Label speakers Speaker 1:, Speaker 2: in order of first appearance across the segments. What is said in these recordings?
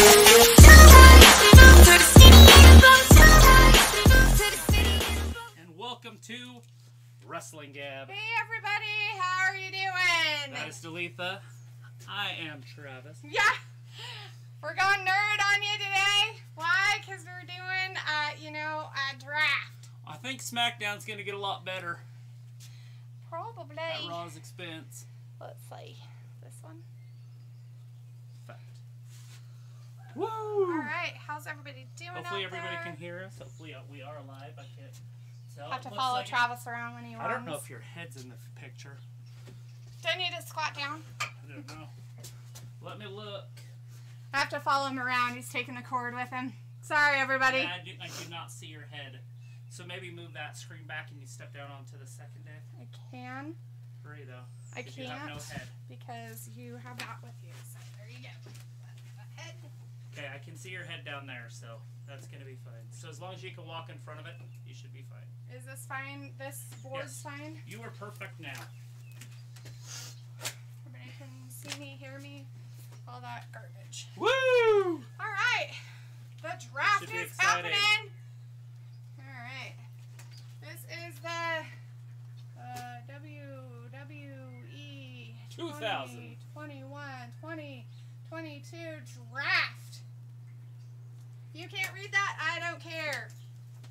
Speaker 1: And welcome to Wrestling Gab.
Speaker 2: Hey everybody, how are you doing?
Speaker 1: That is Dalethea. I am Travis.
Speaker 2: Yeah, we're going nerd on you today. Why? Because we're doing, a draft.
Speaker 1: I think SmackDown's going to get a lot better.
Speaker 2: Probably.
Speaker 1: At Raw's expense.
Speaker 2: Let's see. This one.
Speaker 1: Fact. Woo!
Speaker 2: Alright, how's everybody doing
Speaker 1: Hopefully
Speaker 2: out
Speaker 1: everybody
Speaker 2: there?
Speaker 1: can hear us. Hopefully we are live. I can't tell.
Speaker 2: Have to
Speaker 1: Looks
Speaker 2: follow
Speaker 1: like
Speaker 2: Travis around when he runs.
Speaker 1: I don't know if your head's in the picture.
Speaker 2: Do I need to squat down?
Speaker 1: I don't know. Let me look.
Speaker 2: I have to follow him around. He's taking the cord with him. Sorry, everybody.
Speaker 1: Yeah, I do not see your head. So maybe move that screen back and you step down onto the second deck.
Speaker 2: I can.
Speaker 1: Hurry though.
Speaker 2: I
Speaker 1: can't.
Speaker 2: can't.
Speaker 1: You have no head.
Speaker 2: Because you have that with you. So there you go. The head.
Speaker 1: Okay, I can see your head down there, so that's going to be fine. So as long as you can walk in front of it, you should be fine.
Speaker 2: Is this fine? This board's fine?
Speaker 1: You are perfect now.
Speaker 2: Everybody can see me, hear me, all that garbage.
Speaker 1: Woo!
Speaker 2: Alright. The draft
Speaker 1: Should be
Speaker 2: is
Speaker 1: exciting.
Speaker 2: happening. Alright. This is the WWE
Speaker 1: 2000.
Speaker 2: 2022 draft. You can't read that? I don't care.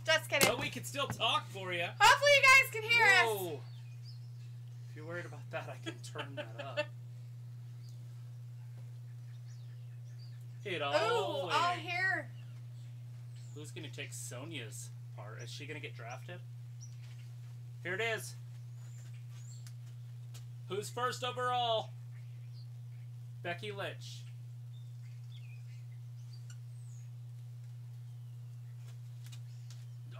Speaker 2: Just kidding.
Speaker 1: But we can still talk for you.
Speaker 2: Hopefully you guys can hear us.
Speaker 1: Whoa. If you're worried about that, I can turn that up. It all
Speaker 2: Ooh, all here.
Speaker 1: Who's going to take Sonya's part? Is she going to get drafted? Here it is. Who's first overall? Becky Lynch.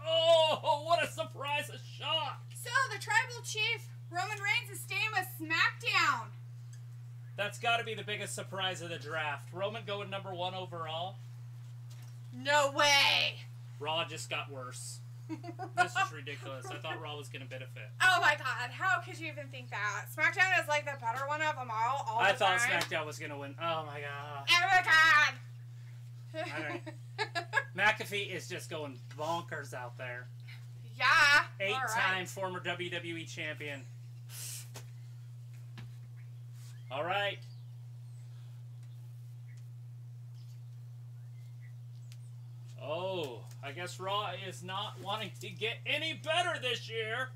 Speaker 1: Oh, what a surprise, a shock.
Speaker 2: So, the Tribal Chief, Roman Reigns, is staying with SmackDown.
Speaker 1: That's got to be the biggest surprise of the draft. Roman going #1 overall.
Speaker 2: No way.
Speaker 1: Raw just got worse. This is ridiculous. I thought Raw was going to benefit.
Speaker 2: Oh my god, how could you even think that? SmackDown is like the better one of them all
Speaker 1: I
Speaker 2: the
Speaker 1: thought
Speaker 2: time.
Speaker 1: SmackDown was going to win. Oh my god.
Speaker 2: Oh my god.
Speaker 1: Alright. McAfee is just going bonkers out there.
Speaker 2: Yeah.
Speaker 1: 8-time former WWE champion. Alright. Oh, I guess Raw is not wanting to get any better this year.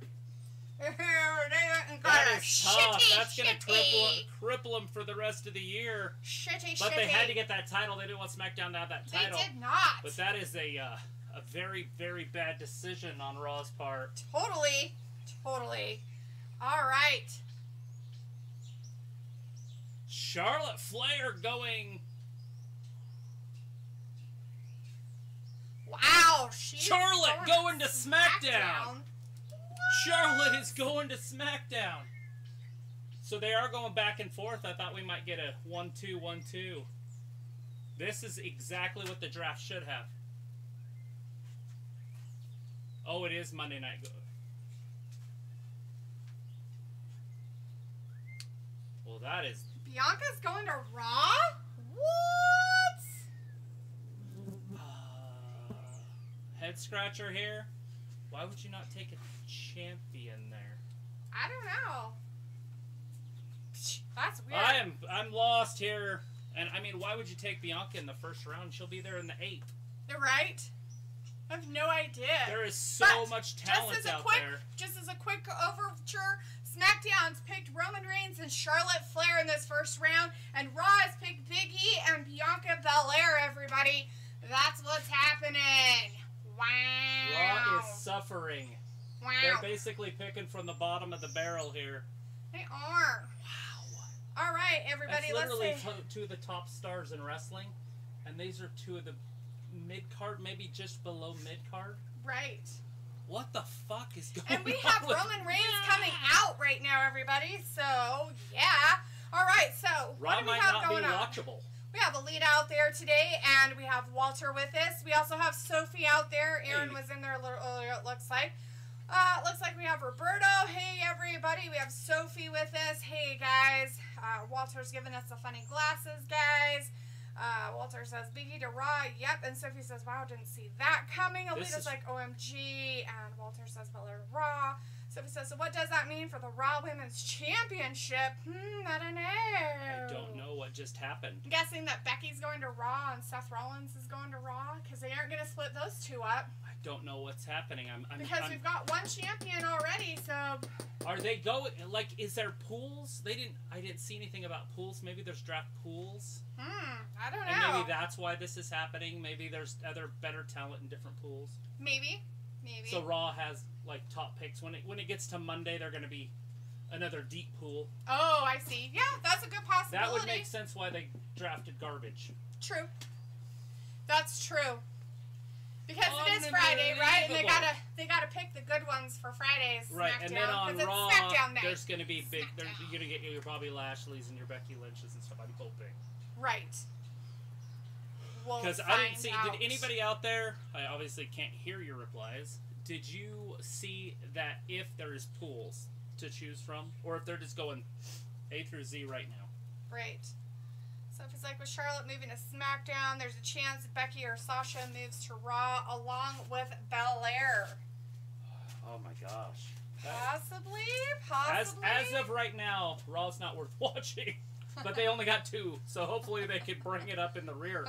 Speaker 1: That is tough. That's going to cripple them for the rest of the year. But they had to get that title. They didn't want SmackDown to have that title.
Speaker 2: They did not.
Speaker 1: But that is a very, very bad decision on Raw's part.
Speaker 2: Totally. Totally. All right.
Speaker 1: Charlotte Flair going...
Speaker 2: Wow.
Speaker 1: Charlotte going to SmackDown. Charlotte is going to SmackDown. So they are going back and forth. I thought we might get a 1-2, 1-2. This is exactly what the draft should have. Oh, it is Monday Night Go. Well, that is...
Speaker 2: Bianca's going to Raw? What?
Speaker 1: Head scratcher here. Why would you not take a champion there?
Speaker 2: I don't know. That's weird.
Speaker 1: I'm lost here. And I mean, why would you take Bianca in the first round? She'll be there in the 8th.
Speaker 2: You're right. I have no idea.
Speaker 1: There is so much talent out there.
Speaker 2: Just as a quick overture, SmackDown's picked Roman Reigns and Charlotte Flair in this first round, and Raw has picked Big E and Bianca Belair, everybody. That's what's happening. Wow.
Speaker 1: Raw is suffering.
Speaker 2: Wow.
Speaker 1: They're basically picking from the bottom of the barrel here.
Speaker 2: They are.
Speaker 1: Wow.
Speaker 2: All right, everybody,
Speaker 1: That's literally
Speaker 2: let's see.
Speaker 1: two of the top stars in wrestling, and these are two of the mid-card, maybe just below mid-card.
Speaker 2: Right.
Speaker 1: What the fuck is going on?
Speaker 2: And we have Roman Reigns coming out right now, everybody. So, yeah. All right, so
Speaker 1: Raw
Speaker 2: what do we
Speaker 1: might
Speaker 2: have
Speaker 1: not
Speaker 2: going
Speaker 1: be
Speaker 2: on?
Speaker 1: watchable.
Speaker 2: We have a lead out there today, and we have Walter with us. We also have Sophie out there. Aaron was in there a little earlier, it looks like. Looks like we have Roberto. Hey, everybody. We have Sophie with us. Hey, guys. Walter's giving us the funny glasses, guys. Walter says, Big E to Raw. Yep. And Sophie says, wow, didn't see that coming. Alita's like, OMG. And Walter says, Belair to Raw. Sophie says, so what does that mean for the Raw Women's Championship? I don't know.
Speaker 1: I don't know what just happened.
Speaker 2: I'm guessing that Becky's going to Raw and Seth Rollins is going to Raw because they aren't going to split those two up.
Speaker 1: I don't know what's happening.
Speaker 2: Because we've got one champion already, so...
Speaker 1: Are they going... Like, is there pools? I didn't see anything about pools. Maybe there's draft pools.
Speaker 2: I don't know.
Speaker 1: And maybe that's why this is happening. Maybe there's other better talent in different pools.
Speaker 2: Maybe.
Speaker 1: So Raw has, like, top picks. When it gets to Monday, they're going to be another deep pool.
Speaker 2: Oh, I see. Yeah, that's a good possibility.
Speaker 1: That would make sense why they drafted garbage.
Speaker 2: True. That's true. Because it is Friday, right? And they gotta pick the good ones for Friday's SmackDown.
Speaker 1: Right, and then on Raw, there's going to be big... You're going to get your Bobby Lashley's and your Becky Lynch's and stuff. I'm hoping.
Speaker 2: Right.
Speaker 1: Because I didn't see... Did anybody out there... I obviously can't hear your replies. Did you see that if there's pools to choose from? Or if they're just going A through Z right now?
Speaker 2: Right. So if it's like with Charlotte moving to SmackDown, there's a chance that Becky or Sasha moves to Raw along with Belair.
Speaker 1: Oh my gosh.
Speaker 2: Possibly.
Speaker 1: As of right now, Raw's not worth watching. But they only got 2, so hopefully they can bring it up in the rear.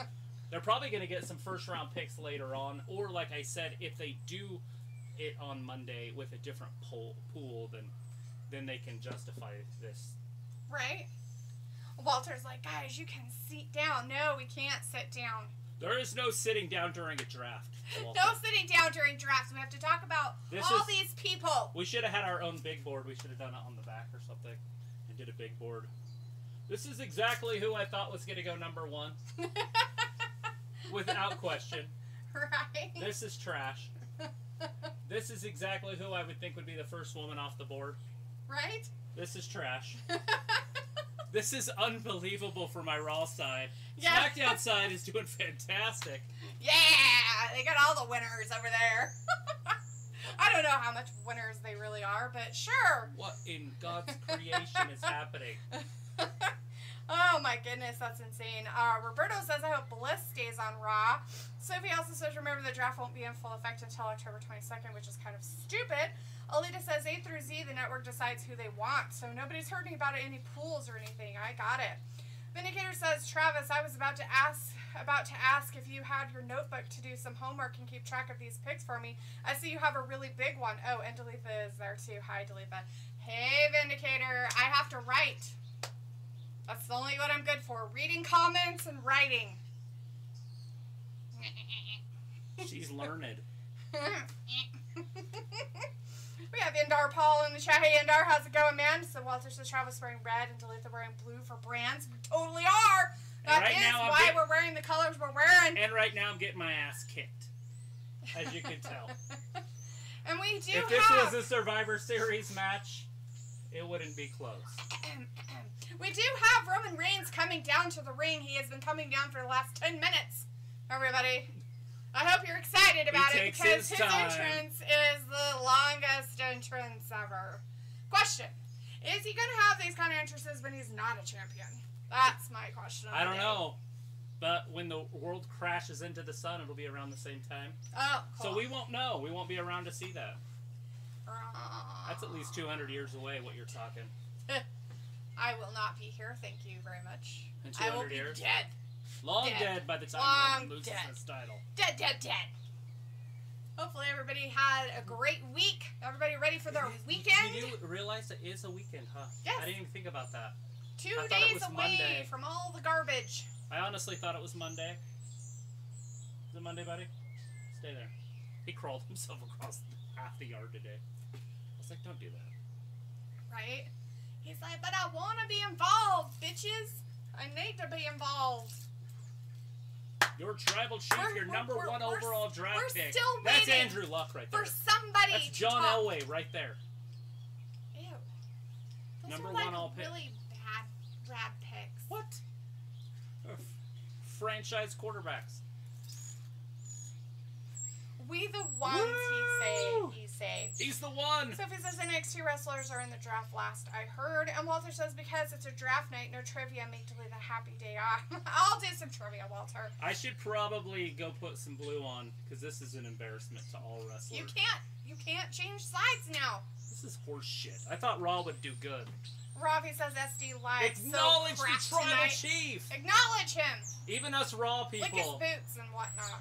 Speaker 1: They're probably going to get some first-round picks later on. Or, like I said, if they do it on Monday with a different pool, then they can justify this.
Speaker 2: Right. Walter's like, guys, you can sit down. No, we can't sit down.
Speaker 1: There is no sitting down during a draft, Walter.
Speaker 2: No sitting down during drafts. We have to talk about these people.
Speaker 1: We should have had our own big board. We should have done it on the back or something and did a big board. This is exactly who I thought was going to go number 1. Without question.
Speaker 2: Right.
Speaker 1: This is trash. This is exactly who I would think would be the first woman off the board.
Speaker 2: Right?
Speaker 1: This is trash. This is unbelievable for my Raw side.
Speaker 2: Yeah.
Speaker 1: SmackDown side is doing fantastic.
Speaker 2: Yeah! They got all the winners over there. I don't know how much winners they really are, but sure.
Speaker 1: What in God's creation is happening?
Speaker 2: Oh my goodness, that's insane. Roberto says, I hope Bliss stays on Raw. Sophie also says, remember the draft won't be in full effect until October 22nd, which is kind of stupid. Alita says, A through Z, the network decides who they want. So nobody's heard about it, any pools or anything. I got it. Vindicator says, Travis, I was about to ask if you had your notebook to do some homework and keep track of these picks for me. I see you have a really big one. Oh, and Dalethea is there too. Hi, Dalethea. Hey, Vindicator. I have to write. That's only what I'm good for. Reading comments and writing.
Speaker 1: She's learned.
Speaker 2: We have Indar Paul in the chat. Hey, Indar, how's it going, man? So Walter says Travis wearing red and Dalethea wearing blue for brands. We totally are. That is why we're wearing the colors we're wearing.
Speaker 1: And right now I'm getting my ass kicked, as you can tell.
Speaker 2: And we do
Speaker 1: If this was a Survivor Series match, it wouldn't be close.
Speaker 2: We do have Roman Reigns coming down to the ring. He has been coming down for the last 10 minutes, everybody. I hope you're excited about it because his entrance is the longest entrance ever. Question. Is he going to have these kind of entrances when he's not a champion? That's my question.
Speaker 1: I don't know. But when the world crashes into the sun, it'll be around the same time.
Speaker 2: Oh, cool.
Speaker 1: So we won't know. We won't be around to see that. That's at least 200 years away, what you're talking.
Speaker 2: I will not be here. Thank you very much.
Speaker 1: In 200
Speaker 2: I will be
Speaker 1: years?
Speaker 2: dead.
Speaker 1: Long dead by the time Roman loses his title.
Speaker 2: Dead. Hopefully everybody had a great week. Everybody ready for their weekend?
Speaker 1: You do realize it is a weekend, huh?
Speaker 2: Yes.
Speaker 1: I didn't even think about that.
Speaker 2: 2 days away from all the garbage.
Speaker 1: I honestly thought it was Monday. Is it Monday, buddy? Stay there. He crawled himself across half the yard today. I was like, don't do that.
Speaker 2: Right? He's like, but I want to be involved, bitches. I need to be involved.
Speaker 1: Your tribal chief, your number 1 overall draft pick.
Speaker 2: We're still
Speaker 1: That's
Speaker 2: waiting
Speaker 1: Andrew Luck right there.
Speaker 2: for somebody
Speaker 1: That's
Speaker 2: to
Speaker 1: John
Speaker 2: talk.
Speaker 1: Elway right there.
Speaker 2: Ew. Those
Speaker 1: Number
Speaker 2: are
Speaker 1: 1
Speaker 2: like
Speaker 1: all pick.
Speaker 2: really bad picks.
Speaker 1: What? Franchise quarterbacks.
Speaker 2: We the ones he saved.
Speaker 1: He He's the one.
Speaker 2: Sophie says NXT wrestlers are in the draft last I heard. And Walter says because it's a draft night, no trivia, make Dalethea a happy day off. I'll do some trivia, Walter.
Speaker 1: I should probably go put some blue on because this is an embarrassment to all wrestlers.
Speaker 2: You can't change sides now.
Speaker 1: This is horse shit. I thought Raw would do good.
Speaker 2: Ravi says SD Live.
Speaker 1: Acknowledge
Speaker 2: so
Speaker 1: the tribal
Speaker 2: tonight.
Speaker 1: chief.
Speaker 2: Acknowledge him.
Speaker 1: Even us Raw people.
Speaker 2: Lick his boots and whatnot.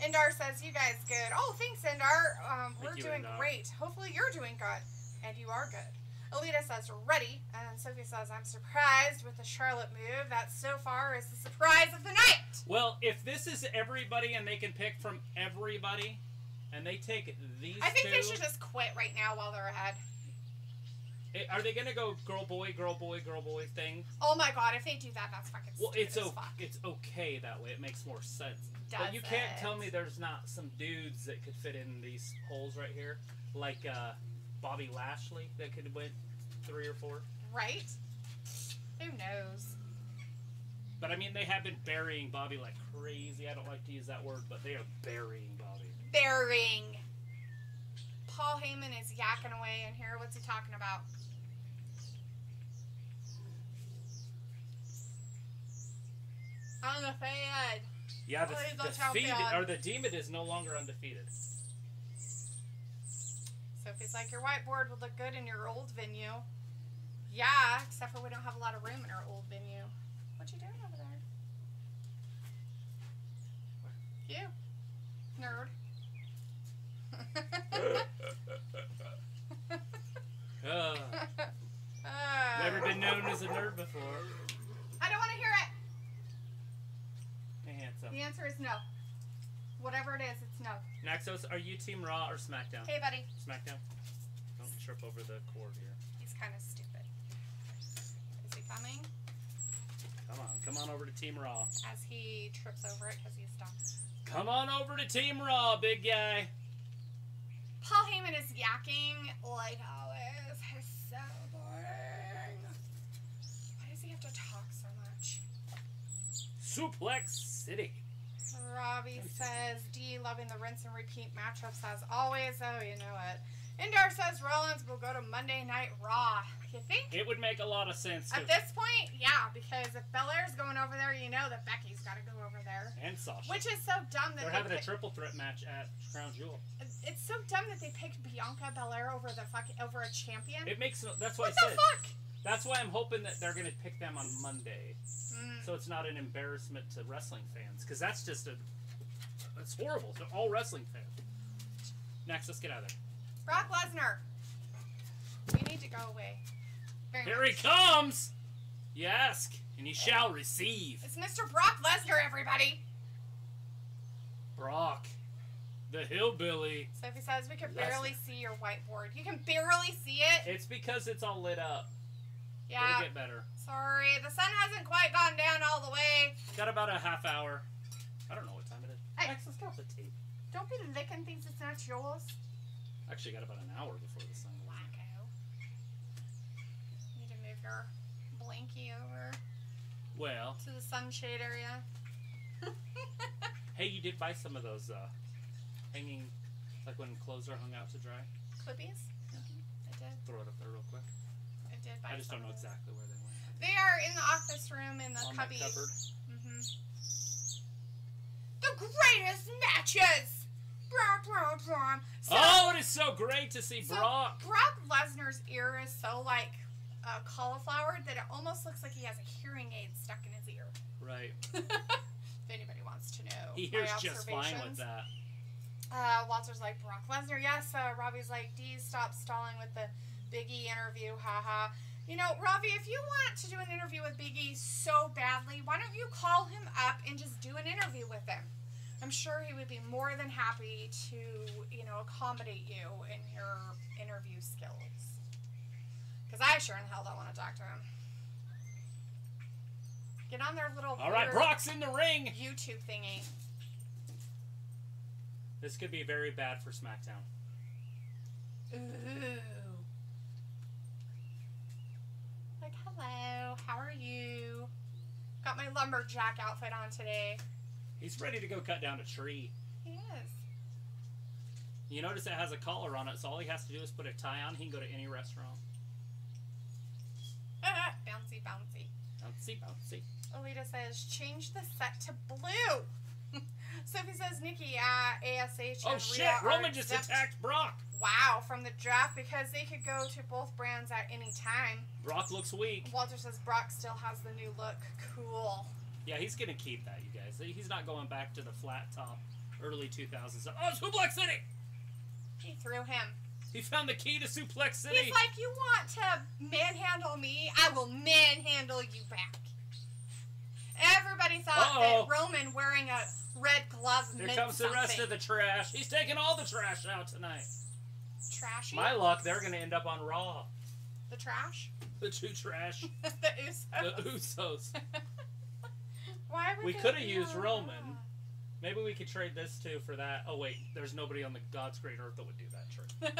Speaker 2: Indar says, you guys good. Oh, thanks, Indar. We're doing great. Hopefully you're doing good. And you are good. Alita says, ready. And Sophie says, I'm surprised with the Charlotte move. That so far is the surprise of the night.
Speaker 1: Well, if this is everybody and they can pick from everybody, and they take these
Speaker 2: I think
Speaker 1: two,
Speaker 2: they should just quit right now while they're ahead.
Speaker 1: Are they going to go girl, boy thing?
Speaker 2: Oh my god, if they do that, that's fucking stupid
Speaker 1: it's okay that way. It makes more sense.
Speaker 2: Does
Speaker 1: but you can't tell me there's not some dudes that could fit in these holes right here. Like Bobby Lashley that could win 3 or 4.
Speaker 2: Right? Who knows?
Speaker 1: But I mean, they have been burying Bobby like crazy. I don't like to use that word, but they are burying Bobby.
Speaker 2: Burying. Paul Heyman is yakking away in here. What's he talking about? Undefeated.
Speaker 1: Yeah, the Demon is no longer undefeated.
Speaker 2: Sophie's like, your whiteboard would look good in your old venue. Yeah, except for we don't have a lot of room in our old venue. What you doing over there? You. Nerd.
Speaker 1: Never been known as a nerd before.
Speaker 2: I don't want to hear it.
Speaker 1: Hey, handsome.
Speaker 2: The answer is no. Whatever it is, it's no.
Speaker 1: Naxos, are you Team Raw or SmackDown?
Speaker 2: Hey, buddy.
Speaker 1: SmackDown. Don't trip over the cord here.
Speaker 2: He's kind of stupid. Is he coming?
Speaker 1: Come on over to Team Raw.
Speaker 2: As he trips over it because he's dumb.
Speaker 1: Come on over to Team Raw, big guy.
Speaker 2: Paul Heyman is yakking like always. He's so boring. Why does he have to talk so much?
Speaker 1: Suplex City.
Speaker 2: Robbie says, D loving the rinse and repeat matchups as always. Oh, you know it. Indar says Rollins will go to Monday Night Raw. You think?
Speaker 1: It would make a lot of sense.
Speaker 2: At this point, yeah, because if Belair's going over there, you know that Becky's got to go over there.
Speaker 1: And Sasha.
Speaker 2: Which is so dumb that
Speaker 1: they're having a triple threat match at Crown Jewel.
Speaker 2: It's so dumb that they picked Bianca Belair over a champion.
Speaker 1: It makes that's why
Speaker 2: what
Speaker 1: I said.
Speaker 2: The fuck?
Speaker 1: That's why I'm hoping that they're going to pick them on Monday. So it's not an embarrassment to wrestling fans. Because that's just that's horrible to all wrestling fans. Next, let's get out of there.
Speaker 2: Brock Lesnar. You need to go away.
Speaker 1: Here he comes! You ask, and you shall receive.
Speaker 2: It's Mr. Brock Lesnar, everybody.
Speaker 1: Brock. The hillbilly.
Speaker 2: Sophie says we can barely see your whiteboard. You can barely see it?
Speaker 1: It's because it's all lit up.
Speaker 2: Yeah.
Speaker 1: It'll get better.
Speaker 2: Sorry, the sun hasn't quite gone down all the way.
Speaker 1: Got about a half hour. I don't know what time it is.
Speaker 2: Hey.
Speaker 1: Max, let's get off the tape.
Speaker 2: Don't be licking things that's not yours.
Speaker 1: Actually, got about an hour before the sun goes down.
Speaker 2: Wacko. Need to move your blankie over.
Speaker 1: Well.
Speaker 2: To the sunshade area.
Speaker 1: Hey, you did buy some of those hanging, like when clothes are hung out to dry?
Speaker 2: Clippies? I did.
Speaker 1: Throw it up there real quick.
Speaker 2: I did buy
Speaker 1: I just don't know exactly where they went.
Speaker 2: They are in the office room in the
Speaker 1: on
Speaker 2: cubbies.
Speaker 1: The cupboard.
Speaker 2: The greatest matches! So,
Speaker 1: oh, it is so great to see Brock.
Speaker 2: Brock Lesnar's ear is so like cauliflower that it almost looks like he has a hearing aid stuck in his ear.
Speaker 1: Right.
Speaker 2: If anybody wants to know.
Speaker 1: He hears just fine with that.
Speaker 2: Walter's like, Brock Lesnar, yes. Robbie's like, D, stop stalling with the Big E interview, haha. You know, Robbie, if you want to do an interview with Big E so badly, why don't you call him up and just do an interview with him? I'm sure he would be more than happy to, accommodate you in your interview skills. Because I sure in the hell don't want to talk to him. Get on their little
Speaker 1: all right, Brock's in the ring.
Speaker 2: YouTube thingy.
Speaker 1: This could be very bad for SmackDown.
Speaker 2: Ooh. Like, hello, how are you? Got my lumberjack outfit on today.
Speaker 1: He's ready to go cut down a tree.
Speaker 2: He is.
Speaker 1: You notice it has a collar on it, so all he has to do is put a tie on. He can go to any restaurant.
Speaker 2: Bouncy, bouncy.
Speaker 1: Bouncy, bouncy.
Speaker 2: Alita says, change the set to blue. Sophie says, Nikki, ASH.
Speaker 1: Oh shit! Roman just attacked Brock.
Speaker 2: Wow, from the draft because they could go to both brands at any time.
Speaker 1: Brock looks weak.
Speaker 2: Walter says Brock still has the new look. Cool.
Speaker 1: Yeah, he's gonna keep that, you guys. He's not going back to the flat top, early 2000s. Oh, Suplex City!
Speaker 2: He threw him.
Speaker 1: He found the key to Suplex City.
Speaker 2: He's like, you want to manhandle me? I will manhandle you back. Everybody thought that Roman wearing a red glove meant
Speaker 1: Here comes
Speaker 2: something.
Speaker 1: the rest of the trash. He's taking all the trash out tonight.
Speaker 2: Trashy?
Speaker 1: My luck, they're going to end up on Raw.
Speaker 2: The trash?
Speaker 1: The two trash.
Speaker 2: The Usos.
Speaker 1: The Usos.
Speaker 2: Why would
Speaker 1: we
Speaker 2: they
Speaker 1: could have
Speaker 2: do
Speaker 1: used
Speaker 2: that?
Speaker 1: Roman. Maybe we could trade this too for that. Oh wait, there's nobody on the God's great earth that would do that trade.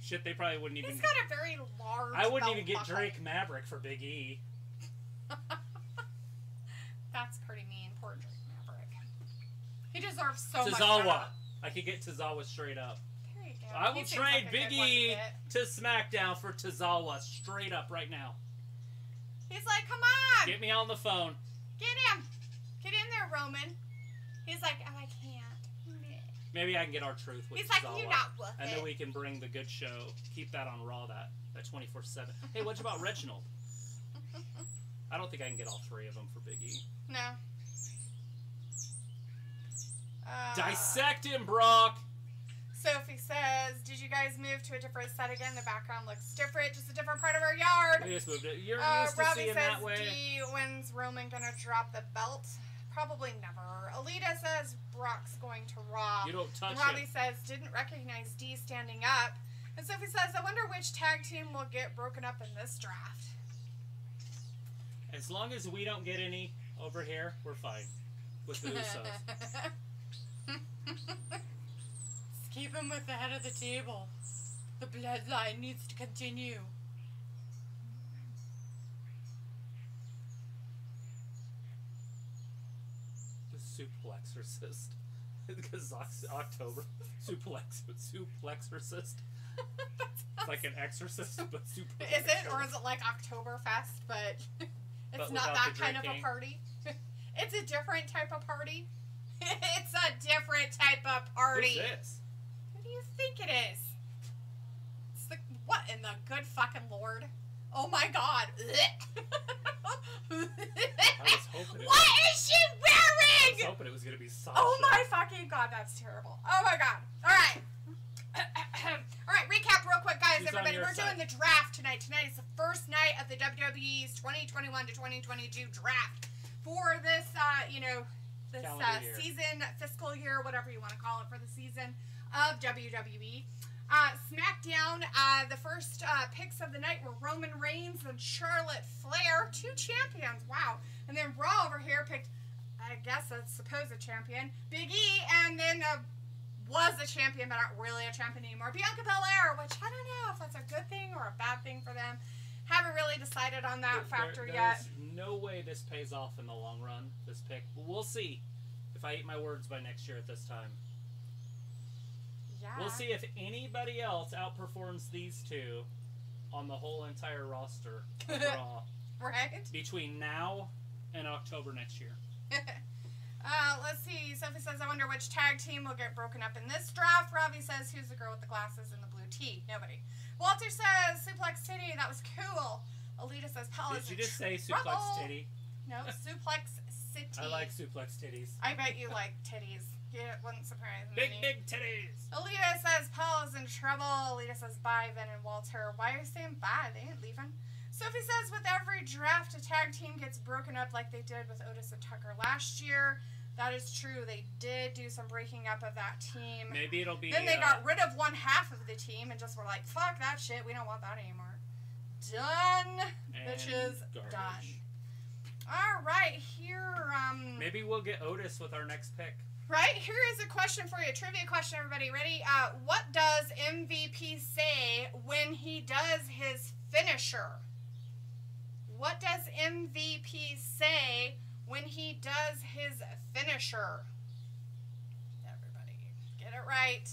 Speaker 1: Shit, they probably wouldn't even...
Speaker 2: He's got a very large
Speaker 1: I wouldn't even get
Speaker 2: buckle.
Speaker 1: Drake Maverick for Big E.
Speaker 2: That's pretty mean. Poor Drake Maverick. He deserves so much
Speaker 1: Tozawa.
Speaker 2: better.
Speaker 1: I could get Tozawa straight up.
Speaker 2: There you go.
Speaker 1: I will
Speaker 2: He seems
Speaker 1: trade
Speaker 2: like a
Speaker 1: Big
Speaker 2: good one to
Speaker 1: E
Speaker 2: get.
Speaker 1: to SmackDown for Tozawa straight up right now.
Speaker 2: He's like, come on!
Speaker 1: Get me on the phone.
Speaker 2: Get him! Get in there, Roman. He's like, oh, I can't.
Speaker 1: Maybe I can get our truth with
Speaker 2: He's like,
Speaker 1: Tozawa.
Speaker 2: you're not worth
Speaker 1: And
Speaker 2: it.
Speaker 1: then we can bring the good show. Keep that on Raw, that 24/7. Hey, what about Reginald? I don't think I can get all three of them for Big E.
Speaker 2: No.
Speaker 1: Dissect him, Brock!
Speaker 2: Sophie says, did you guys move to a different set again? The background looks different, just a different part of our yard.
Speaker 1: We just moved it. You're used to
Speaker 2: Robbie
Speaker 1: seeing
Speaker 2: says,
Speaker 1: that way.
Speaker 2: when's Roman gonna drop the belt? Probably never. Alita says Brock's going to Raw.
Speaker 1: You don't touch
Speaker 2: Robbie
Speaker 1: it.
Speaker 2: says, didn't recognize D standing up. And Sophie says, I wonder which tag team will get broken up in this draft.
Speaker 1: As long as we don't get any over here, we're fine. With the Usos.
Speaker 2: Keep him with the head of the table. The bloodline needs to continue.
Speaker 1: The Suplexorcist. Because October. Suplexorcist. It's like an exorcist, but super.
Speaker 2: Is it, or is it like Oktoberfest, but it's
Speaker 1: But
Speaker 2: not
Speaker 1: without
Speaker 2: that
Speaker 1: the
Speaker 2: kind of a
Speaker 1: drinking?
Speaker 2: party? It's a different type of party. It's a different type of party.
Speaker 1: Who's this?
Speaker 2: Who do you think it is? It's the what in the good fucking Lord? Oh my God!
Speaker 1: I was hoping it
Speaker 2: What is she
Speaker 1: I was
Speaker 2: wearing?
Speaker 1: hoping it was gonna be Sasha.
Speaker 2: Oh my fucking God, that's terrible. Oh my God. All right. All right, recap real quick, guys.
Speaker 1: Who's on
Speaker 2: Everybody,
Speaker 1: your
Speaker 2: we're doing
Speaker 1: side?
Speaker 2: the draft tonight. Tonight is the first night of the WWE's 2021 to 2022 draft for this, this
Speaker 1: Calendar year.
Speaker 2: season, fiscal year, whatever you want to call it, for the season of WWE. SmackDown, the first picks of the night were Roman Reigns and Charlotte Flair, two champions. Wow. And then Raw over here picked, I guess, a supposed champion, Big E, and then was a champion, but not really a champion anymore, Bianca Belair, which I don't know if that's a good thing or a bad thing for them. Haven't really decided on that factor yet.
Speaker 1: There's no way this pays off in the long run, this pick. We'll see if I eat my words by next year at this time.
Speaker 2: Yeah.
Speaker 1: We'll see if anybody else outperforms these two on the whole entire roster of Raw
Speaker 2: Right?
Speaker 1: between now and October next year.
Speaker 2: Let's see. Sophie says, I wonder which tag team will get broken up in this draft. Robbie says, who's the girl with the glasses and the blue tee? Nobody. Walter says, Suplex City. That was cool. Alita says, Paula's
Speaker 1: Did you just say
Speaker 2: trouble.
Speaker 1: Suplex Titty?
Speaker 2: No, Suplex City.
Speaker 1: I like Suplex Titties.
Speaker 2: I bet you like titties. Yeah, it wouldn't surprise me.
Speaker 1: Big titties!
Speaker 2: Alita says, Paula's in trouble. Alita says, bye, Vin and Walter. Why are you saying bye? They ain't leaving. Sophie says, with every draft, a tag team gets broken up like they did with Otis and Tucker last year. That is true. They did do some breaking up of that team.
Speaker 1: Maybe it'll be...
Speaker 2: Then they got rid of one half of the team and just were like, fuck that shit. We don't want that anymore. Done. Bitches,
Speaker 1: garbage.
Speaker 2: done. All right, here,
Speaker 1: Maybe we'll get Otis with our next pick.
Speaker 2: right, here is a question for you. Trivia question, everybody. Ready? What does MVP say when he does his finisher? What does MVP say when he does his finisher? Everybody. it right.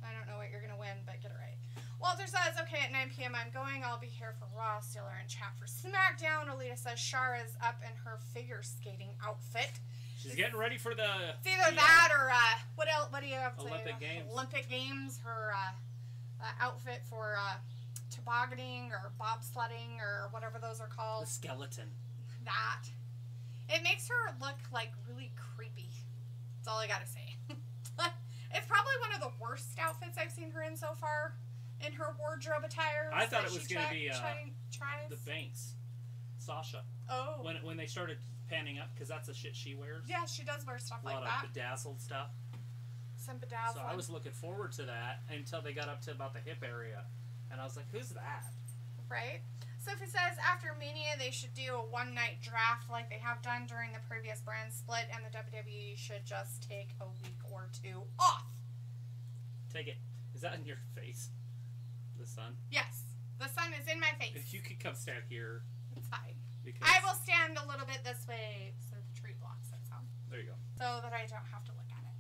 Speaker 2: I don't know what you're going to win, but get it right. Walter says, okay, at 9 p.m. I'm going. I'll be here for Raw. Steeler and chat for SmackDown. Alita says Shara's up in her figure skating outfit.
Speaker 1: She's getting ready for the...
Speaker 2: It's either that or, what else? What do you have to
Speaker 1: Olympic Games.
Speaker 2: Olympic Games. Her outfit for tobogganing or bobsledding or whatever those are called.
Speaker 1: The skeleton.
Speaker 2: That. It makes her look, like, really creepy. That's all I gotta say. It's probably one of the worst outfits I've seen her in so far. In her wardrobe attire.
Speaker 1: I thought it was going to be
Speaker 2: tries.
Speaker 1: the Banks. Sasha.
Speaker 2: Oh.
Speaker 1: When they started panning up, because that's the shit she wears.
Speaker 2: Yeah, she does wear stuff like that.
Speaker 1: A lot of bedazzled stuff.
Speaker 2: Some bedazzled.
Speaker 1: So I was looking forward to that until they got up to about the hip area. And I was like, who's that?
Speaker 2: Right. Sophie says, after Mania, they should do a one-night draft like they have done during the previous brand split, and the WWE should just take a week or two off.
Speaker 1: Take it. Is that in your face? The sun?
Speaker 2: Yes. The sun is in my face.
Speaker 1: If you could come stand here.
Speaker 2: It's fine.
Speaker 1: Because
Speaker 2: I will stand a little bit this way so the tree blocks it some.
Speaker 1: There you go.
Speaker 2: So that I don't have to look at it.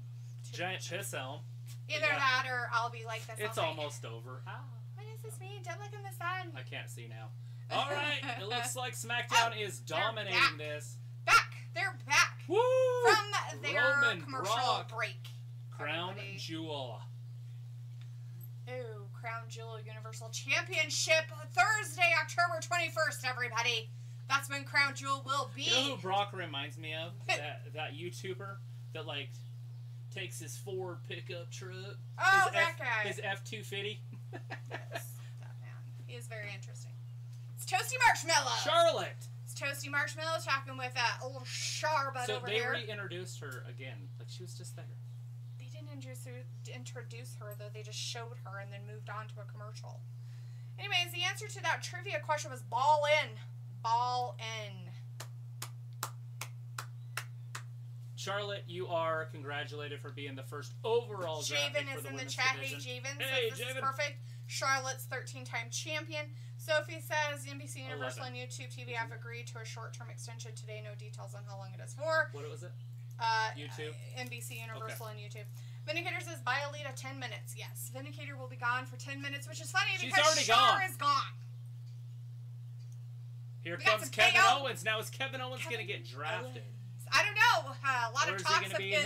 Speaker 1: Giant piss elm.
Speaker 2: Either that or I'll be like this.
Speaker 1: It's almost over. Ah.
Speaker 2: What does this mean? Don't look in the sun.
Speaker 1: I can't see now. All right. It looks like SmackDown is dominating this.
Speaker 2: Back. They're back.
Speaker 1: Woo!
Speaker 2: From their
Speaker 1: Roman
Speaker 2: commercial
Speaker 1: Brock.
Speaker 2: break.
Speaker 1: Crown Jewel.
Speaker 2: Ooh, Crown Jewel Universal Championship Thursday, October 21st, everybody. That's when Crown Jewel will be.
Speaker 1: You know who Brock reminds me of? that YouTuber that, like, takes his Ford pickup truck.
Speaker 2: Oh, that guy.
Speaker 1: His F-250.
Speaker 2: Yes, that man. He is very interesting. It's Toasty Marshmallow.
Speaker 1: Charlotte.
Speaker 2: It's Toasty Marshmallow talking with a little Charbot over here.
Speaker 1: So they reintroduced her again. Like, she was just there.
Speaker 2: They didn't introduce her, though. They just showed her and then moved on to a commercial. Anyways, the answer to that trivia question was ball in. Ball in.
Speaker 1: Charlotte, you are congratulated for being the first overall draft pick
Speaker 2: Javen
Speaker 1: for
Speaker 2: is
Speaker 1: the
Speaker 2: in the
Speaker 1: women's
Speaker 2: chat.
Speaker 1: division.
Speaker 2: Hey, Javen.
Speaker 1: Hey,
Speaker 2: says this
Speaker 1: Javen.
Speaker 2: is perfect. Charlotte's 13-time champion. Sophie says NBC Universal
Speaker 1: 11.
Speaker 2: and YouTube TV have agreed to a short-term extension today. No details on how long it is for.
Speaker 1: What was it? YouTube?
Speaker 2: NBC Universal and YouTube. Vindicator says, buy Alita 10 minutes. Yes, Vindicator will be gone for 10 minutes, which is funny because Char is gone.
Speaker 1: Here comes Kevin Owens. Now is Kevin Owens going to get drafted?
Speaker 2: I don't know. A lot of talks of his.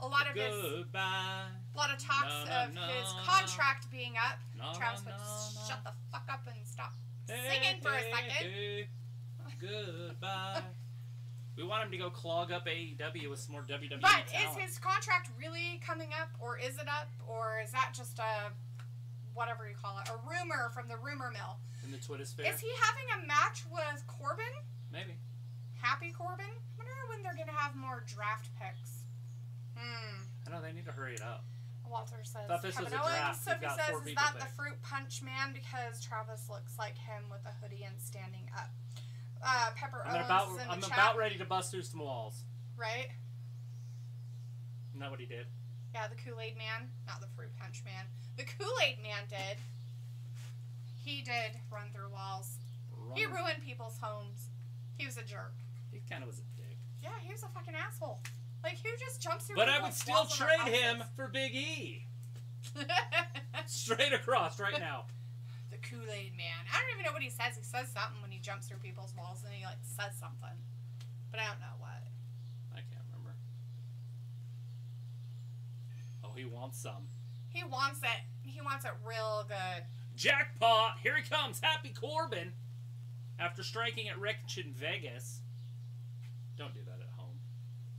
Speaker 2: A lot of talks of his contract being up. Travis would shut the fuck up and stop singing for a second.
Speaker 1: Goodbye. We want him to go clog up AEW with some more WWE
Speaker 2: But
Speaker 1: talent.
Speaker 2: is his contract really coming up, or is it up, or is that just a whatever you call it, a rumor from the rumor mill?
Speaker 1: In the Twitter sphere.
Speaker 2: Is he having a match with Corbin?
Speaker 1: Maybe.
Speaker 2: Happy Corbin? I wonder when they're going to have more draft picks.
Speaker 1: I know, they need to hurry it up.
Speaker 2: Walter says,
Speaker 1: Thought this
Speaker 2: Kevin
Speaker 1: was a
Speaker 2: Owens.
Speaker 1: draft.
Speaker 2: Sophie
Speaker 1: You've got
Speaker 2: says,
Speaker 1: 4
Speaker 2: is
Speaker 1: people
Speaker 2: that
Speaker 1: picked.
Speaker 2: the Fruit Punch Man? Because Travis looks like him with a hoodie and standing up. Pepper Owens is in the chat.
Speaker 1: about ready to bust through some walls.
Speaker 2: Right?
Speaker 1: Isn't that what he did?
Speaker 2: Yeah, the Kool-Aid Man. Not the Fruit Punch Man. The Kool-Aid Man did. He did run through walls. He ruined people's homes. He was a jerk.
Speaker 1: He kind of was a dick.
Speaker 2: Yeah, he was a fucking asshole. Like, who just jumps through
Speaker 1: But I
Speaker 2: people's
Speaker 1: would still
Speaker 2: walls in their
Speaker 1: trade him
Speaker 2: houses?
Speaker 1: for Big E. Straight across right now.
Speaker 2: The Kool-Aid Man. I don't even know what he says. He says something when he jumps through people's walls, and he, like, says something. But I don't know what.
Speaker 1: I can't remember. Oh, he wants some.
Speaker 2: He wants it. He wants it real good.
Speaker 1: Jackpot! Here he comes, Happy Corbin. After striking at Rich in Vegas. Don't do that at home.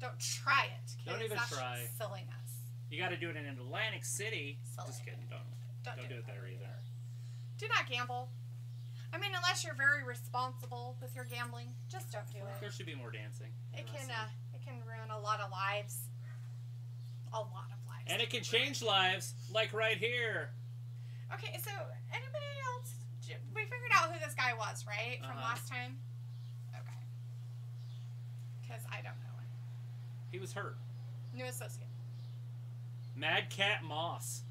Speaker 2: Don't try it, kids.
Speaker 1: Don't even
Speaker 2: That's
Speaker 1: try.
Speaker 2: Silliness.
Speaker 1: You got to do it in Atlantic City.
Speaker 2: Silly.
Speaker 1: Just kidding. Don't do it there either.
Speaker 2: Do not gamble. I mean, unless you're very responsible with your gambling, just don't do it.
Speaker 1: There should be more dancing.
Speaker 2: It can ruin a lot of lives. A lot of lives.
Speaker 1: And it can change lives, like right here.
Speaker 2: Okay, so anybody else? We figured out who this guy was, right? From last time? Okay. Because I don't know him.
Speaker 1: He was hurt.
Speaker 2: New associate.
Speaker 1: Mad Cat Moss.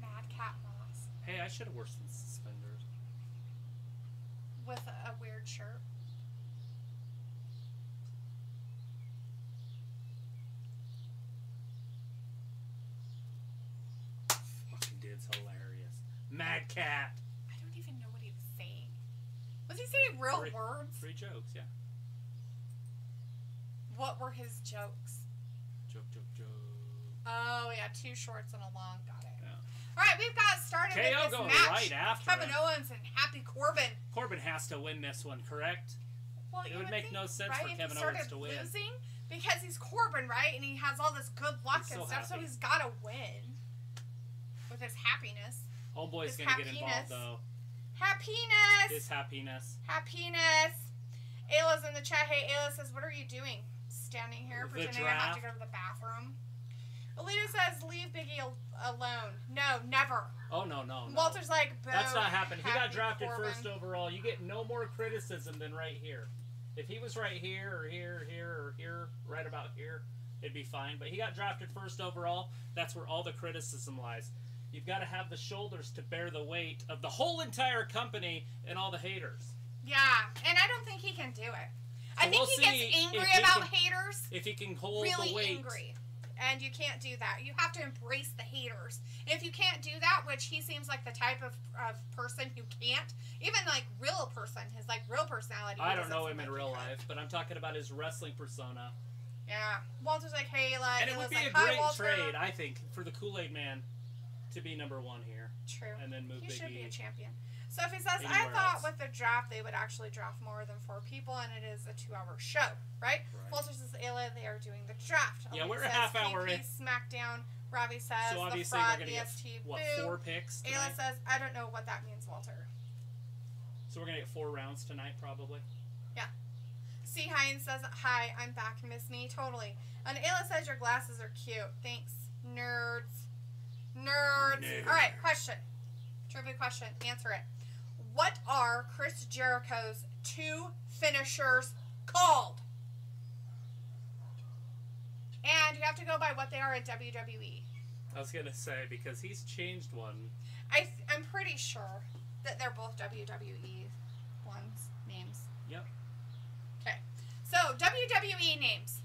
Speaker 2: Mad Cat Moss.
Speaker 1: Hey, I should have worn some suspenders.
Speaker 2: With a weird shirt.
Speaker 1: It's hilarious. Mad Cat.
Speaker 2: I don't even know what he was saying. Was he saying real words?
Speaker 1: 3 jokes, yeah.
Speaker 2: What were his jokes?
Speaker 1: Joke.
Speaker 2: Oh, yeah, 2 shorts and a long. Got it.
Speaker 1: Yeah.
Speaker 2: All right, we've got started
Speaker 1: KO
Speaker 2: with this
Speaker 1: going
Speaker 2: match.
Speaker 1: right after
Speaker 2: Kevin
Speaker 1: him.
Speaker 2: Owens and Happy Corbin.
Speaker 1: Corbin has to win this one, correct?
Speaker 2: Well,
Speaker 1: It would make no sense for Kevin Owens to win.
Speaker 2: Losing, because he's Corbin, right? And he has all this good luck
Speaker 1: He's
Speaker 2: and
Speaker 1: so
Speaker 2: stuff, so
Speaker 1: happy.
Speaker 2: he's got to win. With his happiness.
Speaker 1: Homeboy's
Speaker 2: His
Speaker 1: going to get involved, though.
Speaker 2: Happiness!
Speaker 1: His happiness.
Speaker 2: Happiness! Ayla's in the chat. Hey, Ayla says, what are you doing? Standing here,
Speaker 1: The
Speaker 2: pretending I have to go to the bathroom. Alita says, leave Biggie alone. No, never.
Speaker 1: Oh, no.
Speaker 2: Walter's like, boo.
Speaker 1: That's not happening. He got
Speaker 2: Happy
Speaker 1: drafted
Speaker 2: Corbin.
Speaker 1: first overall. You get no more criticism than right here. If he was right here or here or here, right about here, it'd be fine. But he got drafted first overall. That's where all the criticism lies. You've got to have the shoulders to bear the weight of the whole entire company and all the haters.
Speaker 2: Yeah, and I don't think he can do it. I think
Speaker 1: we'll
Speaker 2: he gets angry about haters.
Speaker 1: If he can hold
Speaker 2: really
Speaker 1: the weight.
Speaker 2: Angry. And you can't do that. You have to embrace the haters. If you can't do that, which he seems like the type of person who can't, even like real person, his like real personality.
Speaker 1: I don't know him in real life, but I'm talking about his wrestling persona.
Speaker 2: Yeah. Walter's like, hey, like,
Speaker 1: and it would be
Speaker 2: like,
Speaker 1: a great
Speaker 2: Walter.
Speaker 1: trade, I think, for the Kool-Aid Man to be #1 here.
Speaker 2: True.
Speaker 1: And then move
Speaker 2: he
Speaker 1: Big
Speaker 2: should be
Speaker 1: E
Speaker 2: a champion. So if he says, I thought with the draft they would actually draft more than 4 people, and it is a 2-hour show, right? Walter says, Ayla, they are doing the draft.
Speaker 1: Yeah,
Speaker 2: Ellie
Speaker 1: we're a
Speaker 2: says,
Speaker 1: half hour
Speaker 2: PP,
Speaker 1: in.
Speaker 2: SmackDown. Ravi says,
Speaker 1: So obviously
Speaker 2: the fraud,
Speaker 1: we're going to
Speaker 2: EST,
Speaker 1: get, what,
Speaker 2: boo.
Speaker 1: 4 picks tonight?
Speaker 2: Ayla says, I don't know what that means, Walter.
Speaker 1: So we're going to get 4 rounds tonight, probably?
Speaker 2: Yeah. C. Hines says, hi, I'm back. Miss me? Totally. And Ayla says, your glasses are cute. Thanks. Nerds. All right, question. Trivia question. Answer it. What are Chris Jericho's 2 finishers called? And you have to go by what they are at WWE.
Speaker 1: I was going to say, because he's changed one.
Speaker 2: I'm pretty sure that they're both WWE names.
Speaker 1: Yep.
Speaker 2: Okay. So, WWE names.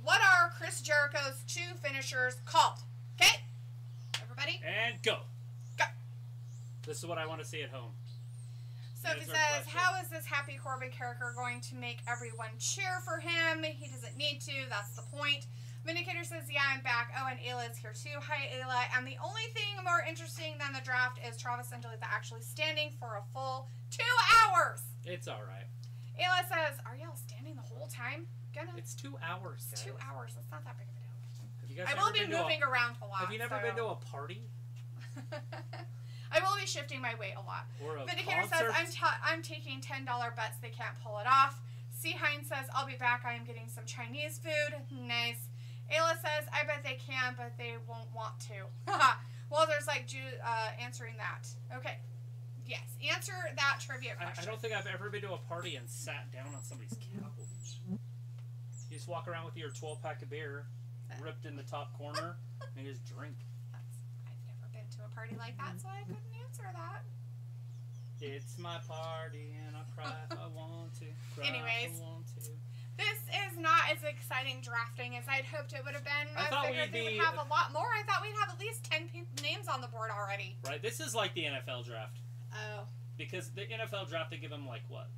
Speaker 2: What are Chris Jericho's 2 finishers called? Okay? Everybody?
Speaker 1: And go.
Speaker 2: Go.
Speaker 1: This is what I want to see at home.
Speaker 2: Sophie says, how is this Happy Corbin character going to make everyone cheer for him? He doesn't need to. That's the point. Vindicator says, yeah, I'm back. Oh, and Ayla is here too. Hi, Ayla. And the only thing more interesting than the draft is Travis and Dalethea actually standing for a full 2 hours.
Speaker 1: It's all right.
Speaker 2: Ayla says, are y'all standing the whole time?
Speaker 1: It's 2 hours, guys.
Speaker 2: 2 hours. That's not that big of a deal.
Speaker 1: Have you guys
Speaker 2: I will be moving around a lot.
Speaker 1: Have you never been to a party?
Speaker 2: I will be shifting my weight a lot.
Speaker 1: Or a
Speaker 2: Vindicator
Speaker 1: concert?
Speaker 2: says, I'm taking $10 bets. They can't pull it off. C. Hines says, I'll be back. I am getting some Chinese food. Nice. Ayla says, I bet they can, but they won't want to. Well, there's like answering that. Okay. Yes. Answer that trivia question.
Speaker 1: I don't think I've ever been to a party and sat down on somebody's couch. You just walk around with your 12-pack of beer, ripped in the top corner, and you just drink.
Speaker 2: I've never been to a party like that, so I couldn't answer that.
Speaker 1: It's my party, and I cry if I want to. Cry
Speaker 2: Anyways.
Speaker 1: if I want to.
Speaker 2: This is not as exciting drafting as I'd hoped it would have been.
Speaker 1: I thought
Speaker 2: figured they would have a lot more. I thought we'd have at least 10 names on the board already.
Speaker 1: Right, this is like the NFL draft.
Speaker 2: Oh.
Speaker 1: Because the NFL draft, they give them like, what,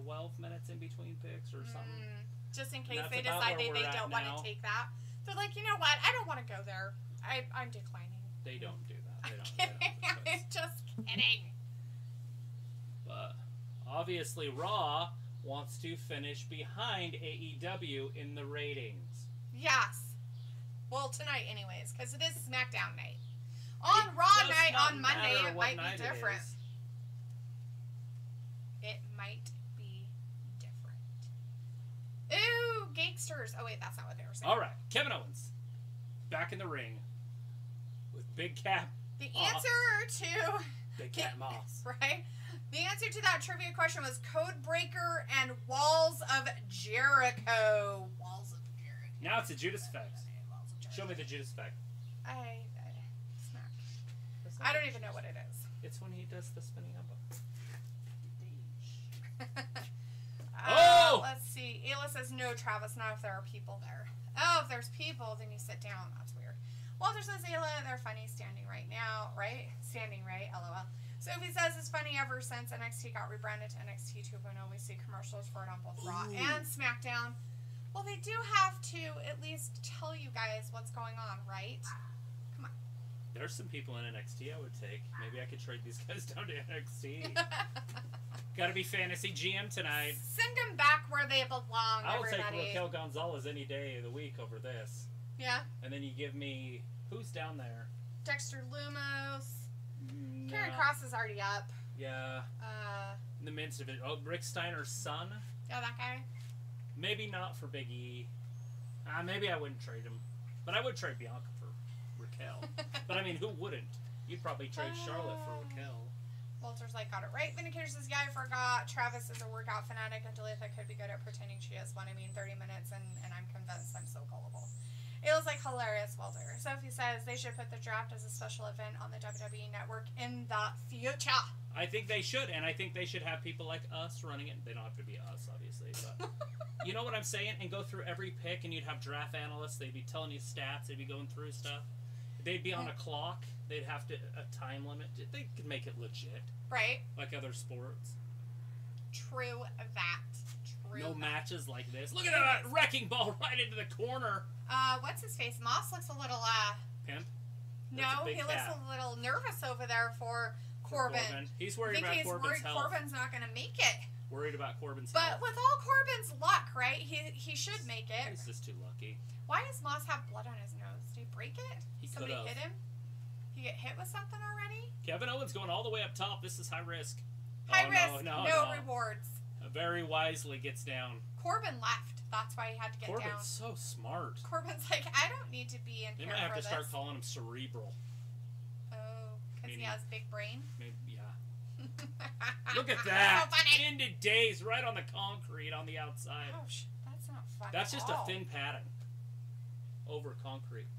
Speaker 1: 12 minutes in between picks or something?
Speaker 2: Just in case they decide they don't want to take that. They're like, you know what, I don't want to go there. I'm declining.
Speaker 1: They don't do that.
Speaker 2: I'm kidding. I'm just kidding.
Speaker 1: But obviously Raw wants to finish behind AEW in the ratings.
Speaker 2: Yes. Well, tonight anyways, because it is SmackDown night. On Raw night on Monday, it might be different. It might be different. Ooh, gangsters. Oh, wait, that's not what they were saying.
Speaker 1: All right, Kevin Owens. Back in the ring. With Big Cat
Speaker 2: The
Speaker 1: Moss.
Speaker 2: answer to...
Speaker 1: Big Cat Moss.
Speaker 2: Right? The answer to that trivia question was Codebreaker and Walls of Jericho. Walls of Jericho.
Speaker 1: Now it's a Judas effect. Show me the Judas effect.
Speaker 2: Smack. I don't even know what it is.
Speaker 1: It's when he does the spinning elbow.
Speaker 2: Let's see. Ayla says, no, Travis, not if there are people there. Oh, if there's people, then you sit down. That's weird. Walter says, Ayla, they're funny standing right now, right? Standing right, LOL. Sophie says it's funny ever since NXT got rebranded to NXT 2.0. We see commercials for it on both Raw and SmackDown. Well, they do have to at least tell you guys what's going on, right? Come on.
Speaker 1: There's some people in NXT I would take. Maybe I could trade these guys down to NXT. Gotta be fantasy GM tonight.
Speaker 2: Send them back where they belong,
Speaker 1: I will
Speaker 2: everybody.
Speaker 1: take Raquel Gonzalez any day of the week over this.
Speaker 2: Yeah.
Speaker 1: And then you give me... Who's down there?
Speaker 2: Dexter Lumos.
Speaker 1: No.
Speaker 2: Karen Cross is already up.
Speaker 1: Yeah. In the midst of it. Oh, Rick Steiner's son?
Speaker 2: Yeah, that guy.
Speaker 1: Maybe not for Big E. Maybe I wouldn't trade him. But I would trade Bianca for Raquel. But I mean, who wouldn't? You'd probably trade Charlotte for Raquel.
Speaker 2: Walter's like, got it right. Vindicator says, yeah, I forgot. Travis is a workout fanatic, and Dalethea could be good at pretending she is one. 30 minutes, and I'm convinced I'm so gullible. It was like hilarious, Walter. Sophie says they should put the draft as a special event on the WWE Network in the future.
Speaker 1: I think they should, and I think they should have people like us running it. They don't have to be us, obviously, but you know what I'm saying? And go through every pick, and you'd have draft analysts. They'd be telling you stats. They'd be going through stuff. They'd be on a clock. They'd have a time limit. They could make it legit.
Speaker 2: Right.
Speaker 1: Like other sports.
Speaker 2: True that.
Speaker 1: No matches like this. Look at that wrecking ball right into the corner.
Speaker 2: What's his face? Moss looks a little,
Speaker 1: Pimp?
Speaker 2: No, he looks a little nervous over there for Corbin.
Speaker 1: He's worried about Corbin's health.
Speaker 2: Corbin's not going to make it.
Speaker 1: Worried about Corbin's
Speaker 2: health.
Speaker 1: But
Speaker 2: with all Corbin's luck, right? He should make it.
Speaker 1: He's just too lucky.
Speaker 2: Why does Moss have blood on his nose? Did he break it?
Speaker 1: Somebody
Speaker 2: hit him? He get hit with something already?
Speaker 1: Kevin Owens going all the way up top. This is high risk.
Speaker 2: High risk, no rewards.
Speaker 1: Very wisely gets down.
Speaker 2: Corbin left. That's why he had to get down.
Speaker 1: Corbin's so smart.
Speaker 2: Corbin's like, I don't need to be in here for this.
Speaker 1: They might have to start calling him cerebral.
Speaker 2: Oh, because he has big brain?
Speaker 1: Maybe, yeah. Look at that. So funny. End of days right on the concrete on the outside.
Speaker 2: Ouch, that's not fun.
Speaker 1: That's just a thin padding over concrete.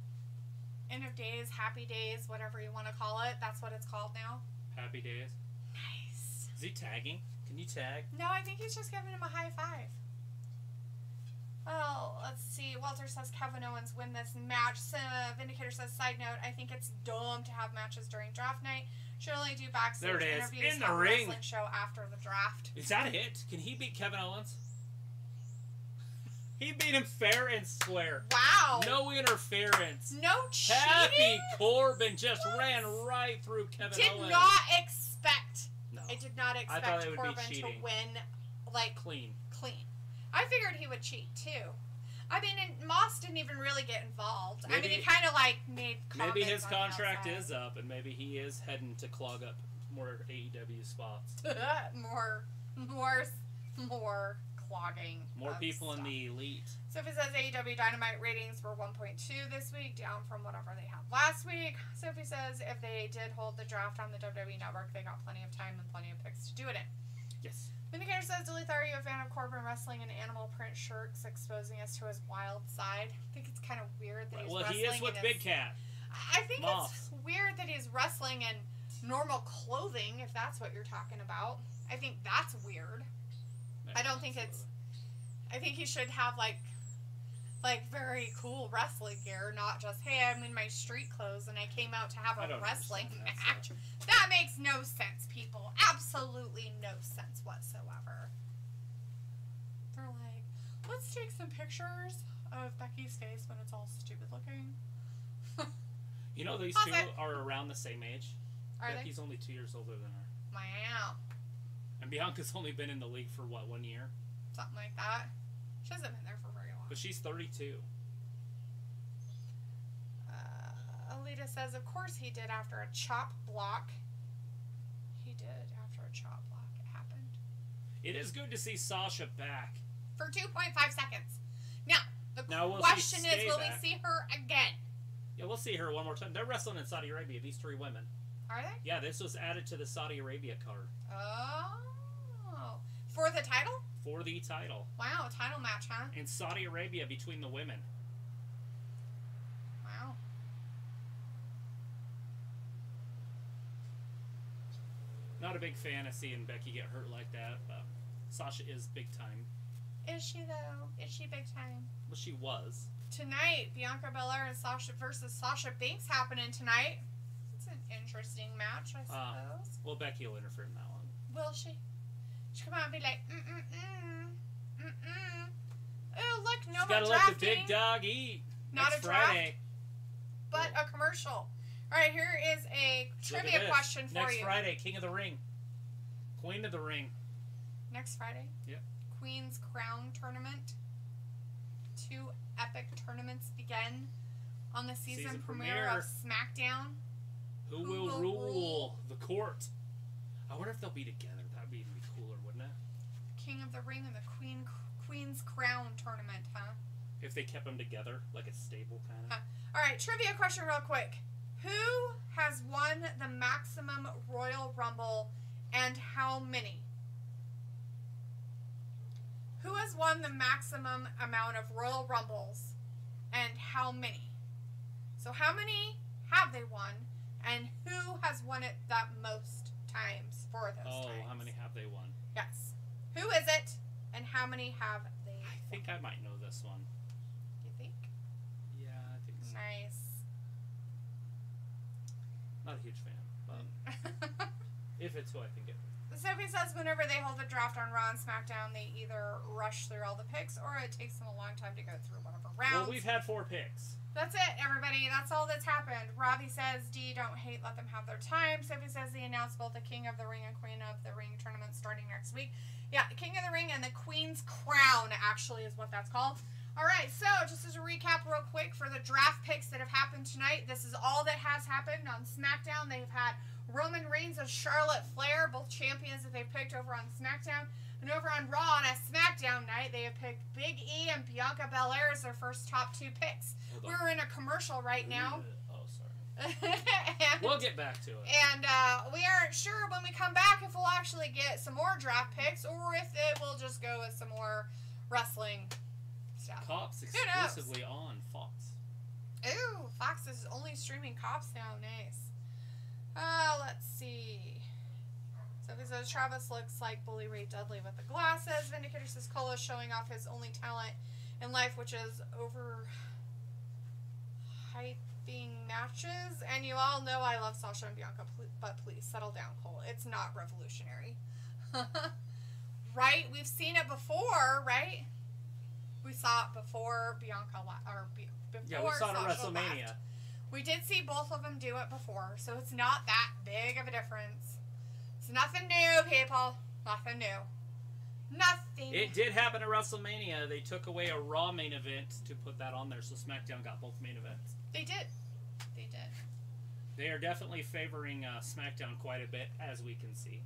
Speaker 2: End of days, happy days, whatever you want to call it. That's what it's called now.
Speaker 1: Happy days.
Speaker 2: Nice.
Speaker 1: Is he tagging? Can you tag?
Speaker 2: No, I think he's just giving him a high five. Well, let's see. Walter says Kevin Owens win this match. Vindicator says, side note, I think it's dumb to have matches during draft night. Should only do backstage interviews
Speaker 1: in the ring.
Speaker 2: Wrestling show after the draft.
Speaker 1: Is that it? Can he beat Kevin Owens? He beat him fair and square.
Speaker 2: Wow.
Speaker 1: No interference.
Speaker 2: No cheating.
Speaker 1: Happy Corbin just ran right through Kevin Owens.
Speaker 2: Did not expect.
Speaker 1: No.
Speaker 2: I did not expect Corbin to win like
Speaker 1: clean.
Speaker 2: I figured he would cheat too. I mean, and Moss didn't even really get involved.
Speaker 1: Maybe,
Speaker 2: he kind of like made comments.
Speaker 1: Maybe his contract is up, and maybe he is heading to clog up more AEW spots.
Speaker 2: more clogging.
Speaker 1: More people
Speaker 2: stuff.
Speaker 1: in the elite.
Speaker 2: Sophie says AEW Dynamite ratings were 1.2 this week, down from whatever they had last week. Sophie says if they did hold the draft on the WWE Network, they got plenty of time and plenty of picks to do it in.
Speaker 1: Yes.
Speaker 2: Vindicator says, Dalethea, are you a fan of Corbin wrestling in animal print shirts, exposing us to his wild side? I think it's kind of weird that he's wrestling.
Speaker 1: Well, he is with Big Cat.
Speaker 2: I think it's weird that he's wrestling in normal clothing, if that's what you're talking about. I think that's weird. I don't think it's... I think he should have, like very cool wrestling gear, not just, hey, I'm in my street clothes and I came out to have a wrestling match. That makes no sense, people. Absolutely no sense whatsoever. They're like, let's take some pictures of Becky's face when it's all stupid looking.
Speaker 1: You know, these two are around the same age. Becky's only 2 years older than her.
Speaker 2: Wow.
Speaker 1: And Bianca's only been in the league for, what, 1 year?
Speaker 2: Something like that. She hasn't been there for very long.
Speaker 1: But she's 32.
Speaker 2: Alita says, of course he did after a chop block. He did after a chop block. It happened.
Speaker 1: It is good to see Sasha back.
Speaker 2: For 2.5 seconds. Now, the question is, will we see her again?
Speaker 1: Yeah, we'll see her one more time. They're wrestling in Saudi Arabia, these three women.
Speaker 2: Are they?
Speaker 1: Yeah, this was added to the Saudi Arabia card.
Speaker 2: Oh. For the title?
Speaker 1: For the title.
Speaker 2: Wow, a title match, huh?
Speaker 1: In Saudi Arabia between the women.
Speaker 2: Wow.
Speaker 1: Not a big fan of seeing Becky get hurt like that, but Sasha is big time.
Speaker 2: Is she, though? Is she big time?
Speaker 1: Well, she was.
Speaker 2: Tonight, Bianca Belair and Sasha versus Sasha Banks happening tonight. It's an interesting match, I suppose.
Speaker 1: Well, Becky will interfere in that one.
Speaker 2: Will she? She'll come out and be like, Oh, look, no more drafting.
Speaker 1: Gotta let the big dog eat.
Speaker 2: Not
Speaker 1: Next
Speaker 2: a draft,
Speaker 1: Friday.
Speaker 2: but a commercial. All right, here is a trivia question for
Speaker 1: Next
Speaker 2: you.
Speaker 1: Friday, King of the Ring. Queen of the Ring.
Speaker 2: Next Friday?
Speaker 1: Yep.
Speaker 2: Queen's Crown Tournament. 2 epic tournaments begin on the season premiere of SmackDown.
Speaker 1: Who will rule the court? I wonder if they'll be together. That'd be even cooler, wouldn't it?
Speaker 2: King of the Ring and the Queen's Crown Tournament, huh?
Speaker 1: If they kept them together, like a stable kind of.
Speaker 2: All right, trivia question real quick. Who has won the maximum Royal Rumble and how many? Who has won the maximum amount of Royal Rumbles and how many? So how many have they won and who has won it that most times for those times?
Speaker 1: Oh, how many have they won?
Speaker 2: Yes. Who is it and how many have they won?
Speaker 1: I think I might know this one.
Speaker 2: You think?
Speaker 1: Yeah, I think so.
Speaker 2: Nice.
Speaker 1: Not a huge fan, but if it's who I think it is.
Speaker 2: Sophie says whenever they hold a draft on Raw and SmackDown, they either rush through all the picks or it takes them a long time to go through whatever rounds.
Speaker 1: Well, we've had 4 picks.
Speaker 2: That's it, everybody. That's all that's happened. Robbie says, D, don't hate, let them have their time. Sophie says they announced both the King of the Ring and Queen of the Ring tournament starting next week. Yeah, the King of the Ring and the Queen's Crown actually is what that's called. All right, so just as a recap real quick for the draft picks that have happened tonight, this is all that has happened on SmackDown. They've had Roman Reigns and Charlotte Flair, both champions that they've picked over on SmackDown. And over on Raw on a SmackDown night, they have picked Big E and Bianca Belair as their first top 2 picks. We're in a commercial right now.
Speaker 1: Oh, sorry. We'll get back to it.
Speaker 2: And we aren't sure when we come back if we'll actually get some more draft picks or if it will just go with some more wrestling stuff.
Speaker 1: Cops exclusively on Fox.
Speaker 2: Ooh, Fox is only streaming Cops now. Nice. Let's see. Sophie says Travis looks like Bully Ray Dudley with the glasses. Vindicator says Colo's showing off his only talent in life, which is over hyping matches. And you all know I love Sasha and Bianca, but please settle down, Cole. It's not revolutionary. Right? We've seen it before, right? We saw it before Bianca before
Speaker 1: yeah, we saw it at
Speaker 2: Sasha
Speaker 1: WrestleMania.
Speaker 2: left. We did see both of them do it before, so it's not that big of a difference. It's nothing new, people. Nothing new. Nothing.
Speaker 1: It did happen at WrestleMania. They took away a Raw main event to put that on there, so SmackDown got both main events.
Speaker 2: They did. They did.
Speaker 1: They are definitely favoring SmackDown quite a bit, as we can see.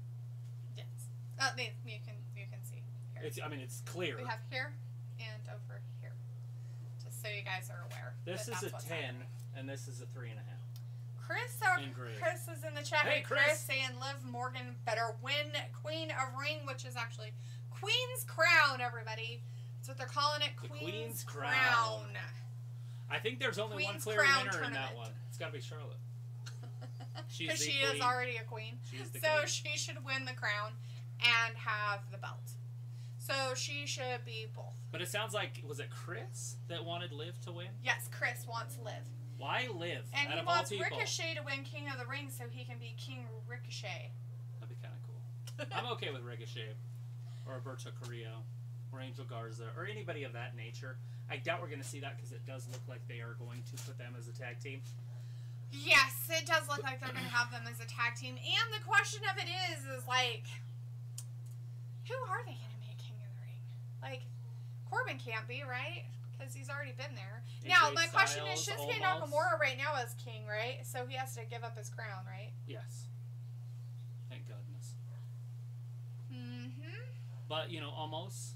Speaker 2: Yes. You can see here.
Speaker 1: It's clear.
Speaker 2: We have here and over here. Just so you guys are aware.
Speaker 1: This is a 10,
Speaker 2: happening.
Speaker 1: And this is a 3.5.
Speaker 2: Chris is in the chat.
Speaker 1: Hey, Chris,
Speaker 2: saying Liv Morgan better win Queen of Ring, which is actually Queen's Crown, everybody. That's what they're calling it, Queen's Crown.
Speaker 1: I think there's only
Speaker 2: Queen's
Speaker 1: one clear
Speaker 2: Crown
Speaker 1: winner
Speaker 2: tournament.
Speaker 1: in that one. It's got to be Charlotte.
Speaker 2: Because she is already a queen.
Speaker 1: She's the
Speaker 2: so
Speaker 1: queen.
Speaker 2: she should win the crown and have the belt. So she should be both.
Speaker 1: But it sounds like, was it Chris that wanted Liv to win?
Speaker 2: Yes, Chris wants Liv.
Speaker 1: Why Liv?
Speaker 2: And
Speaker 1: out
Speaker 2: he
Speaker 1: of all
Speaker 2: wants
Speaker 1: people?
Speaker 2: Ricochet to win King of the Ring so he can be King Ricochet.
Speaker 1: That'd be kind of cool. I'm okay with Ricochet. Or Alberto Carrillo. Or Angel Garza. Or anybody of that nature. I doubt we're going to see that because it does look like they are going to put them as a tag team.
Speaker 2: Yes, it does look like they're going to have them as a tag team. And the question of it is like, who are they going to make King of the Ring? Like, Corbin can't be, right? Because he's already been there.
Speaker 1: AJ
Speaker 2: Now, my question is,
Speaker 1: Styles,
Speaker 2: Shinsuke Nakamura right now is king, right? So he has to give up his crown, right?
Speaker 1: Yes. Thank goodness.
Speaker 2: Mm-hmm.
Speaker 1: But, almost.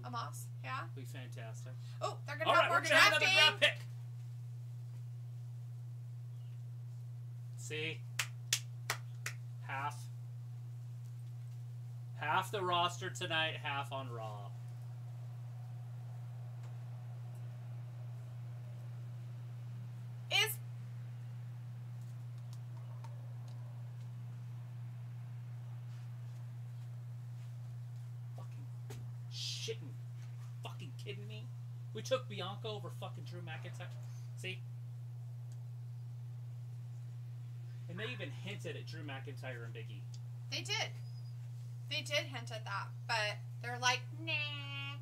Speaker 2: Amos, yeah?
Speaker 1: Be fantastic.
Speaker 2: Oh, they're going to
Speaker 1: All
Speaker 2: have
Speaker 1: right,
Speaker 2: more
Speaker 1: we're going to have
Speaker 2: drafting.
Speaker 1: another draft pick. See? Half the roster tonight, half on Raw.
Speaker 2: Is
Speaker 1: Fucking shitting. Fucking kidding me? We took Bianca over fucking Drew McIntyre. See? And they even hinted at Drew McIntyre and Big E.
Speaker 2: They did. They did hint at that, but they're like, nah.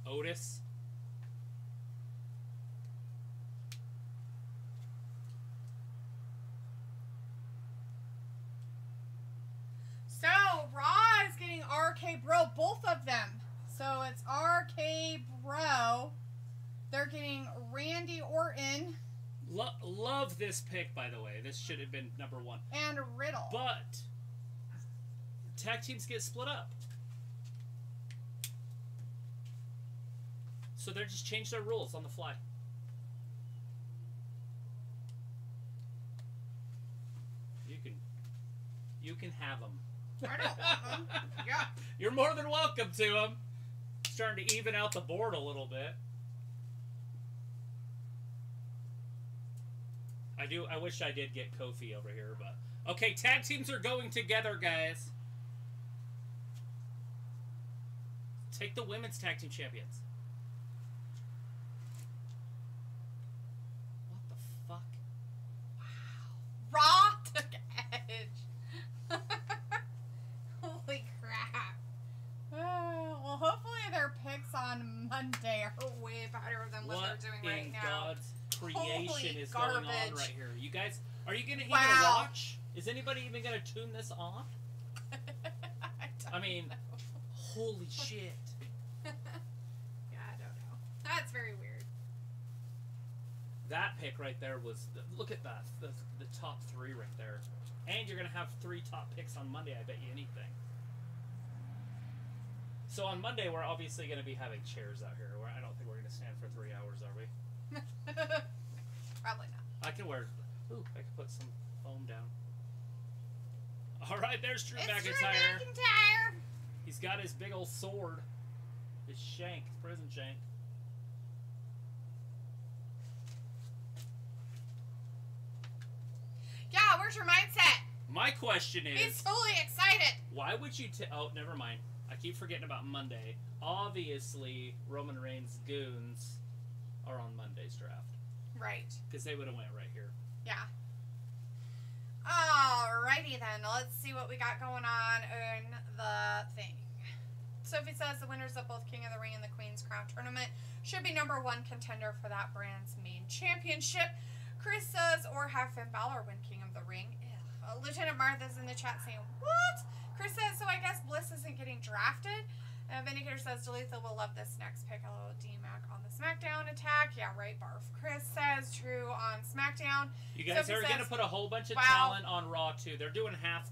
Speaker 1: Otis.
Speaker 2: So, Raw is getting RK Bro, both of them. So, it's RK Bro. They're getting Randy Orton.
Speaker 1: Love this pick, by the way. This should have been number 1.
Speaker 2: And Riddle.
Speaker 1: But tag teams get split up. So they just changed their rules on the fly. You can have them.
Speaker 2: I don't want them. Yeah.
Speaker 1: You're more than welcome to them. Starting to even out the board a little bit. I wish I did get Kofi over here, but okay, tag teams are going together, guys. Take the women's tag team champions. What the fuck?
Speaker 2: Wow. Raw took Edge. Holy crap. Well, hopefully their picks on Monday are way better than what they're doing right now.
Speaker 1: God's creation
Speaker 2: Holy
Speaker 1: is
Speaker 2: garbage.
Speaker 1: going on right here? You guys, are you going to even
Speaker 2: Wow.
Speaker 1: watch? Is anybody even going to tune this on? I mean, holy shit.
Speaker 2: Yeah, I don't know. That's very weird.
Speaker 1: That pick right there was, look at that, the top 3 right there. And you're going to have 3 top picks on Monday, I bet you anything. So on Monday, we're obviously going to be having chairs out here. I don't think we're going to stand for 3 hours, are we?
Speaker 2: Probably not.
Speaker 1: I can wear, ooh, I can put some foam down. All right, there's Drew McIntyre.
Speaker 2: Drew McIntyre.
Speaker 1: He's got his big old sword. His shank, prison shank.
Speaker 2: Yeah, where's your mindset?
Speaker 1: My question is...
Speaker 2: He's totally excited.
Speaker 1: Why would you... Oh, never mind. I keep forgetting about Monday. Obviously, Roman Reigns' goons are on Monday's draft.
Speaker 2: Right.
Speaker 1: Because they would have went right here.
Speaker 2: Yeah. Alrighty then. Let's see what we got going on in the thing. Sophie says the winners of both King of the Ring and the Queen's Crown tournament should be #1 contender for that brand's main championship. Chris says, or have Finn Balor win King of the Ring. Lieutenant Martha's in the chat saying, what? Chris says, so I guess Bliss isn't getting drafted. Vindicator says, Dalethea will love this next pick. Hello, D-Mac on the SmackDown attack. Yeah, right, barf. Chris says, true on SmackDown.
Speaker 1: You guys are going to put a whole bunch of talent on Raw, too. They're doing half,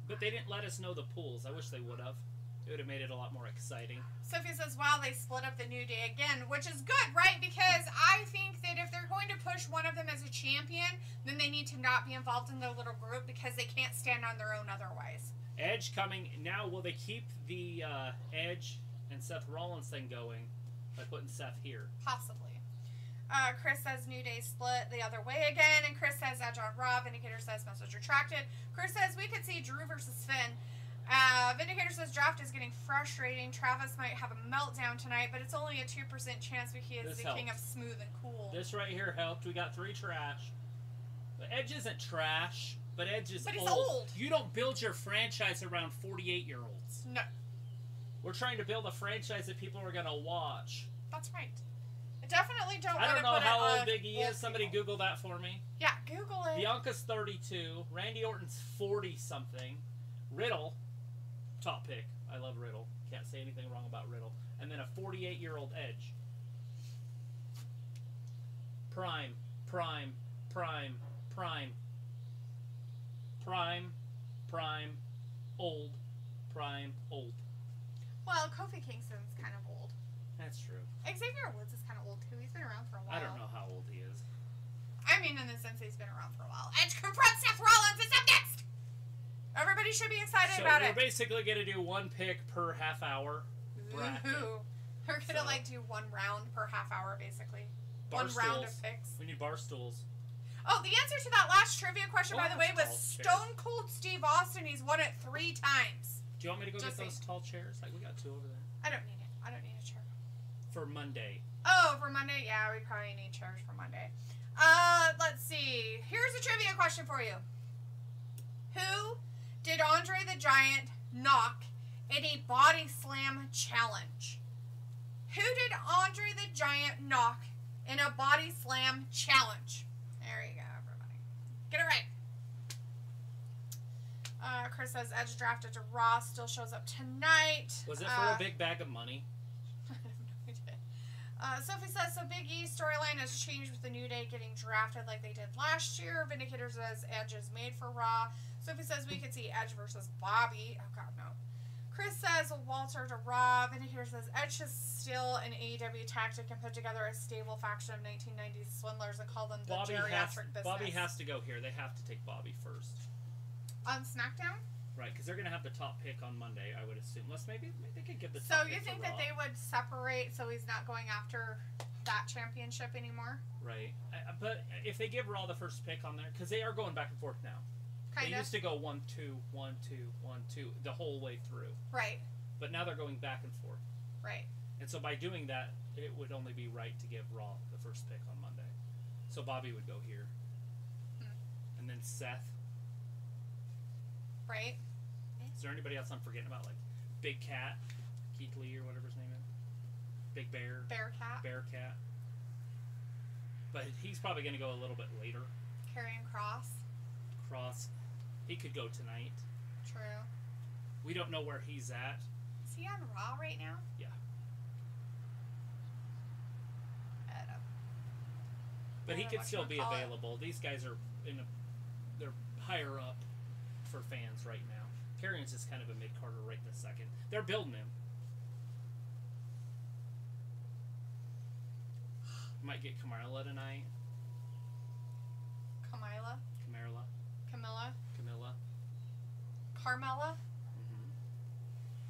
Speaker 1: but they didn't let us know the pools. I wish they would have. It would have made it a lot more exciting.
Speaker 2: Sophie says, wow, they split up the New Day again, which is good, right? Because I think that if they're going to push one of them as a champion, then they need to not be involved in their little group because they can't stand on their own otherwise.
Speaker 1: Edge coming. Now, will they keep the Edge and Seth Rollins thing going by putting Seth here?
Speaker 2: Possibly. Chris says New Day split the other way again. And Chris says Edge on Raw. Vindicator says message retracted. Chris says we could see Drew versus Finn. Vindicator says draft is getting frustrating. Travis might have a meltdown tonight, but it's only a 2% chance because he is the king of smooth and cool.
Speaker 1: This right here helped. We got 3 trash. But Edge isn't trash, but Edge is
Speaker 2: But he's old.
Speaker 1: You don't build your franchise around 48-year-olds.
Speaker 2: No.
Speaker 1: We're trying to build a franchise that people are going to watch.
Speaker 2: That's right. I definitely don't want to
Speaker 1: I don't know
Speaker 2: put
Speaker 1: how
Speaker 2: it
Speaker 1: old Big E is. Somebody Google that for me.
Speaker 2: Yeah, Google it.
Speaker 1: Bianca's 32. Randy Orton's 40-something. Riddle, top pick. I love Riddle. Can't say anything wrong about Riddle. And then a 48-year-old Edge. Prime, prime, prime, prime. Prime, prime, old, prime, old.
Speaker 2: Well, Kofi Kingston's kind of old.
Speaker 1: That's true.
Speaker 2: Xavier Woods is kind of old, too. He's been around for a while.
Speaker 1: I don't know how old he is.
Speaker 2: I mean, in the sense he's been around for a while. Edge confronts Seth Rollins is up next! Everybody should be excited about it.
Speaker 1: So we're basically going to do 1 pick per half hour. Bracket.
Speaker 2: We're going to, like, do 1 round per half hour, basically.
Speaker 1: Bar
Speaker 2: 1 round of
Speaker 1: stools.
Speaker 2: picks.
Speaker 1: We need bar stools.
Speaker 2: Oh, the answer to that last trivia question, by the way, was
Speaker 1: chairs.
Speaker 2: Stone Cold Steve Austin. He's won it 3 times.
Speaker 1: Do you want me to go
Speaker 2: Just
Speaker 1: get those tall chairs? Like, we got 2 over there.
Speaker 2: I don't need it. I don't need a chair.
Speaker 1: For Monday.
Speaker 2: Oh, for Monday? Yeah, we probably need chairs for Monday. Let's see. Here's a trivia question for you. Who did Andre the Giant knock in a body slam challenge? Who did Andre the Giant knock in a body slam challenge? There you go, everybody. Get it right. Chris says Edge drafted to Raw, still shows up tonight.
Speaker 1: Was it for a big bag of money?
Speaker 2: I have no idea. Sophie says, so Big E's storyline has changed with the New Day getting drafted like they did last year. Vindicator says Edge is made for Raw. Sophie says we could see Edge versus Bobby. Oh, God, no. Chris says Walter to Raw. Vindicator says Edge is still an AEW tactic and put together a stable faction of 1990s swindlers and call them the geriatric business.
Speaker 1: Bobby has to go here. They have to take Bobby first.
Speaker 2: On SmackDown?
Speaker 1: Right, because they're going to have the top pick on Monday, I would assume. Unless maybe they could give the top
Speaker 2: So
Speaker 1: pick
Speaker 2: you think
Speaker 1: to
Speaker 2: that
Speaker 1: Raw.
Speaker 2: they would separate so he's not going after that championship anymore?
Speaker 1: Right. But if they give Raw the first pick on there, because they are going back and forth now. They used to go 1-2, 1-2, 1-2 the whole way through.
Speaker 2: Right.
Speaker 1: But now they're going back and forth.
Speaker 2: Right.
Speaker 1: And so by doing that, it would only be right to give Raw the first pick on Monday. So Bobby would go here. And then Seth.
Speaker 2: Right.
Speaker 1: Is there anybody else I'm forgetting about? Like Big Cat, Keith Lee or whatever his name is? Big Bear.
Speaker 2: Bearcat.
Speaker 1: Bearcat. But he's probably going to go a little bit later.
Speaker 2: Karrion Kross.
Speaker 1: Cross. He could go tonight.
Speaker 2: True.
Speaker 1: We don't know where he's at.
Speaker 2: Is he on Raw right now?
Speaker 1: Yeah. But he could still be available. These guys are they're higher up for fans right now. Karrion's just kind of a mid-carder right this second. They're building him. Might get Camilla tonight.
Speaker 2: Camilla.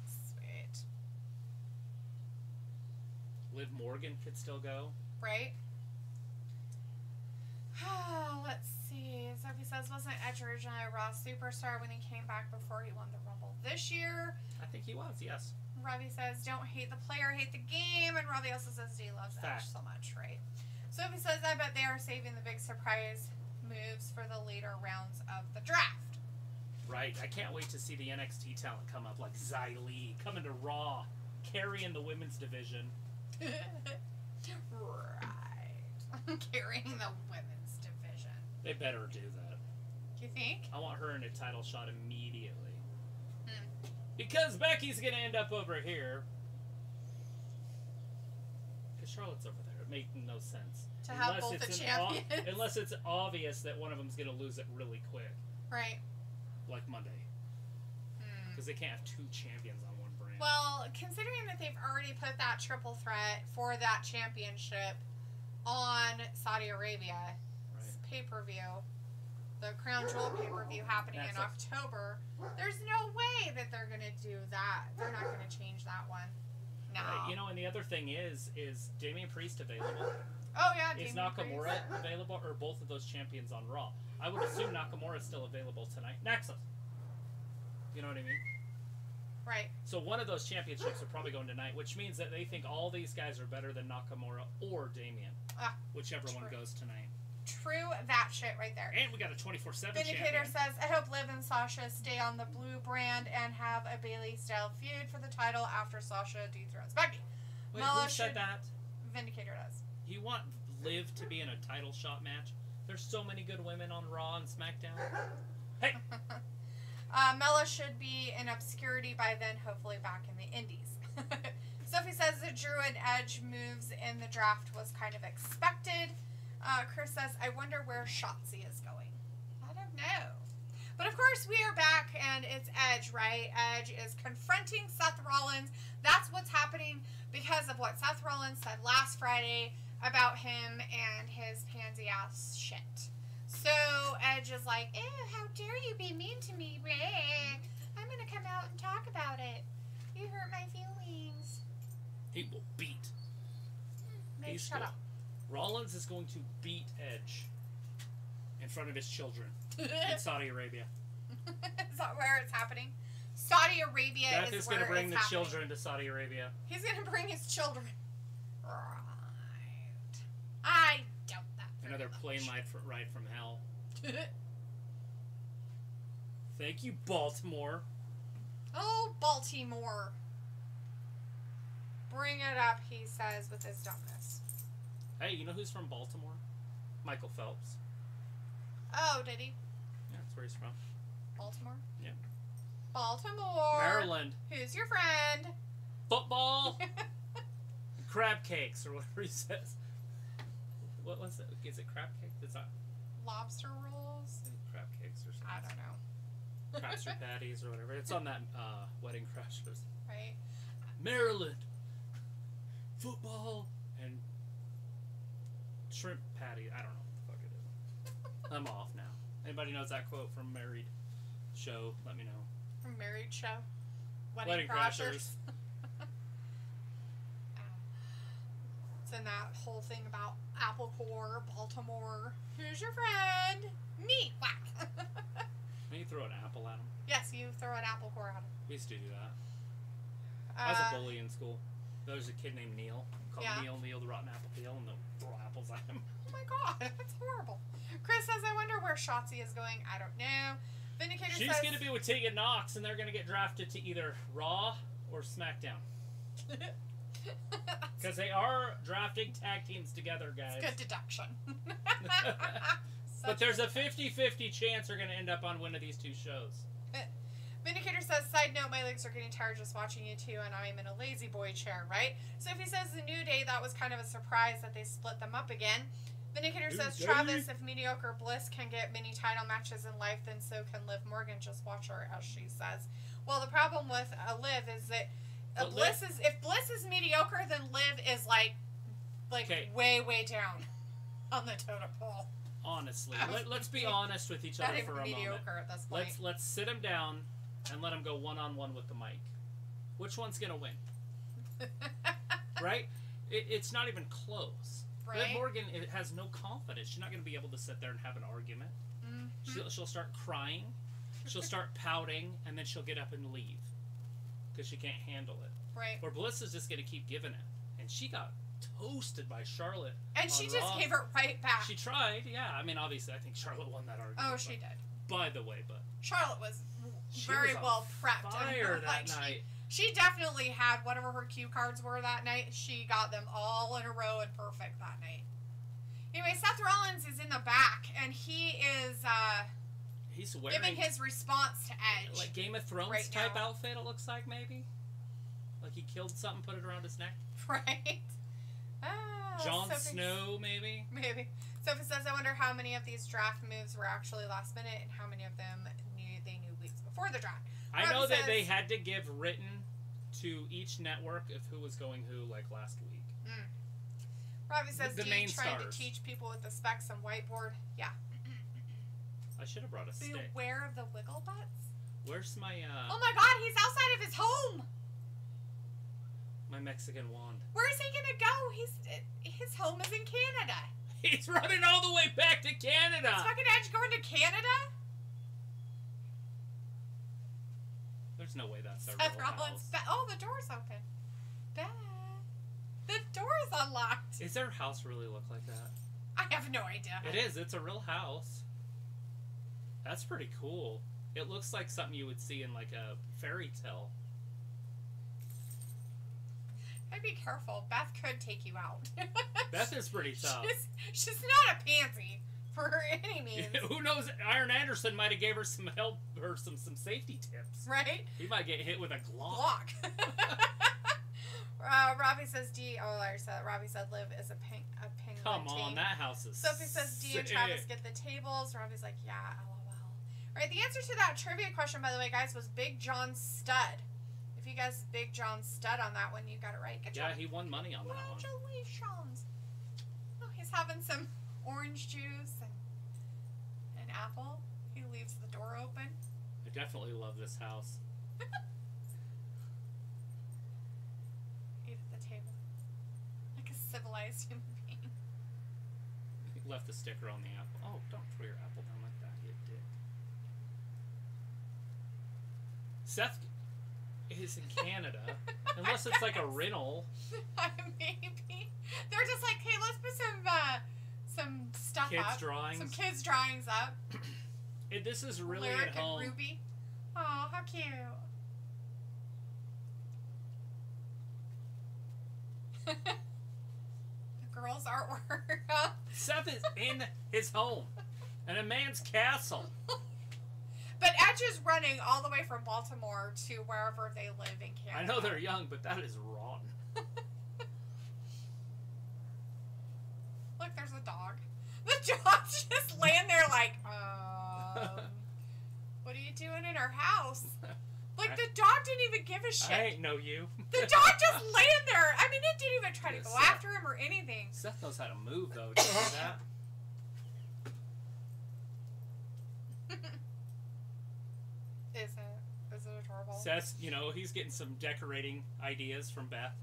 Speaker 2: Sweet.
Speaker 1: Liv Morgan could still go.
Speaker 2: Right. Let's see. Sophie says, wasn't Edge originally a Raw superstar when he came back before he won the Rumble this year?
Speaker 1: I think he was, yes.
Speaker 2: Robbie says, don't hate the player, hate the game. And Robbie also says he loves Edge so much, right? Sophie says, I bet they are saving the big surprise moves for the later rounds of the draft.
Speaker 1: Right. I can't wait to see the NXT talent come up, like Xia Li coming to Raw, carrying the women's division.
Speaker 2: Right. Carrying the women's division.
Speaker 1: They better do that.
Speaker 2: You think?
Speaker 1: I want her in a title shot immediately. Because Becky's going to end up over here. Because Charlotte's over there. It made no sense.
Speaker 2: To have both the champions.
Speaker 1: Unless it's obvious that one of them's going to lose it really quick.
Speaker 2: Right.
Speaker 1: Like Monday. Because they can't have two champions on one brand.
Speaker 2: Well, considering that they've already put that triple threat for that championship on Saudi Arabia pay-per-view, the Crown Jewel pay-per-view happening in October, there's no way that they're going to do that. They're not going to change that one. No.
Speaker 1: You know, and the other thing is Damian Priest available?
Speaker 2: Oh, yeah,
Speaker 1: Is Nakamura available, or both of those champions on Raw? I would assume Nakamura is still available tonight. Nexus. You know what I mean?
Speaker 2: Right.
Speaker 1: So one of those championships are probably going tonight, which means that they think all these guys are better than Nakamura or Damian. Whichever one goes tonight.
Speaker 2: True that shit right there.
Speaker 1: And we got a 24/7
Speaker 2: Vindicator
Speaker 1: champion.
Speaker 2: says, I hope Liv and Sasha stay on the blue brand and have a Bayley-style feud for the title after Sasha dethrones Becky.
Speaker 1: Wait, who said that?
Speaker 2: Vindicator does.
Speaker 1: You want Liv to be in a title shot match? There's so many good women on Raw and SmackDown. Hey!
Speaker 2: Mella should be in obscurity by then, hopefully back in the indies. Sophie says the Drew and Edge moves in the draft was kind of expected. Chris says, I wonder where Shotzi is going. I don't know. But of course, we are back, and it's Edge, right? Edge is confronting Seth Rollins. That's what's happening because of what Seth Rollins said last Friday about him and his pansy-ass shit. So Edge is like, ew, how dare you be mean to me, Ray? I'm going to come out and talk about it. You hurt my feelings.
Speaker 1: He will beat.
Speaker 2: Shut up.
Speaker 1: Rollins is going to beat Edge in front of his children in Saudi Arabia.
Speaker 2: Is that where it's happening? Saudi Arabia
Speaker 1: Seth
Speaker 2: is
Speaker 1: going to bring the
Speaker 2: happening.
Speaker 1: children to Saudi Arabia.
Speaker 2: He's going to bring his children. Right. I doubt that.
Speaker 1: Another plane ride from hell. Thank you, Baltimore.
Speaker 2: Oh, Baltimore. Bring it up, he says, with his dumbness.
Speaker 1: Hey, you know who's from Baltimore? Michael Phelps.
Speaker 2: Oh, did he?
Speaker 1: Yeah, that's where he's from.
Speaker 2: Baltimore?
Speaker 1: Yeah.
Speaker 2: Baltimore.
Speaker 1: Maryland.
Speaker 2: Who's your friend?
Speaker 1: Football. Crab cakes, or whatever he says. What was it? Is it crab cake? It's not.
Speaker 2: Lobster rolls?
Speaker 1: Crab cakes or something.
Speaker 2: I don't know.
Speaker 1: Crabster patties or whatever. It's on that Wedding Crashers.
Speaker 2: Right.
Speaker 1: Maryland. Football and shrimp patty. I don't know what the fuck it is. I'm off now. Anybody knows that quote from Married Show? Let me know.
Speaker 2: From Married Show?
Speaker 1: Wedding Crashers.
Speaker 2: It's in that whole thing about Apple Core, Baltimore. Who's your friend? Me. Whack.
Speaker 1: Can you throw an apple at him?
Speaker 2: Yes, you throw an apple core at him.
Speaker 1: We used to do that. I was a bully in school. There was a kid named Neil. Called Neil the Rotten Apple Peel, and they'll throw apples at him.
Speaker 2: Oh my god, that's horrible. Chris says, I wonder where Shotzi is going. I don't know. Vindicator
Speaker 1: She's
Speaker 2: says...
Speaker 1: going to be with Tegan Knox, and they're going to get drafted to either Raw or SmackDown. Because they are drafting tag teams together, guys.
Speaker 2: Good deduction.
Speaker 1: But there's a 50-50 chance they're going to end up on one of these two shows.
Speaker 2: Vindicator says, side note, my legs are getting tired just watching you two, and I'm in a lazy boy chair, right? So if he says the New Day, that was kind of a surprise that they split them up again. Vindicator says, Travis, if Mediocre Bliss can get mini title matches in life, then so can Liv Morgan. Just watch her, as she says. Well, the problem with Liv is that if Bliss is mediocre, then Liv is like way down on the totem pole.
Speaker 1: Honestly, let's be honest with each other for a moment.
Speaker 2: At this point.
Speaker 1: Let's sit him down and let him go one-on-one with the mic. Which one's gonna win? Right? It's not even close.
Speaker 2: Right.
Speaker 1: Liv Morgan has no confidence. She's not gonna be able to sit there and have an argument. Mm-hmm. She'll start crying. She'll start pouting, and then she'll get up and leave because she can't handle it.
Speaker 2: Right.
Speaker 1: Or Bliss is just gonna keep giving it, and she got toasted by Charlotte.
Speaker 2: And she just gave it right back.
Speaker 1: She tried, yeah. I mean, obviously, I think Charlotte won that argument.
Speaker 2: Oh, she did.
Speaker 1: By the way, but
Speaker 2: Charlotte was very well prepped.
Speaker 1: Fire that night.
Speaker 2: She definitely had whatever her cue cards were that night. She got them all in a row and perfect that night. Anyway, Seth Rollins is in the back, and he is
Speaker 1: he's wearing
Speaker 2: giving his response to Edge.
Speaker 1: Like Game of Thrones type outfit, it looks like, maybe. Like he killed something, put it around his neck.
Speaker 2: Right.
Speaker 1: Jon Snow, maybe?
Speaker 2: Maybe. Sophie says, I wonder how many of these draft moves were actually last minute and how many of them they knew weeks before the draft.
Speaker 1: I know that they had to give written to each network of who was going who, like, last week.
Speaker 2: Robbie says,
Speaker 1: the main
Speaker 2: trying
Speaker 1: stars.
Speaker 2: to teach people with the specs and whiteboard. Yeah.
Speaker 1: I should have brought a stick.
Speaker 2: Beware of the wiggle butts?
Speaker 1: Where's my,
Speaker 2: Oh my god, he's outside of his home!
Speaker 1: My Mexican wand.
Speaker 2: Where is he gonna go? His home is in Canada.
Speaker 1: He's running all the way back to Canada.
Speaker 2: Is fucking Edge going to Canada?
Speaker 1: There's no way that's a
Speaker 2: Seth
Speaker 1: real
Speaker 2: Rollins.
Speaker 1: house.
Speaker 2: Oh, the door's open. The door's unlocked.
Speaker 1: Is their house really look like that?
Speaker 2: I have no idea.
Speaker 1: It is. It's a real house. That's pretty cool. It looks like something you would see in like a fairy tale.
Speaker 2: I'd be careful. Beth could take you out.
Speaker 1: Beth is pretty tough.
Speaker 2: She's not a pansy for any means.
Speaker 1: Who knows? Iron Anderson might have gave her some help or some safety tips.
Speaker 2: Right?
Speaker 1: He might get hit with a Glock.
Speaker 2: Robbie says Robbie said Liv is a penguin.
Speaker 1: Come on,
Speaker 2: team.
Speaker 1: that house is
Speaker 2: Sophie says D and Travis get the tables. Robbie's like, yeah, lol. Alright, the answer to that trivia question, by the way, guys, was Big John Studd. If you guys Big John Studd on that one, you got it right. Good job.
Speaker 1: Yeah, he won money on that one.
Speaker 2: Congratulations. Oh, he's having some orange juice and an apple. He leaves the door open.
Speaker 1: I definitely love this house.
Speaker 2: Eat at the table. Like a civilized human being.
Speaker 1: He left the sticker on the apple. Oh, don't throw your apple down like that, you dick. Seth, is in Canada. Unless it's like a rental.
Speaker 2: Maybe. They're just like, hey, let's put some stuff
Speaker 1: kids
Speaker 2: up.
Speaker 1: Drawings.
Speaker 2: Some kids' drawings up.
Speaker 1: This is really
Speaker 2: Lyric
Speaker 1: at home.
Speaker 2: And Ruby. Oh, how cute. The girls' artwork.
Speaker 1: Seth is in his home. In a man's castle.
Speaker 2: But Edge is running all the way from Baltimore to wherever they live in Canada.
Speaker 1: I know they're young, but that is rotten.
Speaker 2: Look, there's a dog. The dog's just laying there like, what are you doing in our house? Like, the dog didn't even give a shit.
Speaker 1: I ain't know you.
Speaker 2: The dog just laying there. I mean, it didn't even try to go
Speaker 1: Seth,
Speaker 2: after him or anything.
Speaker 1: Seth knows how to move, though. Did you see that?
Speaker 2: Is it adorable?
Speaker 1: Seth, he's getting some decorating ideas from Beth.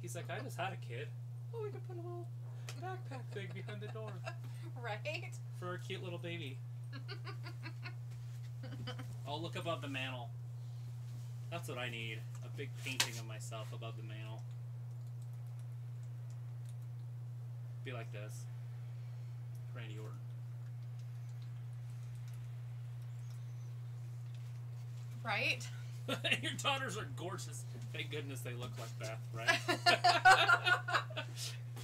Speaker 1: He's like, I just had a kid. Oh, we could put a little backpack thing behind the door.
Speaker 2: Right?
Speaker 1: For our cute little baby. Oh, look above the mantle. That's what I need. A big painting of myself above the mantle. Be like this. Randy Orton.
Speaker 2: Right?
Speaker 1: Your daughters are gorgeous. Thank goodness they look like Beth, right?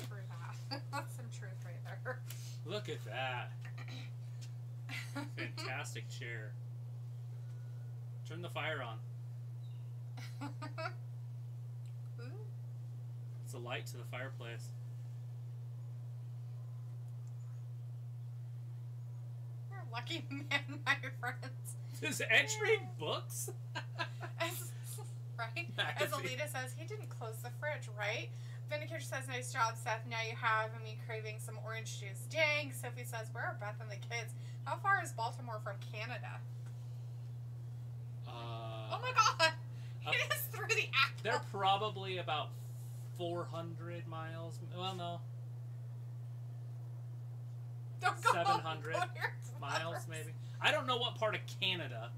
Speaker 2: True that. That's some truth right there.
Speaker 1: Look at that. Fantastic chair. Turn the fire on.
Speaker 2: Ooh.
Speaker 1: It's a light to the fireplace.
Speaker 2: You're a lucky man, my friends.
Speaker 1: Does Edge read books?
Speaker 2: Right? As Alita says, he didn't close the fridge, right? Vindicator says, nice job, Seth. Now you have me craving some orange juice. Dang. Sophie says, where are Beth and the kids? How far is Baltimore from Canada? Oh my god! It is through the apple.
Speaker 1: They're probably about 400 miles. Well, no.
Speaker 2: Don't go
Speaker 1: 700 miles, maybe. I don't know what part of Canada,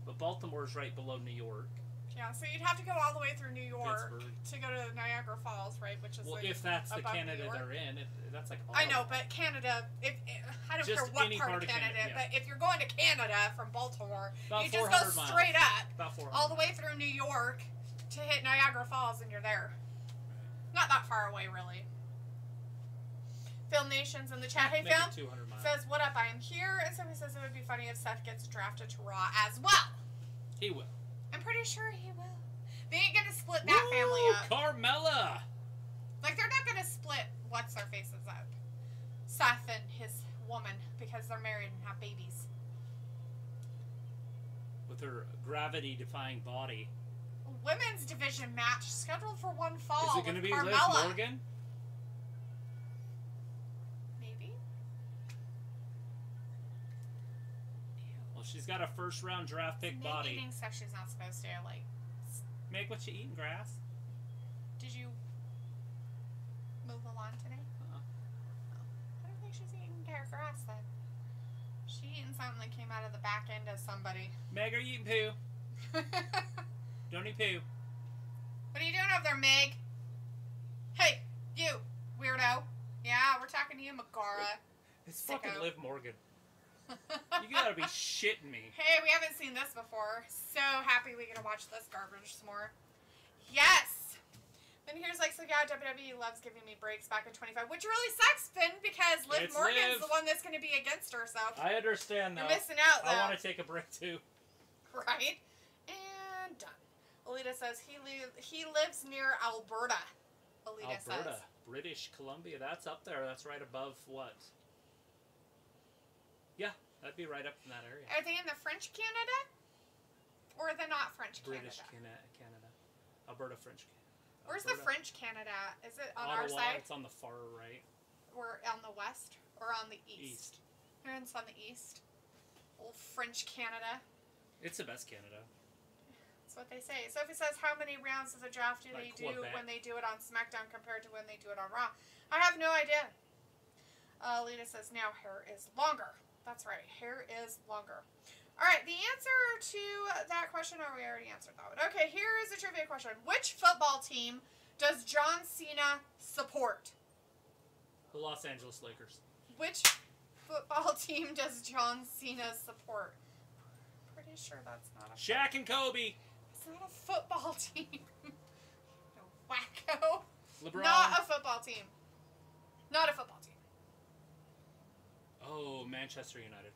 Speaker 1: but Baltimore's right below New York.
Speaker 2: Yeah, so you'd have to go all the way through New York
Speaker 1: Pittsburgh.
Speaker 2: To go to Niagara Falls, right? Which is
Speaker 1: well,
Speaker 2: like
Speaker 1: if that's the Canada
Speaker 2: New York.
Speaker 1: they're in, that's like.
Speaker 2: I know, but Canada. I don't
Speaker 1: Just
Speaker 2: care what
Speaker 1: any
Speaker 2: part of Canada,
Speaker 1: yeah.
Speaker 2: but if you're going to Canada from Baltimore,
Speaker 1: about
Speaker 2: you just go
Speaker 1: miles.
Speaker 2: straight up,
Speaker 1: about 400
Speaker 2: all the way through New York to hit Niagara Falls, and you're there. Not that far away, really. Film Nation's in the chat. Hey, Film
Speaker 1: 200 miles.
Speaker 2: says, "What up? I am here." And somebody says it would be funny if Seth gets drafted to Raw as well.
Speaker 1: He will.
Speaker 2: I'm pretty sure he will. They ain't gonna split that family up.
Speaker 1: Carmella.
Speaker 2: Like, they're not gonna split what's their faces up. Seth and his woman, because they're married and have babies.
Speaker 1: With her gravity-defying body.
Speaker 2: Women's division match scheduled for one fall.
Speaker 1: Is it going to be
Speaker 2: Carmella.
Speaker 1: Liv Morgan?
Speaker 2: Maybe.
Speaker 1: Well, she's got a first-round draft pick body.
Speaker 2: Eating stuff she's not supposed to. Like,
Speaker 1: make what you eat in grass.
Speaker 2: did you mow the lawn today?
Speaker 1: Uh-uh.
Speaker 2: Oh, I don't think she's eating her grass then. She eating something that came out of the back end of somebody.
Speaker 1: Meg, are you eating poo? Don't eat poo.
Speaker 2: What are you doing over there, Meg? Hey, you, weirdo. Yeah, we're talking to you, Megara.
Speaker 1: It's
Speaker 2: Sicko.
Speaker 1: fucking Liv Morgan. You gotta be shitting me.
Speaker 2: Hey, we haven't seen this before. So happy we get to watch this garbage some more. Yes! Then here's like, so yeah, WWE loves giving me breaks back in 25, which really sucks, Finn, because Liv
Speaker 1: It's
Speaker 2: Morgan's
Speaker 1: Liv.
Speaker 2: the one that's going to be against her, so.
Speaker 1: I understand
Speaker 2: You're
Speaker 1: though.
Speaker 2: missing out, though.
Speaker 1: I want to take a break too.
Speaker 2: Right? And done. Alita says he lives near Alberta. Alita
Speaker 1: Alberta,
Speaker 2: says.
Speaker 1: British Columbia. That's up there. That's right above what? Yeah, that'd be right up in that area.
Speaker 2: Are they in the French Canada? Or are they not French
Speaker 1: British
Speaker 2: Canada?
Speaker 1: Canada. Alberta, French Canada.
Speaker 2: Where's the French Canada? Is it on our
Speaker 1: Ottawa,
Speaker 2: side?
Speaker 1: It's on the far right.
Speaker 2: Or on the west? Or on the east?
Speaker 1: East.
Speaker 2: It's on the east. Old French Canada.
Speaker 1: It's the best Canada.
Speaker 2: That's what they say. Sophie says, how many rounds of the draft do they
Speaker 1: Like
Speaker 2: do
Speaker 1: Quebec.
Speaker 2: when they do it on SmackDown compared to when they do it on Raw? I have no idea. Lita says, now hair is longer. That's right. Hair is longer. All right, the answer to that question, we already answered that one. Okay, here is a trivia question. Which football team does John Cena support?
Speaker 1: The Los Angeles Lakers.
Speaker 2: Which football team does John Cena support? Pretty sure that's not a
Speaker 1: Shaq and Kobe.
Speaker 2: It's not a football team. No wacko.
Speaker 1: LeBron.
Speaker 2: Not a football team. Not a football team.
Speaker 1: Oh, Manchester United.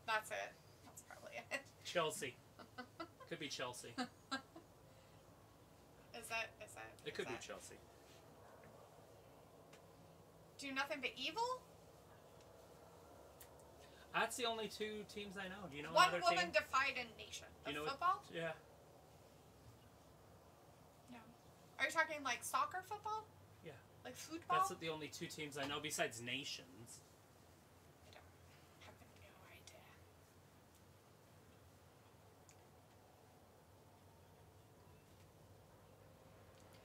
Speaker 2: That's it. That's probably it.
Speaker 1: Chelsea. Could be Chelsea.
Speaker 2: Is that?
Speaker 1: It could be Chelsea.
Speaker 2: Do nothing but evil?
Speaker 1: That's the only two teams I know. Do you know
Speaker 2: One
Speaker 1: another
Speaker 2: woman
Speaker 1: team?
Speaker 2: defied a nation.
Speaker 1: You know
Speaker 2: football?
Speaker 1: Yeah.
Speaker 2: No. Are you talking like soccer football?
Speaker 1: Yeah.
Speaker 2: Like football?
Speaker 1: That's the only two teams I know besides nations.
Speaker 2: I have no idea.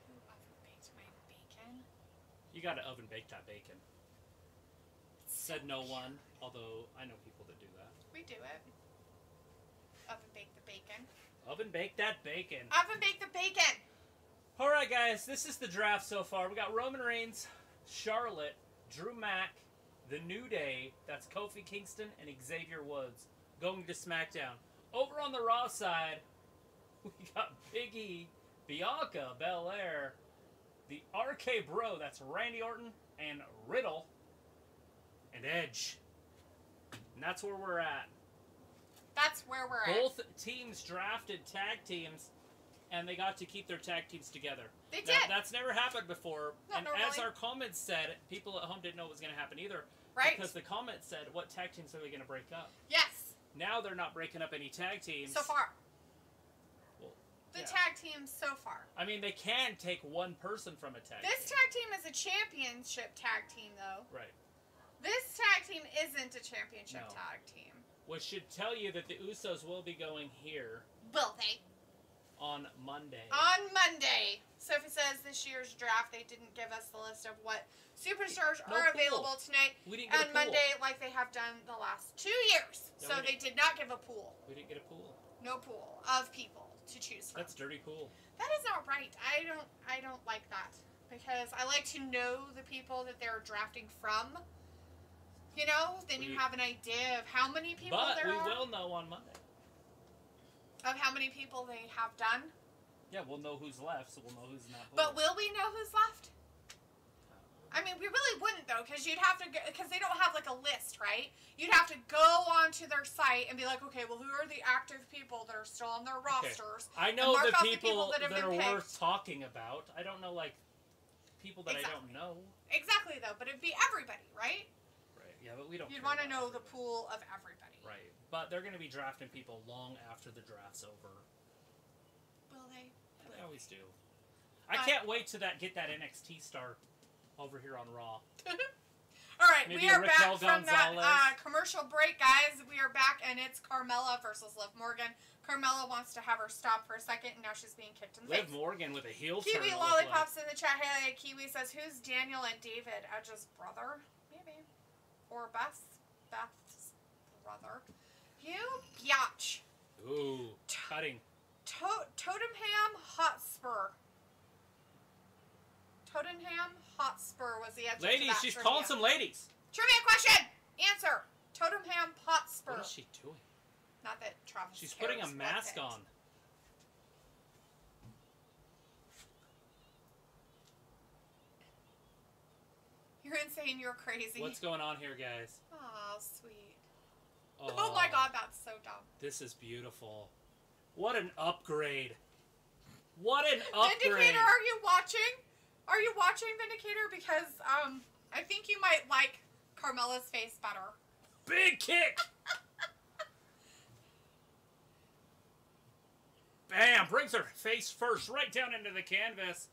Speaker 2: Who oven baked my bacon?
Speaker 1: You gotta oven bake that bacon. Said no one, although I know people that do that.
Speaker 2: We do it. Oven bake the bacon.
Speaker 1: Oven bake that bacon.
Speaker 2: Oven bake the bacon!
Speaker 1: Alright guys, this is the draft so far. We got Roman Reigns, Charlotte, Drew Mack, The New Day, that's Kofi Kingston and Xavier Woods, going to SmackDown. Over on the Raw side, we got Big E, Bianca Belair, the RK Bro, that's Randy Orton and Riddle, and Edge. And that's where we're at.
Speaker 2: That's where we're at.
Speaker 1: Both teams drafted tag teams, and they got to keep their tag teams together.
Speaker 2: They did.
Speaker 1: That's never happened before.
Speaker 2: Not
Speaker 1: and
Speaker 2: normally.
Speaker 1: as our comments said, people at home didn't know it was going to happen either.
Speaker 2: Right.
Speaker 1: Because the comments said, what tag teams are they going to break up?
Speaker 2: Yes.
Speaker 1: Now they're not breaking up any tag teams.
Speaker 2: So far.
Speaker 1: Well,
Speaker 2: The
Speaker 1: yeah.
Speaker 2: tag teams so far.
Speaker 1: I mean, they can take one person from a tag
Speaker 2: This
Speaker 1: team.
Speaker 2: tag team is a championship tag team, though.
Speaker 1: Right.
Speaker 2: This tag team isn't a championship
Speaker 1: No.
Speaker 2: tag team.
Speaker 1: Which should tell you that the Usos will be going here
Speaker 2: Will they?
Speaker 1: on Monday.
Speaker 2: On Monday. Sophie says this year's draft, they didn't give us the list of what superstars
Speaker 1: No
Speaker 2: are
Speaker 1: pool.
Speaker 2: available tonight.
Speaker 1: We didn't get
Speaker 2: On
Speaker 1: a pool.
Speaker 2: Monday, like they have done the last 2 years.
Speaker 1: No,
Speaker 2: So
Speaker 1: we
Speaker 2: they
Speaker 1: didn't.
Speaker 2: did not give a pool.
Speaker 1: We didn't get a pool.
Speaker 2: No pool of people to choose from.
Speaker 1: That's dirty pool.
Speaker 2: That is not right. I don't like that. Because I like to know the people that they're drafting from. You know, then you have an idea of how many people
Speaker 1: But
Speaker 2: there
Speaker 1: we
Speaker 2: are.
Speaker 1: will know on Monday.
Speaker 2: Of how many people they have done.
Speaker 1: Yeah, we'll know who's left, so we'll know who's not.
Speaker 2: But will we know who's left? I mean, we really wouldn't, though, because you'd have to, because they don't have, like, a list, right? You'd have to go onto their site and be like, okay, well, who are the active people that are still on their rosters?
Speaker 1: I know
Speaker 2: mark
Speaker 1: the
Speaker 2: off
Speaker 1: people
Speaker 2: that have
Speaker 1: that are
Speaker 2: been picked.
Speaker 1: worth talking about. I don't know, like, people that I don't know.
Speaker 2: Exactly, though, but it'd be everybody, right?
Speaker 1: Right, yeah, but we don't
Speaker 2: You'd
Speaker 1: care
Speaker 2: want to
Speaker 1: about
Speaker 2: know the
Speaker 1: everybody.
Speaker 2: pool of everybody.
Speaker 1: Right, but they're going to be drafting people long after the draft's over.
Speaker 2: Will they?
Speaker 1: They always do. I can't wait to get that NXT star over here on Raw.
Speaker 2: All right,
Speaker 1: Maybe
Speaker 2: we are
Speaker 1: Raquel
Speaker 2: back from
Speaker 1: Gonzalez.
Speaker 2: that commercial break, guys. We are back, and it's Carmella versus Liv Morgan. Carmella wants to have her stop for a second, and now she's being kicked in the face.
Speaker 1: Liv Morgan with a heel turn.
Speaker 2: Kiwi
Speaker 1: it looked
Speaker 2: Lollipops in the chat. Hey, Kiwi says, who's Daniel and David? Edge's brother? Maybe. Or Beth's brother. You biatch.
Speaker 1: like. Ooh, cutting.
Speaker 2: Tottenham Hotspur. Tottenham Hotspur was the answer to
Speaker 1: Ladies,
Speaker 2: that
Speaker 1: she's
Speaker 2: trivia.
Speaker 1: calling some ladies.
Speaker 2: Trivia question! Answer. Tottenham Hotspur.
Speaker 1: What is she doing?
Speaker 2: Not that Travis
Speaker 1: She's
Speaker 2: cares
Speaker 1: putting a
Speaker 2: what
Speaker 1: mask
Speaker 2: picked.
Speaker 1: on.
Speaker 2: You're insane. You're crazy.
Speaker 1: What's going on here, guys?
Speaker 2: Oh, sweet.
Speaker 1: Oh,
Speaker 2: Oh my god, that's so dumb.
Speaker 1: This is beautiful. What an upgrade. What an upgrade.
Speaker 2: Vindicator, are you watching? Are you watching, Vindicator? Because, I think you might like Carmella's face better.
Speaker 1: Big kick. Bam! Brings her face first right down into the canvas.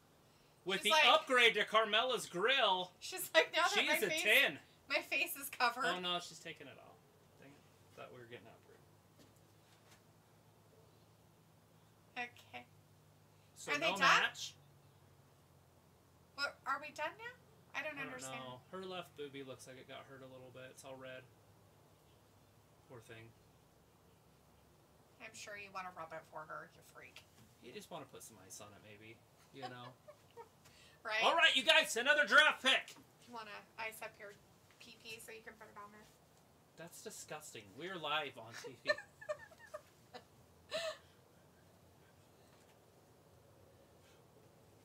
Speaker 1: With
Speaker 2: She's
Speaker 1: the
Speaker 2: like-
Speaker 1: upgrade to Carmella's grill,
Speaker 2: She's like, now
Speaker 1: she
Speaker 2: that
Speaker 1: is a 10.
Speaker 2: my face is covered.
Speaker 1: Oh no, she's taking it off. Dang it. Thought we were getting upgrade.
Speaker 2: Okay.
Speaker 1: So
Speaker 2: Are they
Speaker 1: no
Speaker 2: done?
Speaker 1: match?
Speaker 2: What, are we done now? I don't
Speaker 1: I don't
Speaker 2: understand.
Speaker 1: know. Her left boobie looks like it got hurt a little bit. It's all red. Poor thing.
Speaker 2: sure you want to rub it for her, you freak.
Speaker 1: You just want to put some ice on it, maybe. You know?
Speaker 2: Right?
Speaker 1: All right, you guys, another draft pick.
Speaker 2: You want to ice up your pee-pee so you can put it on there?
Speaker 1: That's disgusting. We're live on TV.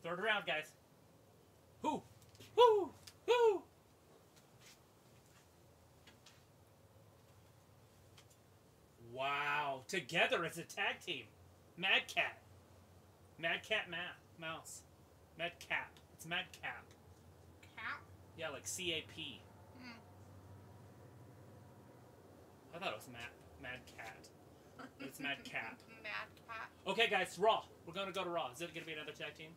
Speaker 1: Third round, guys. Who? Who? Who? Wow. Together as a tag team. Mad Cat. Mad Cat Mouse. Mad Cap. It's Mad Cap.
Speaker 2: Cap?
Speaker 1: Yeah, like C-A-P. I thought it was Mad Cat. But it's Mad Cap.
Speaker 2: Mad Cat.
Speaker 1: Okay, guys, Raw. We're going to go to Raw. Is it going to be another tag team?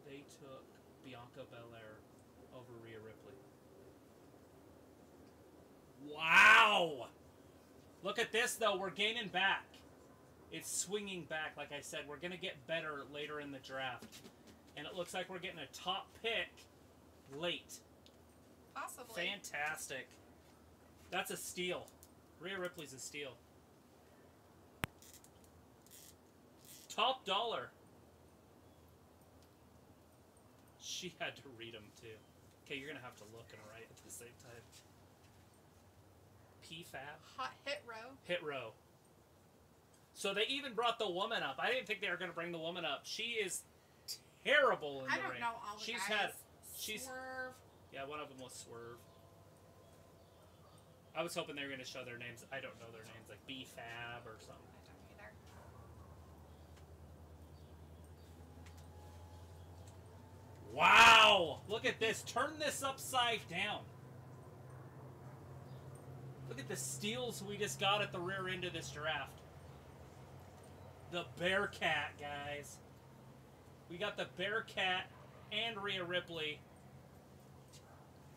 Speaker 1: They took Bianca Belair over Rhea Ripley. Wow! Look at this, though. We're gaining back. It's swinging back. Like I said, we're going to get better later in the draft. And it looks like we're getting a top pick late.
Speaker 2: Possibly.
Speaker 1: Fantastic. That's a steal. Rhea Ripley's a steal. Top dollar. She had to read them, too. Okay, you're going to have to look and write at the same time. PFAB.
Speaker 2: Hot hit row.
Speaker 1: Hit row. So they even brought the woman up. I didn't think they were going to bring the woman up. She is terrible in the ring.
Speaker 2: I don't know all the guys. Swerve.
Speaker 1: Yeah, one of them was Swerve. I was hoping they were going to show their names. I don't know their names, like BFAB or something.
Speaker 2: I don't either.
Speaker 1: Wow! Look at this. Turn this upside down. Look at the steals we just got at the rear end of this draft. The Bearcat, guys. We got the Bearcat and Rhea Ripley.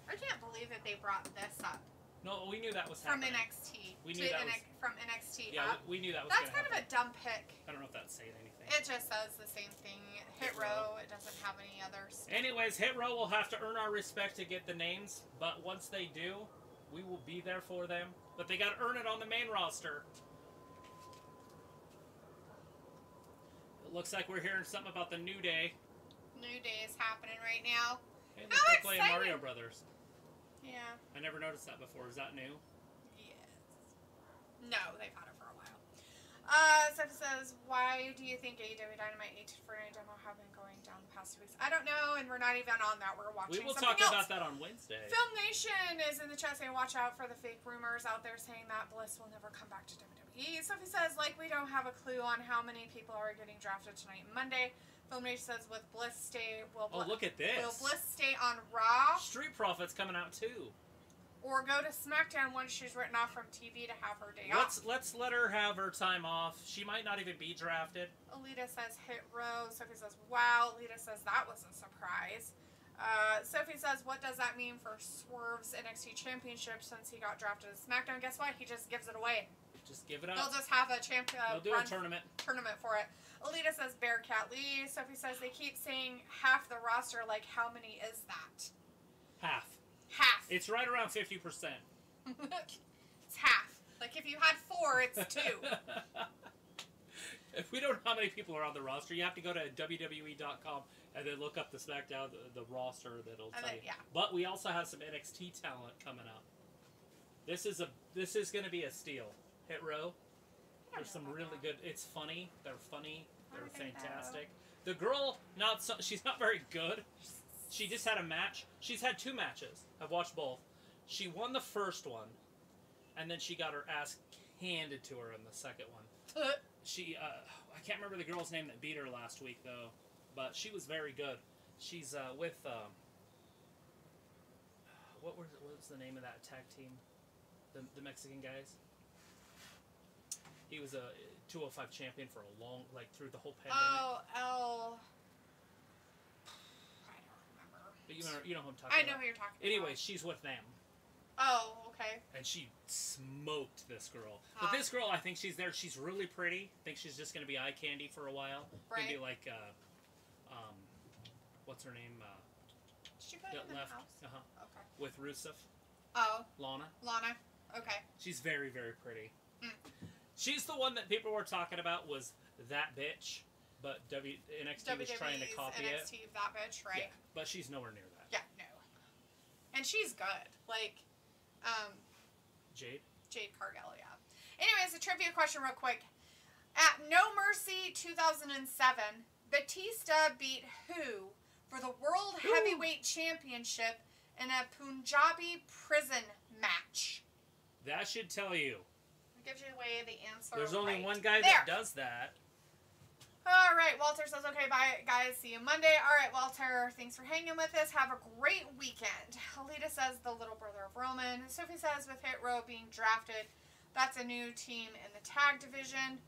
Speaker 2: I can't believe that they brought this up.
Speaker 1: No, we knew that was
Speaker 2: from
Speaker 1: happening.
Speaker 2: NXT.
Speaker 1: We knew that was...
Speaker 2: From NXT
Speaker 1: Yeah,
Speaker 2: up.
Speaker 1: we knew that was
Speaker 2: That's
Speaker 1: going to
Speaker 2: kind of a dumb pick.
Speaker 1: I don't know if that's saying anything.
Speaker 2: It just says the same thing. Hit row. It doesn't have any others.
Speaker 1: Anyways, Hit Row will have to earn our respect to get the names, but once they do, we will be there for them. But they got to earn it on the main roster. It looks like we're hearing something about the New Day.
Speaker 2: New Day is happening right now.
Speaker 1: Hey,
Speaker 2: How
Speaker 1: they're playing
Speaker 2: exciting.
Speaker 1: Mario Brothers.
Speaker 2: Yeah.
Speaker 1: I never noticed that before. Is that new?
Speaker 2: Yes. No, they've had it for a while. Seth says, why do you think AEW Dynamite 8 for any demo have been going down the past 2 weeks? I don't know, and we're not even on that. We're watching
Speaker 1: We will
Speaker 2: something
Speaker 1: talk
Speaker 2: else.
Speaker 1: about that on Wednesday.
Speaker 2: Film Nation is in the chat saying, watch out for the fake rumors out there saying that Bliss will never come back to WWE. Sophie says, like, we don't have a clue on how many people are getting drafted tonight and Monday. Film Nation says, with Bliss stay, will
Speaker 1: look at this.
Speaker 2: Will Bliss stay on Raw?
Speaker 1: Street Profits coming out too.
Speaker 2: Or go to SmackDown once she's written off from TV to have her day off.
Speaker 1: Let's let her have her time off. She might not even be drafted.
Speaker 2: Alita says hit row. Sophie says wow. Alita says that was a surprise. Sophie says, what does that mean for Swerve's NXT Championship since he got drafted to SmackDown? Guess what? He just gives it away.
Speaker 1: Just give it up.
Speaker 2: They'll just have a champion.
Speaker 1: They'll do a tournament.
Speaker 2: Tournament for it. Alita says Bearcat Lee. Sophie says they keep saying half the roster. Like, how many is that?
Speaker 1: Half.
Speaker 2: Half.
Speaker 1: It's right around 50%.
Speaker 2: It's half. Like, if you had 4, it's 2.
Speaker 1: If we don't know how many people are on the roster, you have to go to WWE.com and then look up the SmackDown, the roster that'll tell you.
Speaker 2: Yeah.
Speaker 1: But we also have some NXT talent coming up. This is going to be a steal. Hit Row. There's some really good. It's funny. They're funny. They're fantastic. The girl, she's not very good. She just had a match. She's had 2 matches. I've watched both. She won the first one, and then she got her ass handed to her in the second one. I can't remember the girl's name that beat her last week, though, but she was very good. She's with, what was the name of that tag team? The Mexican guys? He was a 205 champion for a long, through the whole pandemic.
Speaker 2: Oh,
Speaker 1: But you know who I'm talking about.
Speaker 2: I know who you're talking about.
Speaker 1: Anyway, she's with them.
Speaker 2: Oh, okay.
Speaker 1: And she smoked this girl. But this girl, I think she's there. She's really pretty. I think she's just going to be eye candy for a while.
Speaker 2: Right.
Speaker 1: Going to be like, what's her name?
Speaker 2: Did you put it in
Speaker 1: left.
Speaker 2: the house? Okay.
Speaker 1: With Rusev.
Speaker 2: Oh.
Speaker 1: Lana.
Speaker 2: Okay.
Speaker 1: She's very, very pretty.
Speaker 2: Mm.
Speaker 1: She's the one that people were talking about was that bitch, but NXT was trying to copy
Speaker 2: NXT,
Speaker 1: it.
Speaker 2: that bitch, right?
Speaker 1: Yeah, but she's nowhere near that.
Speaker 2: Yeah, no. And she's good. Like, Jade Cargill, yeah. Anyways, a trivia question real quick. At No Mercy 2007, Batista beat who for the World Heavyweight Championship in a Punjabi prison match?
Speaker 1: That should tell you.
Speaker 2: It gives you away the answer.
Speaker 1: There's only
Speaker 2: right
Speaker 1: one guy
Speaker 2: there.
Speaker 1: that does that.
Speaker 2: All right, Walter says, okay, bye, guys. See you Monday. All right, Walter, thanks for hanging with us. Have a great weekend. Alita says, the little brother of Roman. Sophie says, with Hit Row being drafted, that's a new team in the tag division.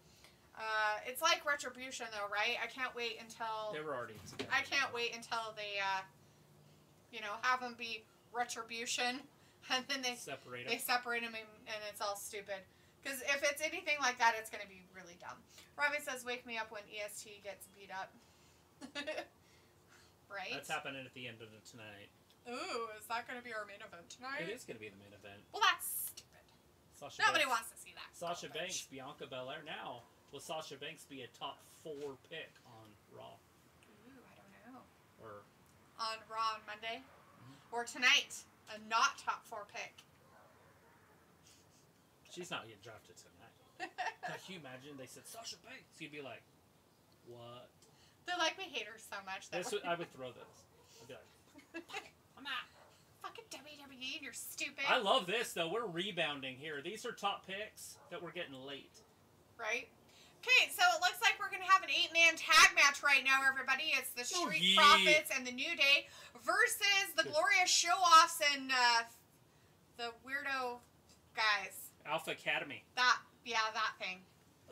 Speaker 2: It's like Retribution, though, right? I can't wait until...
Speaker 1: They were already together.
Speaker 2: I can't wait until they, have them be Retribution, and then they separate them, and it's all stupid. Because if it's anything like that, it's going to be really dumb. Robbie says, wake me up when EST gets beat up. Right?
Speaker 1: That's happening at the end of tonight.
Speaker 2: Ooh, is that going to be our main event tonight?
Speaker 1: It is going to be the main event.
Speaker 2: Well, that's stupid. Nobody wants to see that.
Speaker 1: Sasha Banks, Bianca Belair. Now, will Sasha Banks be a top 4 pick on Raw?
Speaker 2: Ooh, I don't know.
Speaker 1: Or
Speaker 2: on Raw on Monday? Mm-hmm. Or tonight, a not top 4 pick.
Speaker 1: She's not getting drafted tonight. Can you imagine they said Sasha Banks? You'd be like, what?
Speaker 2: They're like, we hate her so much.
Speaker 1: I would throw this. I'd be like, I'm out.
Speaker 2: Fucking WWE, you're stupid.
Speaker 1: I love this, though. We're rebounding here. These are top picks that we're getting late.
Speaker 2: Right? Okay, so it looks like we're going to have an 8-man tag match right now, everybody. It's the Street Profits and the New Day versus the Glorious Show-Offs and the Weirdo guys.
Speaker 1: Alpha Academy.
Speaker 2: That thing.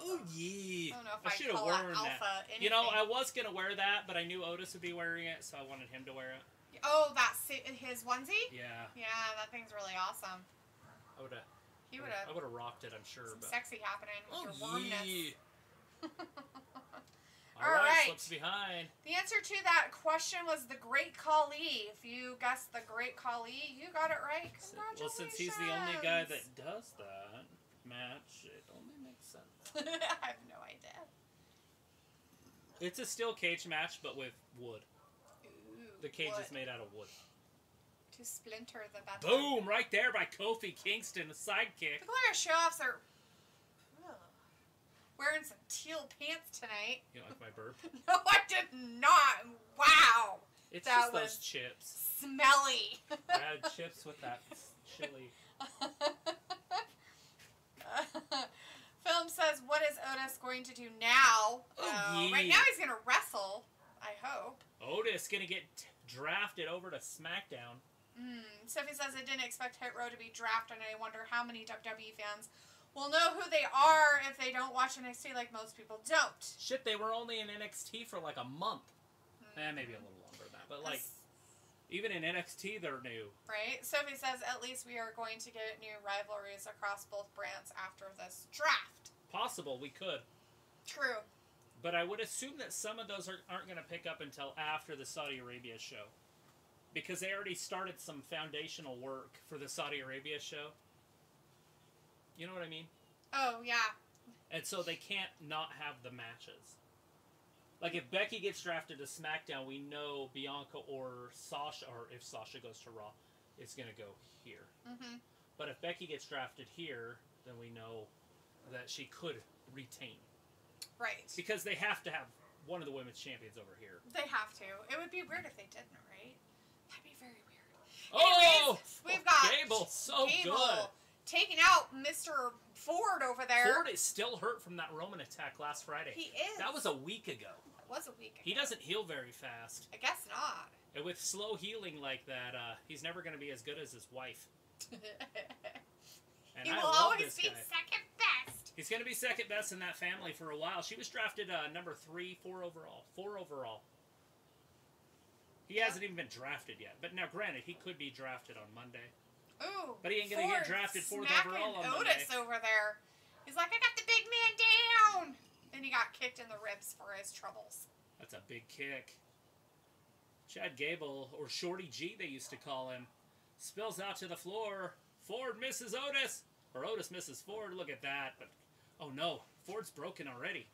Speaker 1: Oh, yeah.
Speaker 2: I don't know if
Speaker 1: I should have worn that.
Speaker 2: Anything.
Speaker 1: You know, I was going to wear that, but I knew Otis would be wearing it, so I wanted him to wear it.
Speaker 2: Oh, that's his onesie?
Speaker 1: Yeah.
Speaker 2: Yeah, that thing's really awesome.
Speaker 1: I would have rocked it, I'm sure.
Speaker 2: Some sexy happening with your warmness.
Speaker 1: Yeah.
Speaker 2: All right.
Speaker 1: Slips behind.
Speaker 2: The answer to that question was the Great Khali. If you guessed the Great Khali, you got it right. Congratulations.
Speaker 1: Well, since he's the only guy that does that match, it only makes sense.
Speaker 2: I have no idea.
Speaker 1: It's a steel cage match, but with wood.
Speaker 2: Ooh,
Speaker 1: the cage is made out of wood.
Speaker 2: To splinter the battle.
Speaker 1: Boom! Right there by Kofi Kingston, a sidekick.
Speaker 2: The Glorious Show-Offs are wearing some teal pants tonight.
Speaker 1: You like my burp?
Speaker 2: No, I did not. Wow.
Speaker 1: It's
Speaker 2: that
Speaker 1: just those chips.
Speaker 2: Smelly.
Speaker 1: I had chips with that chili.
Speaker 2: Film says, what is Otis going to do now? Right now he's going to wrestle, I hope.
Speaker 1: Otis going to get drafted over to SmackDown.
Speaker 2: Sophie says, I didn't expect Hit Row to be drafted, and I wonder how many WWE fans will know who they are if they don't watch NXT like most people don't.
Speaker 1: Shit, they were only in NXT for like a month. Maybe a little longer than that. But like, even in NXT, they're new.
Speaker 2: Right? Sophie says, at least we are going to get new rivalries across both brands after this draft.
Speaker 1: Possible, we could.
Speaker 2: True.
Speaker 1: But I would assume that some of those aren't going to pick up until after the Saudi Arabia show. Because they already started some foundational work for the Saudi Arabia show. You know what I mean?
Speaker 2: Oh, yeah.
Speaker 1: And so they can't not have the matches. Like, if Becky gets drafted to SmackDown, we know Bianca or Sasha, or if Sasha goes to Raw, it's going to go here.
Speaker 2: Mm-hmm.
Speaker 1: But if Becky gets drafted here, then we know that she could retain.
Speaker 2: Right.
Speaker 1: Because they have to have one of the women's champions over here.
Speaker 2: They have to. It would be weird if they didn't, right? That'd be very weird.
Speaker 1: Oh!
Speaker 2: Anyways, we've got
Speaker 1: Gable, so good.
Speaker 2: Taking out Mr. Ford over there.
Speaker 1: Ford is still hurt from that Roman attack last Friday.
Speaker 2: He is.
Speaker 1: That was a week ago.
Speaker 2: It was a week ago.
Speaker 1: He doesn't heal very fast.
Speaker 2: I guess not.
Speaker 1: And with slow healing like that, he's never going to be as good as his wife. And
Speaker 2: he
Speaker 1: I
Speaker 2: will
Speaker 1: love
Speaker 2: always
Speaker 1: this
Speaker 2: be
Speaker 1: guy.
Speaker 2: second best.
Speaker 1: He's going to be second best in that family for a while. She was drafted number 3, 4 overall. 4 overall. He hasn't even been drafted yet. But now, granted, he could be drafted on Monday.
Speaker 2: Ooh.
Speaker 1: But he ain't going to get drafted 4th overall on
Speaker 2: Otis
Speaker 1: Monday.
Speaker 2: over there. He's like, I got the big man down. And he got kicked in the ribs for his troubles.
Speaker 1: That's a big kick. Chad Gable, or Shorty G they used to call him, spills out to the floor. Ford misses Otis. Or Otis misses Ford. Look at that. But oh no, Ford's broken already.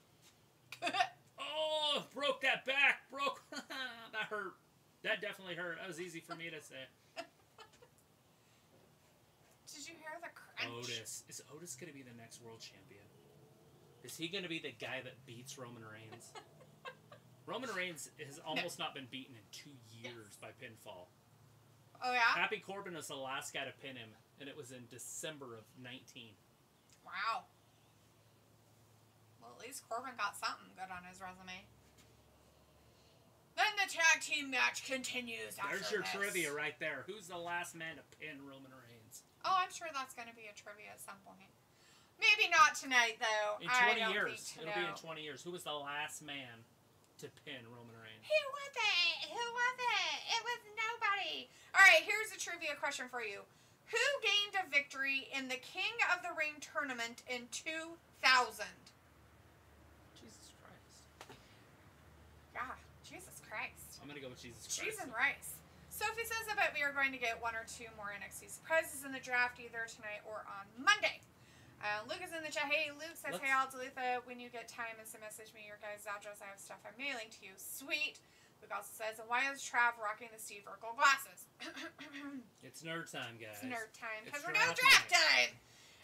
Speaker 1: Oh, broke that back. Broke. That hurt. That definitely hurt. That was easy for me to say.
Speaker 2: Did you hear the crunch?
Speaker 1: Otis. Is Otis going to be the next world champion? Is he going to be the guy that beats Roman Reigns? Roman Reigns has almost not been beaten in 2 years by pinfall.
Speaker 2: Oh, yeah?
Speaker 1: Happy Corbin was the last guy to pin him, and it was in December of 19.
Speaker 2: Wow. Well, at least Corbin got something good on his resume. Then the tag team match continues after
Speaker 1: There's your
Speaker 2: this.
Speaker 1: trivia right there. Who's the last man to pin Roman Reigns?
Speaker 2: Oh, I'm sure that's going to be a trivia at some point. Maybe not tonight, though.
Speaker 1: In 20 years. It'll be in 20 years. Who was the last man to pin Roman Reigns?
Speaker 2: Who was it? Who was it? It was nobody. All right, here's a trivia question for you. Who gained a victory in the King of the Ring tournament in 2000?
Speaker 1: Jesus Christ.
Speaker 2: Yeah, Jesus Christ.
Speaker 1: I'm going to go with Jesus Christ.
Speaker 2: Cheese and rice. Sophie says, I bet we are going to get 1 or 2 more NXT surprises in the draft either tonight or on Monday. Luke is in the chat. Hey, Luke says, hey, I'll Dalethea. When you get time, instant message me your guys' address. I have stuff I'm mailing to you. Sweet. Luke also says, and why is Trav rocking the Steve Urkel glasses?
Speaker 1: It's nerd time, guys.
Speaker 2: It's nerd time. Because
Speaker 1: It's
Speaker 2: we're now draft time.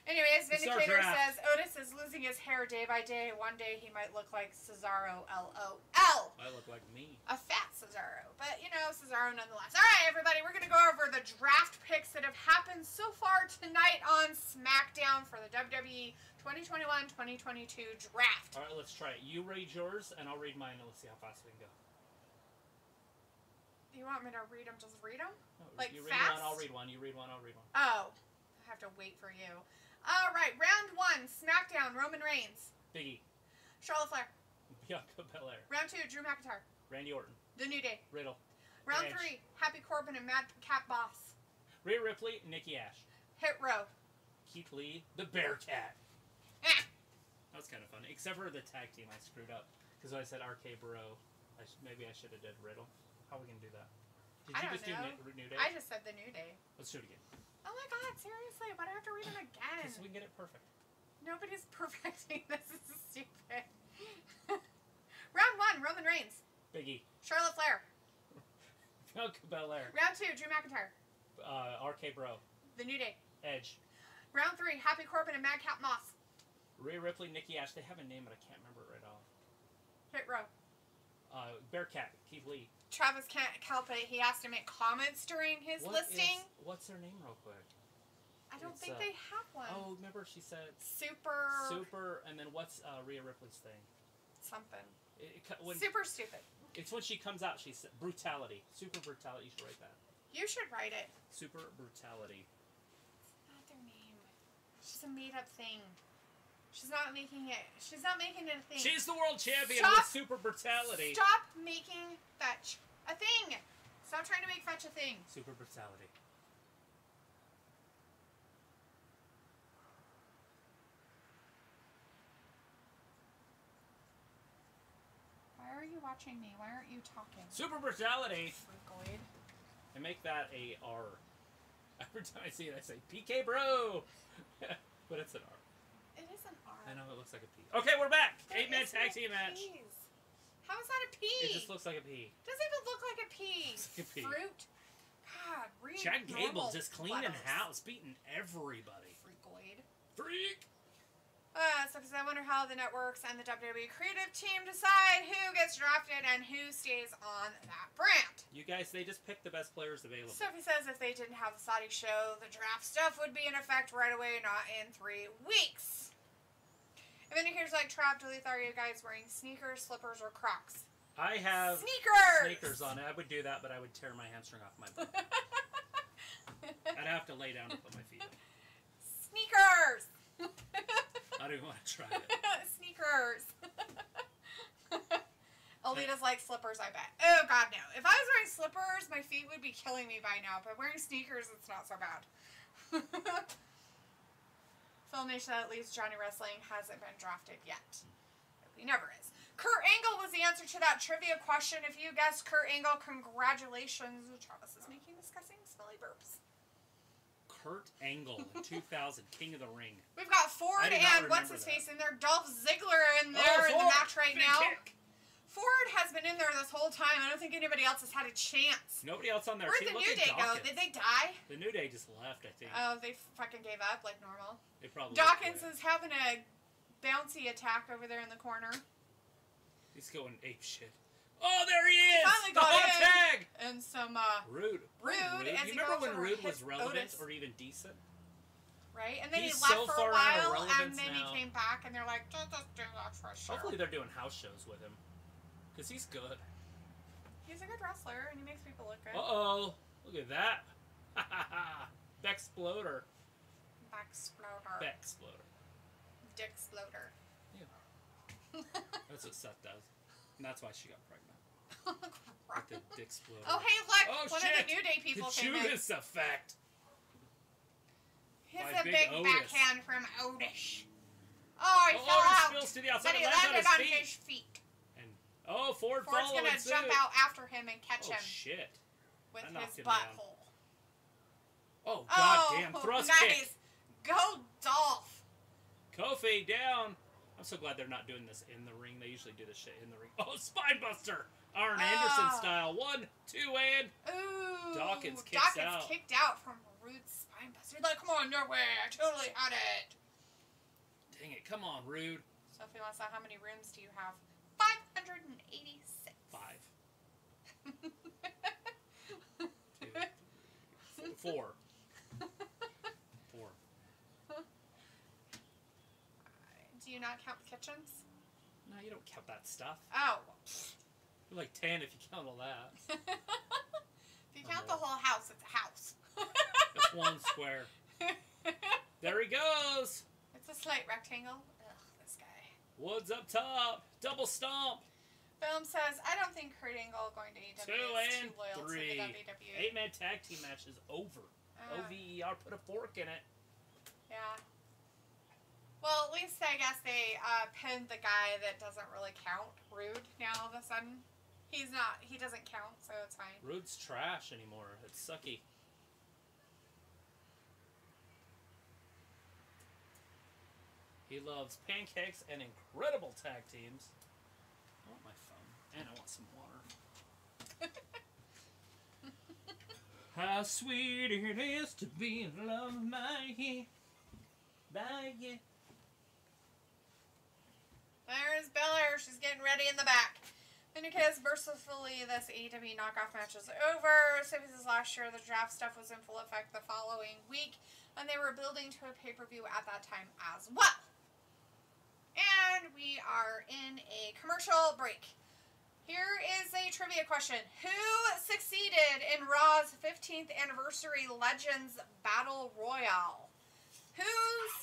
Speaker 2: Anyways,
Speaker 1: It's our
Speaker 2: Vindicator
Speaker 1: draft.
Speaker 2: says, Otis is losing his hair day by day. One day he might look like Cesaro, LOL.
Speaker 1: I look like me.
Speaker 2: A fat Cesaro. But, you know, Cesaro nonetheless. All right, everybody, we're going to go over the draft picks that have happened so far tonight on SmackDown for the WWE 2021-2022 draft.
Speaker 1: All right, let's try it. You read yours, and I'll read mine, and let's see how fast we can go.
Speaker 2: You want me to read them? Just read them?
Speaker 1: No,
Speaker 2: Like
Speaker 1: you read
Speaker 2: fast?
Speaker 1: one, I'll read one. You read one, I'll read one.
Speaker 2: Oh, I have to wait for you. All right, round 1, SmackDown, Roman Reigns.
Speaker 1: Biggie.
Speaker 2: Charlotte Flair.
Speaker 1: Bianca Belair.
Speaker 2: Round 2, Drew McIntyre.
Speaker 1: Randy Orton.
Speaker 2: The New Day.
Speaker 1: Riddle.
Speaker 2: Round
Speaker 1: Edge.
Speaker 2: 3, Happy Corbin and Madcap Boss.
Speaker 1: Rhea Ripley. Nikki Ash.
Speaker 2: Hit Row.
Speaker 1: Keith Lee. The Bearcat.
Speaker 2: Eh.
Speaker 1: That was kind of fun. Except for the tag team, I screwed up. Because when I said RK Bro, maybe I should have did Riddle. How are we going to do that? Did
Speaker 2: I
Speaker 1: you
Speaker 2: don't
Speaker 1: just
Speaker 2: know.
Speaker 1: do New Day?
Speaker 2: I just said The New Day.
Speaker 1: Let's do it again.
Speaker 2: Oh my god, seriously, why do I have to read them again?
Speaker 1: So we can get it perfect.
Speaker 2: Nobody's perfecting this. This is stupid. Round 1, Roman Reigns.
Speaker 1: Biggie.
Speaker 2: Charlotte Flair.
Speaker 1: Bianca Belair.
Speaker 2: Round 2, Drew McIntyre.
Speaker 1: RK Bro.
Speaker 2: The New Day.
Speaker 1: Edge.
Speaker 2: Round 3, Happy Corbin and Madcap Moss.
Speaker 1: Rhea Ripley. Nikki Ash. They have a name, but I can't remember it right off.
Speaker 2: Hit Row.
Speaker 1: Bearcat. Keith Lee.
Speaker 2: Travis can't help it. He has to make comments during his listing.
Speaker 1: What's their name real quick?
Speaker 2: I don't think they have one.
Speaker 1: Oh, remember she said...
Speaker 2: Super,
Speaker 1: and then what's Rhea Ripley's thing?
Speaker 2: something.
Speaker 1: Super
Speaker 2: stupid.
Speaker 1: It's when she comes out, she said... Brutality. Super Brutality. You should write that.
Speaker 2: You should write it.
Speaker 1: Super Brutality.
Speaker 2: It's not their name. It's just a made-up thing. She's not making it. She's not making it a thing.
Speaker 1: She's the world champion
Speaker 2: Stop.
Speaker 1: with Super Brutality.
Speaker 2: Stop making fetch a thing. Stop trying to make fetch a thing.
Speaker 1: Super Brutality.
Speaker 2: Why are you watching me? Why aren't you talking?
Speaker 1: Super Brutality.
Speaker 2: Freakoid.
Speaker 1: And make that a R. Every time I see it, I say PK Bro. But it's an R.
Speaker 2: It is an R.
Speaker 1: I know it looks like a P. Okay, we're back.
Speaker 2: There
Speaker 1: 8-man
Speaker 2: is
Speaker 1: tag
Speaker 2: no
Speaker 1: team match.
Speaker 2: P's. How is that a P?
Speaker 1: It just looks like a P.
Speaker 2: Doesn't even look like a P.
Speaker 1: Looks like a P.
Speaker 2: Fruit. God, read
Speaker 1: Chad Gable
Speaker 2: normal
Speaker 1: just cleaning
Speaker 2: letters.
Speaker 1: house, beating everybody.
Speaker 2: Freakoid.
Speaker 1: Freak.
Speaker 2: So I wonder how the networks and the WWE creative team decide who gets drafted and who stays on that brand.
Speaker 1: You guys, they just pick the best players available.
Speaker 2: Sophie says if they didn't have the Saudi show, the draft stuff would be in effect right away, not in 3 weeks. If Vindicator's like, Trav, Dalethea, are you guys wearing sneakers, slippers, or Crocs?
Speaker 1: I have
Speaker 2: sneakers
Speaker 1: on it. I would do that, but I would tear my hamstring off my butt. I'd have to lay down to put my feet up.
Speaker 2: Sneakers!
Speaker 1: I don't even want to try it.
Speaker 2: Sneakers. Alita's like slippers, I bet. Oh, God, no. If I was wearing slippers, my feet would be killing me by now. But wearing sneakers, it's not so bad. Film Nation, at least Johnny Wrestling hasn't been drafted yet. He never is. Kurt Angle was the answer to that trivia question. If you guessed Kurt Angle, congratulations. Travis is making disgusting smelly burps.
Speaker 1: Kurt Angle in 2000, King of the Ring.
Speaker 2: We've got Ford and what's-his-face in there. Dolph Ziggler in there in the match right now. Kick. Ford has been in there this whole time. I don't think anybody else has had a chance.
Speaker 1: Nobody else on there.
Speaker 2: Where'd the New Day go? Did they die?
Speaker 1: The New Day just left, I think.
Speaker 2: Oh, they fucking gave up like normal.
Speaker 1: They probably
Speaker 2: Dawkins is having a bouncy attack over there in the corner.
Speaker 1: He's going ape shit. Oh, there he is!
Speaker 2: Finally got in.
Speaker 1: Tag!
Speaker 2: And some,
Speaker 1: Rude.
Speaker 2: Rude. As
Speaker 1: you remember when Rude was relevant or even decent?
Speaker 2: Right? And then
Speaker 1: He's
Speaker 2: he left
Speaker 1: so
Speaker 2: for a while, and then
Speaker 1: now.
Speaker 2: he came back, and they're like, just do that for sure.
Speaker 1: Hopefully they're doing house shows with him. Because he's good.
Speaker 2: He's a good wrestler, and he makes people look good.
Speaker 1: Uh-oh. Look at that. Ha ha ha. Bexploder.
Speaker 2: Bexploder.
Speaker 1: Bexploder.
Speaker 2: Dicksploder.
Speaker 1: Yeah. That's what Seth does. And that's why she got pregnant. With the Dicksploder.
Speaker 2: Oh, hey, look. One of the New Day people came in.
Speaker 1: The Judas effect.
Speaker 2: Here's a big backhand from Otis. Oh, he fell out.
Speaker 1: Spills to the outside.
Speaker 2: But he landed on his feet.
Speaker 1: Ford's
Speaker 2: gonna jump out after him and catch him.
Speaker 1: Oh, shit.
Speaker 2: With his butthole.
Speaker 1: Oh, goddamn. Thrust kick.
Speaker 2: Go, Dolph.
Speaker 1: Kofi down. I'm so glad they're not doing this in the ring. They usually do this shit in the ring. Oh, Spinebuster. Arn Anderson style. 1, 2, and...
Speaker 2: Ooh.
Speaker 1: Dawkins kicks out.
Speaker 2: Kicked out from Rude's Spinebuster. He's like, come on, no way. I totally had it.
Speaker 1: Dang it. Come on, Rude.
Speaker 2: Sophie wants to know, how many rooms do you have? 586.
Speaker 1: 5. 2, 3, 4. 4.
Speaker 2: Do you not count the kitchens?
Speaker 1: No, you don't count that stuff.
Speaker 2: Oh.
Speaker 1: You're like 10 if you count all that.
Speaker 2: If you count the whole house, it's a house.
Speaker 1: It's one square. There he goes.
Speaker 2: It's a slight rectangle. Ugh, this guy.
Speaker 1: Woods up top. Double stomp.
Speaker 2: Film says, I don't think Kurt Angle going to AEW is too loyal to the WWE.
Speaker 1: 8-man tag team match is over. OVER put a fork in it.
Speaker 2: Yeah. Well, at least I guess they pinned the guy that doesn't really count, Rude, now all of a sudden. He doesn't count, so it's fine.
Speaker 1: Rude's trash anymore. It's sucky. He loves pancakes and incredible tag teams. I want my phone. And I want some water. How sweet it is to be in love by you.
Speaker 2: There's Belair. She's getting ready in the back. Because mercifully, this AEW knockoff match is over. So this is last year. The draft stuff was in full effect the following week. And they were building to a pay-per-view at that time as well. And we are in a commercial break. Here is a trivia question. Who succeeded in Raw's 15th Anniversary Legends Battle Royale? Who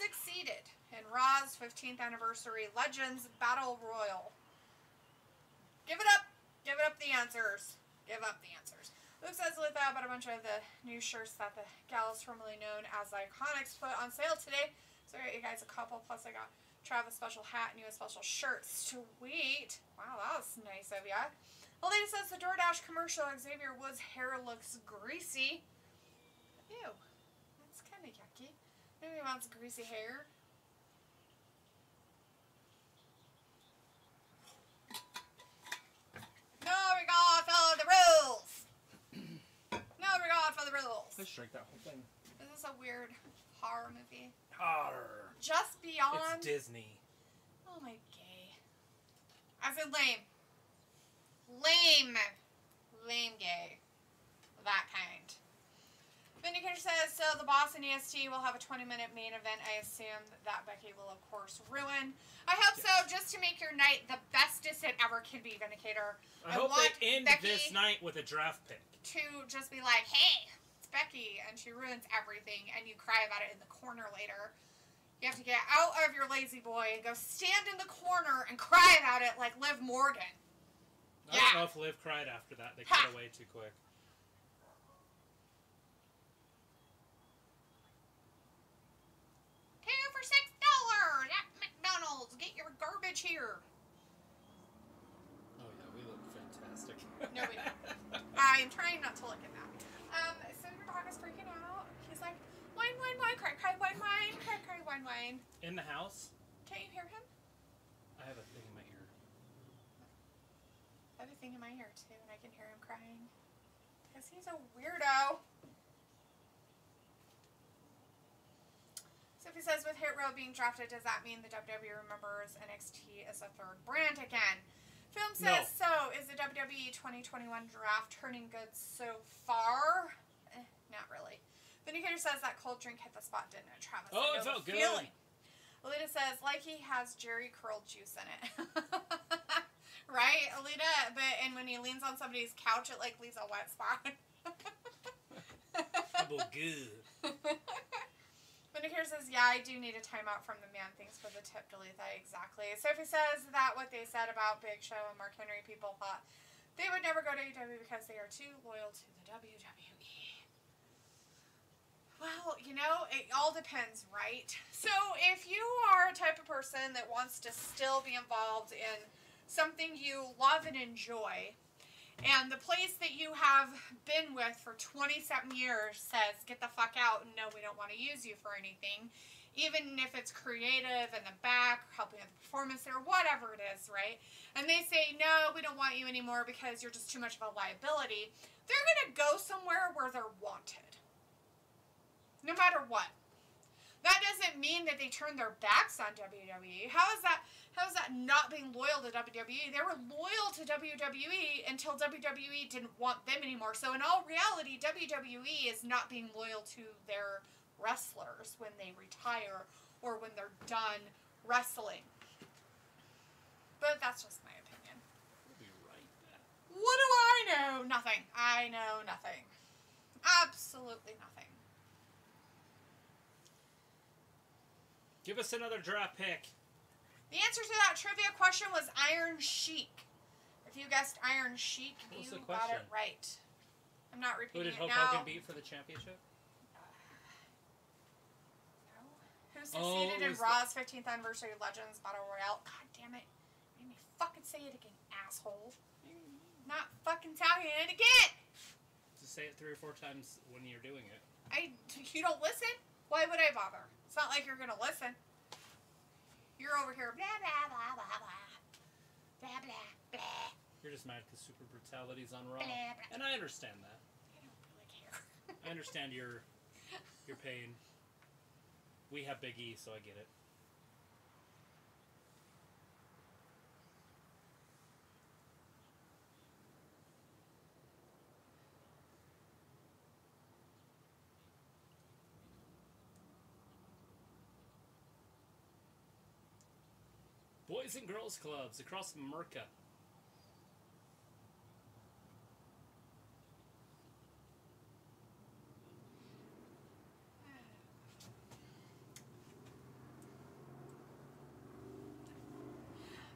Speaker 2: succeeded in Raw's 15th Anniversary Legends Battle Royale? Give it up. Give it up the answers. Give up the answers. Luke says Dalethea bought a bunch of the new shirts that the gals formerly known as Iconics put on sale today. So I got you guys a couple, plus I got Travis special hat and you a special shirt. Sweet. Wow, that was nice of ya. Well, lady says the DoorDash commercial, Xavier Woods' hair looks greasy. Ew. That's kind of yucky. Maybe he wants greasy hair. No regard for the rules. No regard for the rules.
Speaker 1: Let's shrink that whole thing.
Speaker 2: Is this a weird horror movie?
Speaker 1: Horror.
Speaker 2: Just Beyond.
Speaker 1: It's Disney.
Speaker 2: Oh my gay. I said lame. Lame. Lame gay. That kind. Vindicator says, so the Boss and EST will have a 20-minute main event. I assume that Becky will, of course, ruin. I hope so, just to make your night the bestest it ever can be, Vindicator.
Speaker 1: I hope they end this night with a draft pick.
Speaker 2: To just be like, hey, it's Becky, and she ruins everything, and you cry about it in the corner later. You have to get out of your lazy boy and go stand in the corner and cry about it like Liv Morgan.
Speaker 1: I don't know if Liv cried after that. They cut away too quick.
Speaker 2: $2 for $6 at McDonald's. Get your garbage here. I'm trying not to look at that. So your dog is freaking out. He's like, whine, whine, whine, cry, cry, whine, whine, cry, cry, whine, whine.
Speaker 1: In the house?
Speaker 2: Can't you hear him?
Speaker 1: I have a thing in my ear.
Speaker 2: I have a thing in my ear too, and I can hear him crying. Because he's a weirdo. So if he says, with Hit Row being drafted, does that mean the WWE remembers NXT as a third brand again? Film says no. So. Is the WWE 2021 draft turning good so far? Not really. Vindicator says that cold drink hit the spot, didn't it, Travis?
Speaker 1: Oh, it felt good.
Speaker 2: Alita says, like he has Jerry curl juice in it. Right, Alita? And when he leans on somebody's couch, it like leaves a wet spot.
Speaker 1: Good.
Speaker 2: Vindicator says, yeah, I do need a timeout from the man. Thanks for the tip, Dalethea. Exactly. Sophie says that what they said about Big Show and Mark Henry, people thought they would never go to AEW because they are too loyal to the WWE. Well, you know, it all depends, right? So if you are a type of person that wants to still be involved in something you love and enjoy, and the place that you have been with for 20-something years says, get the fuck out, and no, we don't want to use you for anything, even if it's creative in the back, helping with the performance there, whatever it is, right? And they say, no, we don't want you anymore because you're just too much of a liability. They're going to go somewhere where they're wanted. No matter what. That doesn't mean that they turn their backs on WWE. How is that not being loyal to WWE? They were loyal to WWE until WWE didn't want them anymore. So in all reality, WWE is not being loyal to their wrestlers when they retire or when they're done wrestling. But that's just my opinion.
Speaker 1: We'll be right back.
Speaker 2: What do I know? Nothing. I know nothing. Absolutely nothing.
Speaker 1: Give us another draft pick.
Speaker 2: The answer to that trivia question was Iron Sheik. If you guessed Iron Sheik, you got it right. I'm not repeating it now.
Speaker 1: Who did Hulk Hogan beat for the championship?
Speaker 2: No. Who succeeded in Raw's 15th Anniversary Legends Battle Royale? God damn it. Made me fucking say it again, asshole. Not fucking saying it again!
Speaker 1: Just say it 3 or 4 times when you're doing it.
Speaker 2: You don't listen? Why would I bother? It's not like you're going to listen. You're over here, blah, blah, blah, blah, blah. Blah, blah, blah.
Speaker 1: You're just mad because Super Brutality's on Raw.
Speaker 2: Blah, blah.
Speaker 1: And I understand that.
Speaker 2: I don't really care.
Speaker 1: I understand your pain. We have Big E, so I get it. Boys and Girls Clubs across America.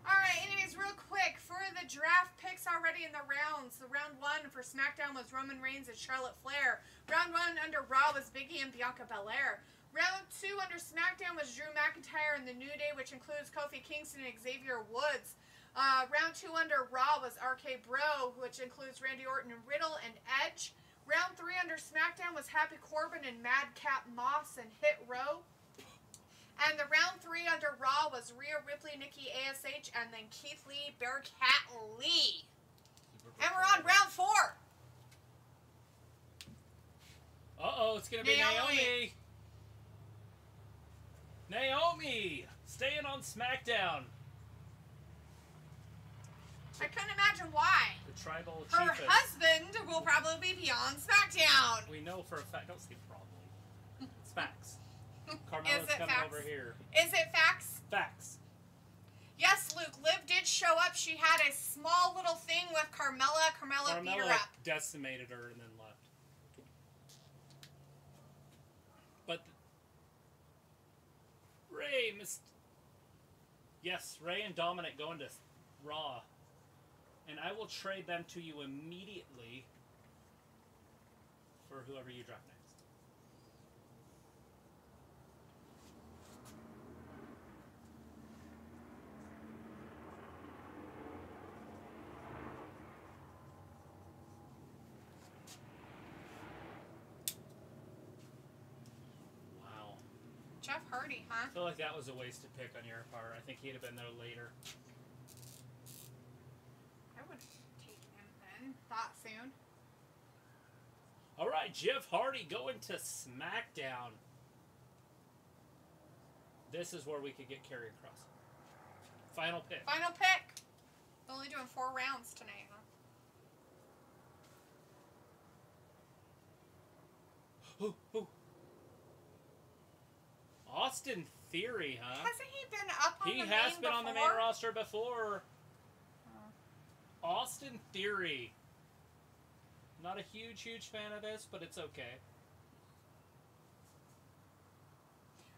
Speaker 2: Alright, anyways, real quick, for the draft picks already in the rounds, the round 1 for SmackDown was Roman Reigns and Charlotte Flair. Round 1 under Raw was Big E and Bianca Belair. Round 2 under SmackDown was Drew McIntyre and The New Day, which includes Kofi Kingston and Xavier Woods. Round 2 under Raw was RK Bro, which includes Randy Orton and Riddle and Edge. Round 3 under SmackDown was Happy Corbin and Madcap Moss and Hit Row. And the round 3 under Raw was Rhea Ripley, Nikki ASH, and then Keith Lee, Bearcat Lee. And we're on round 4.
Speaker 1: Uh-oh, it's going to be Naomi. Naomi, staying on SmackDown.
Speaker 2: I couldn't imagine why.
Speaker 1: The tribal
Speaker 2: Her
Speaker 1: chiefess.
Speaker 2: husband will probably be on SmackDown.
Speaker 1: We know for a fact. Don't say probably. It's facts. Carmella's coming
Speaker 2: facts?
Speaker 1: over here.
Speaker 2: Is it facts?
Speaker 1: Facts.
Speaker 2: Yes, Luke. Liv did show up. She had a small little thing with Carmella. Carmella beat her up.
Speaker 1: Decimated her and then left. But Ray missed. Yes, Ray and Dominic going to Raw. And I will trade them to you immediately for whoever you draft next.
Speaker 2: Hardy, huh?
Speaker 1: I feel like that was a wasted pick on your part. I think he'd have been there later.
Speaker 2: I would have taken him then. That soon.
Speaker 1: Alright, Jeff Hardy going to SmackDown. This is where we could get Karrion Kross. Final pick.
Speaker 2: Final pick. Only doing 4 rounds tonight, huh?
Speaker 1: Ooh. Austin Theory, huh?
Speaker 2: Hasn't he been up on the main
Speaker 1: He has been on the main
Speaker 2: before?
Speaker 1: roster before. Austin Theory. Not a huge fan of this, but it's okay.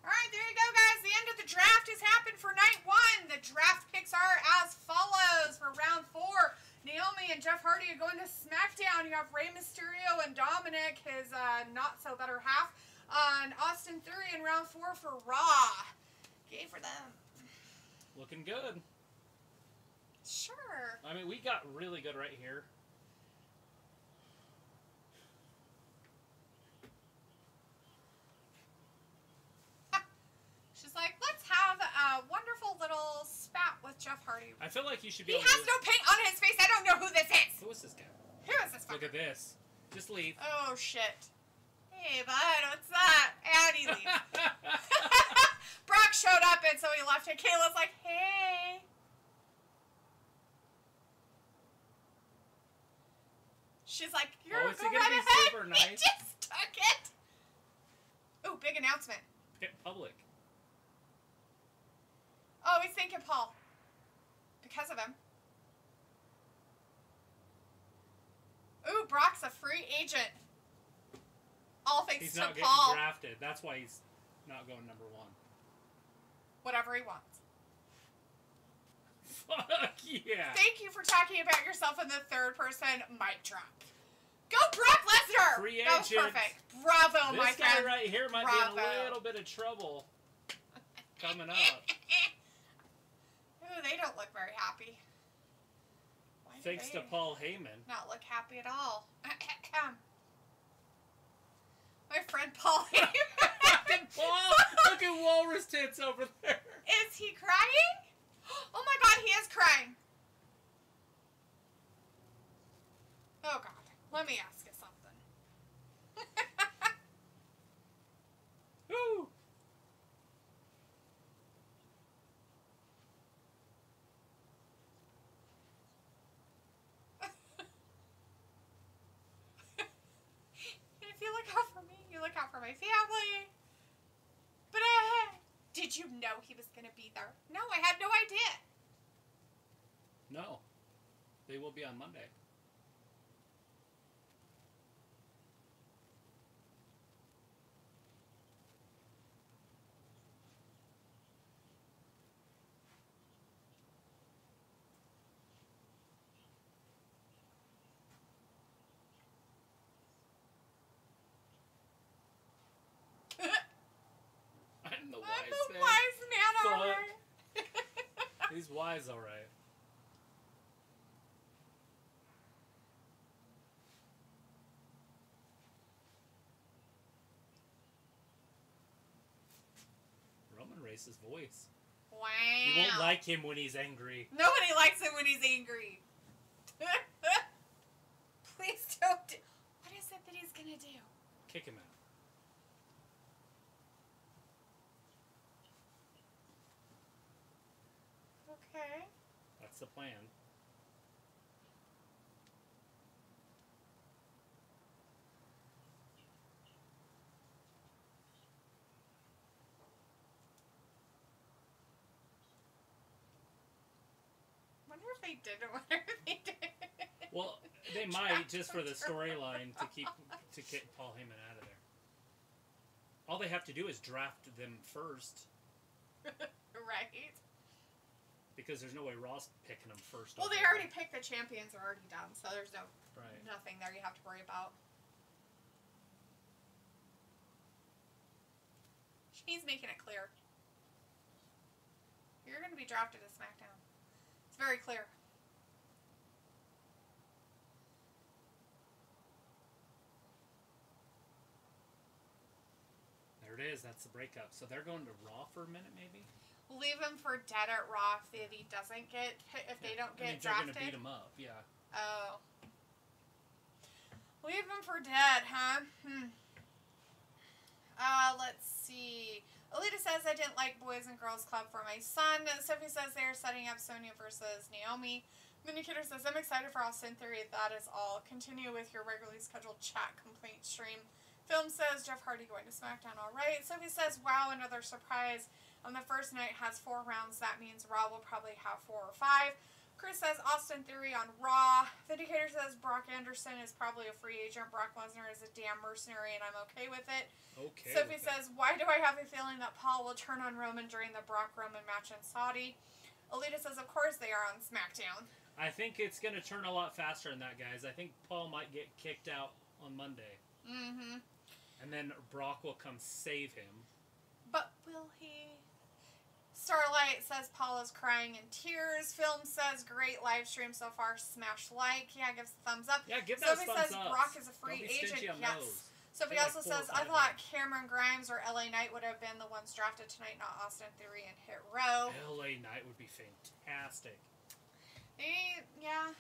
Speaker 2: Alright, there you go, guys. The end of the draft has happened for night 1. The draft picks are as follows for round 4. Naomi and Jeff Hardy are going to SmackDown. You have Rey Mysterio and Dominic, his not-so-better half, on Austin Theory in round 4 for Raw. Yay for them.
Speaker 1: Looking good.
Speaker 2: Sure.
Speaker 1: I mean, we got really good right here.
Speaker 2: She's like, let's have a wonderful little spat with Jeff Hardy.
Speaker 1: I feel like you should be
Speaker 2: He
Speaker 1: able
Speaker 2: has
Speaker 1: to...
Speaker 2: no paint on his face. I don't know who this is.
Speaker 1: Who is this guy?
Speaker 2: Who is this fucker?
Speaker 1: Look at this. Just leave.
Speaker 2: Oh, shit. Hey, bud, what's that? And he leaves. Brock showed up, and so he left, and Kayla's like, hey. She's like, you're
Speaker 1: Oh, is he
Speaker 2: go
Speaker 1: gonna
Speaker 2: right
Speaker 1: be
Speaker 2: ahead.
Speaker 1: super
Speaker 2: He
Speaker 1: nice?
Speaker 2: just took it. Ooh, big announcement.
Speaker 1: Hit public.
Speaker 2: Oh, he's thanking Paul. Because of him. Ooh, Brock's a free agent. All thanks
Speaker 1: He's
Speaker 2: to
Speaker 1: not
Speaker 2: Paul.
Speaker 1: getting drafted. That's why he's not going number 1.
Speaker 2: Whatever he wants.
Speaker 1: Fuck yeah.
Speaker 2: Thank you for talking about yourself in the third person. Mic drop. Go Brock Lesnar!
Speaker 1: Free
Speaker 2: That was
Speaker 1: agent.
Speaker 2: perfect. Bravo, my
Speaker 1: This guy
Speaker 2: friend.
Speaker 1: right here might
Speaker 2: Bravo.
Speaker 1: be in a little bit of trouble coming up.
Speaker 2: Ooh, they don't look very happy. Why do
Speaker 1: Thanks
Speaker 2: they
Speaker 1: to Paul Heyman.
Speaker 2: not look happy at all. My friend Paul Heyman.
Speaker 1: Fucking Paul! Look at Walrus tits over there.
Speaker 2: Is he crying? Oh my god, he is crying. Oh god, let me ask you something.
Speaker 1: Woo!
Speaker 2: If you look out for me, you look out for my family. But did you know he was going to be there? No, I had no idea.
Speaker 1: No. They will be on Monday. I'm the wise
Speaker 2: I'm the
Speaker 1: man.
Speaker 2: wise man,
Speaker 1: Fuck.
Speaker 2: alright.
Speaker 1: He's wise, alright. Roman Reigns' voice.
Speaker 2: Wow.
Speaker 1: You won't like him when he's angry.
Speaker 2: Nobody likes him when he's angry. Please don't do... What is it that he's going to do?
Speaker 1: Kick him out.
Speaker 2: Okay.
Speaker 1: That's the plan.
Speaker 2: Wonder if they did or whatever they did.
Speaker 1: Well, they might just for the storyline to get Paul Heyman out of there. All they have to do is draft them first,
Speaker 2: Right.
Speaker 1: because there's no way Raw's picking them first.
Speaker 2: Well, they
Speaker 1: overall.
Speaker 2: already picked the champions are already done, so there's nothing there you have to worry about. She's making it clear. You're going to be drafted to SmackDown. It's very clear.
Speaker 1: There it is. That's the breakup. So they're going to Raw for a minute, maybe?
Speaker 2: Leave him for dead at Raw if he doesn't get, if they don't get drafted.
Speaker 1: They're going to beat him up, yeah.
Speaker 2: Oh. Leave him for dead, huh? Let's see. Alita says, I didn't like Boys and Girls Club for my son. Sophie says they're setting up Sonya versus Naomi. Vindicator says, I'm excited for Austin Theory. That is all. Continue with your regularly scheduled chat complaint stream. Film says, Jeff Hardy going to SmackDown, all right. Sophie says, wow, another surprise. On the first night has 4 rounds. That means Raw will probably have 4 or 5. Chris says Austin Theory on Raw. Vindicator says Brock Anderson is probably a free agent. Brock Lesnar is a damn mercenary, and I'm okay with it.
Speaker 1: Okay.
Speaker 2: Sophie says, why do I have a feeling that Paul will turn on Roman during the Brock-Roman match in Saudi? Alita says, of course they are on SmackDown.
Speaker 1: I think it's going to turn a lot faster than that, guys. I think Paul might get kicked out on Monday.
Speaker 2: Mm-hmm.
Speaker 1: And then Brock will come save him.
Speaker 2: But will he? Starlight says Paul is crying in tears. Film says great live stream so far. Smash like. Yeah, gives a thumbs up.
Speaker 1: Yeah, give that
Speaker 2: Sophie
Speaker 1: thumbs
Speaker 2: says
Speaker 1: up.
Speaker 2: Brock is a free agent. Yes. Sophie also says, I thought Cameron Grimes or LA Knight would have been the ones drafted tonight, not Austin Theory and Hit Row.
Speaker 1: LA Knight would be fantastic.
Speaker 2: Yeah.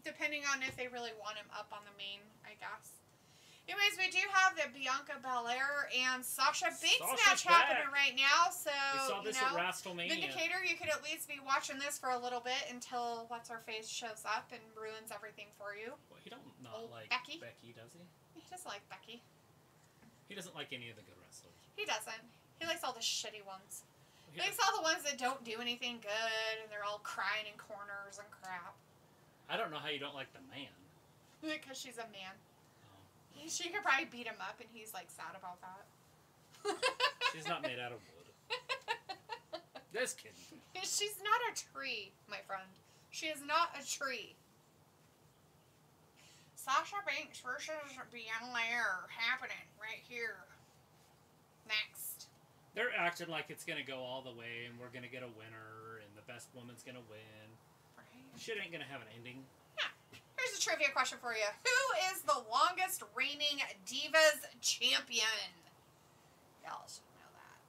Speaker 2: Depending on if they really want him up on the main, I guess. Anyways, we do have the Bianca Belair and Sasha Banks match happening right now. So,
Speaker 1: we saw this at WrestleMania.
Speaker 2: Vindicator, you could at least be watching this for a little bit until What's-Her-Face shows up and ruins everything for you.
Speaker 1: Well, he don't not like Becky, does he?
Speaker 2: He doesn't like Becky.
Speaker 1: He doesn't like any of the good wrestlers.
Speaker 2: He doesn't. He likes all the shitty ones. He likes all the ones that don't do anything good and they're all crying in corners and crap.
Speaker 1: I don't know how you don't like the man.
Speaker 2: Because she's a man. She could probably beat him up, and he's, like, sad about that.
Speaker 1: She's not made out of wood. Just kidding.
Speaker 2: She's not a tree, my friend. She is not a tree. Sasha Banks versus Bianca Belair happening right here. Next.
Speaker 1: They're acting like it's going to go all the way, and we're going to get a winner, and the best woman's going to win. Right. Shit ain't going to have an ending.
Speaker 2: Here's a trivia question for you. Who is the longest reigning Divas champion? Y'all should know that.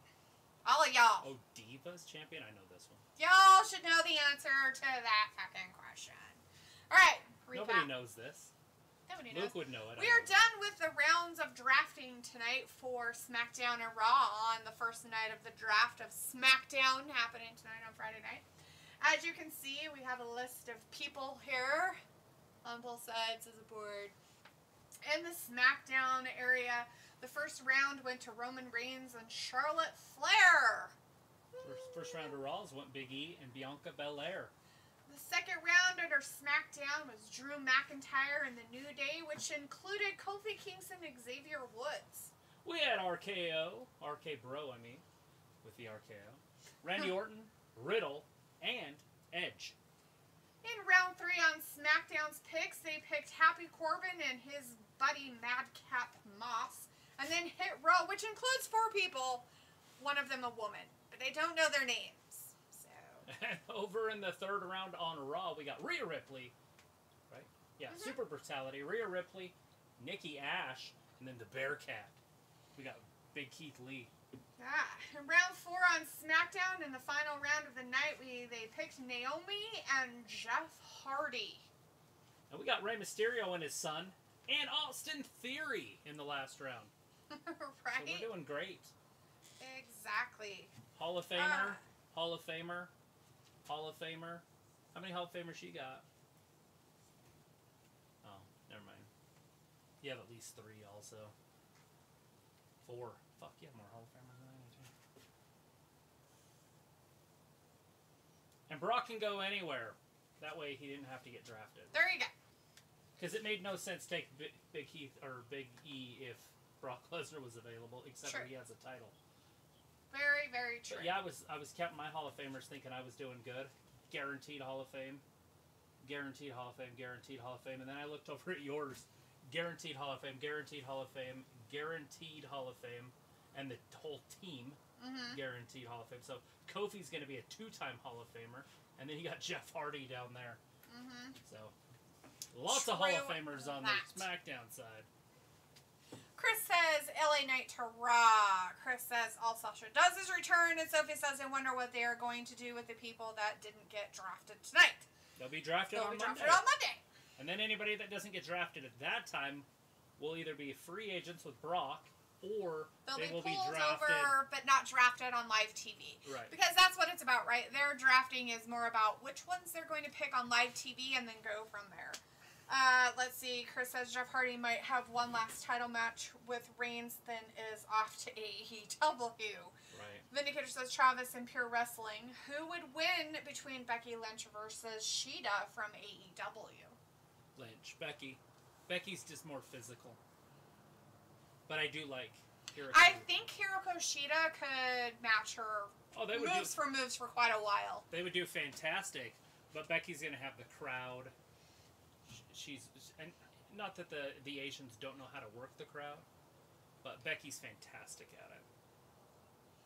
Speaker 2: All of y'all.
Speaker 1: Oh, Divas champion? I know this one.
Speaker 2: Y'all should know the answer to that fucking question. Alright, recap.
Speaker 1: Nobody knows this.
Speaker 2: Nobody knows.
Speaker 1: Luke would know it.
Speaker 2: We are done with the rounds of drafting tonight for SmackDown and Raw on the first night of the draft of SmackDown happening tonight on Friday night. As you can see, we have a list of people here on both sides of the board. In the SmackDown area, the first round went to Roman Reigns and Charlotte Flair.
Speaker 1: First round of Raws went Big E and Bianca Belair.
Speaker 2: The second round under SmackDown was Drew McIntyre and The New Day, which included Kofi Kingston and Xavier Woods.
Speaker 1: We had RKO, RK Bro, I mean, with the RKO. Randy Orton, Riddle, and Edge.
Speaker 2: In round 3 on SmackDown's picks, they picked Happy Corbin and his buddy Madcap Moss. And then Hit Row, which includes 4 people, one of them a woman. But they don't know their names. So.
Speaker 1: And over in the third round on Raw, we got Rhea Ripley. Right? Yeah, Super Brutality. Rhea Ripley, Nikki Ash, and then the Bearcat. We got Big Keith Lee.
Speaker 2: Yeah. In round 4 on SmackDown, in the final round of the night, they picked Naomi and Jeff Hardy.
Speaker 1: And we got Rey Mysterio and his son, and Austin Theory in the last round.
Speaker 2: Right?
Speaker 1: So we're doing great.
Speaker 2: Exactly.
Speaker 1: Hall of Famer, Hall of Famer, Hall of Famer. How many Hall of Famers you got? Oh, never mind. You have at least 3 also. 4. Fuck, you have more Hall of Famers than I do. And Brock can go anywhere. That way he didn't have to get drafted.
Speaker 2: There you go.
Speaker 1: Because it made no sense to take Big Heath or Big E if Brock Lesnar was available, except for he has a title.
Speaker 2: Very, very true.
Speaker 1: But yeah, I was counting my Hall of Famers thinking I was doing good. Guaranteed Hall of Fame. Guaranteed Hall of Fame. Guaranteed Hall of Fame. And then I looked over at yours. Guaranteed Hall of Fame. Guaranteed Hall of Fame. Guaranteed Hall of Fame. And the whole team. Guaranteed Hall of Fame. So Kofi's going to be a 2-time Hall of Famer. And then you got Jeff Hardy down there. So lots of Hall of Famers on the SmackDown side.
Speaker 2: Chris says, LA Knight to Raw. Chris says all Sasha does is return, and Sophie says I wonder what they are going to do with the people that didn't get drafted tonight.
Speaker 1: They'll be drafted on Monday. And then anybody that doesn't get drafted at that time will either be free agents with Brock, or they will be drafted
Speaker 2: over, but not drafted on live TV.
Speaker 1: Right.
Speaker 2: Because that's what it's about, right? Their drafting is more about which ones they're going to pick on live TV and then go from there. Let's see. Chris says Jeff Hardy might have one last title match with Reigns, then is off to AEW.
Speaker 1: Right.
Speaker 2: Vindicator says Travis in Pure Wrestling. Who would win between Becky Lynch versus Shida from AEW?
Speaker 1: Lynch. Becky's just more physical. But I do like Hiroko.
Speaker 2: I think Hiroko Shida could match her moves for quite a while.
Speaker 1: They would do fantastic, but Becky's going to have the crowd. And not that the Asians don't know how to work the crowd, but Becky's fantastic at it.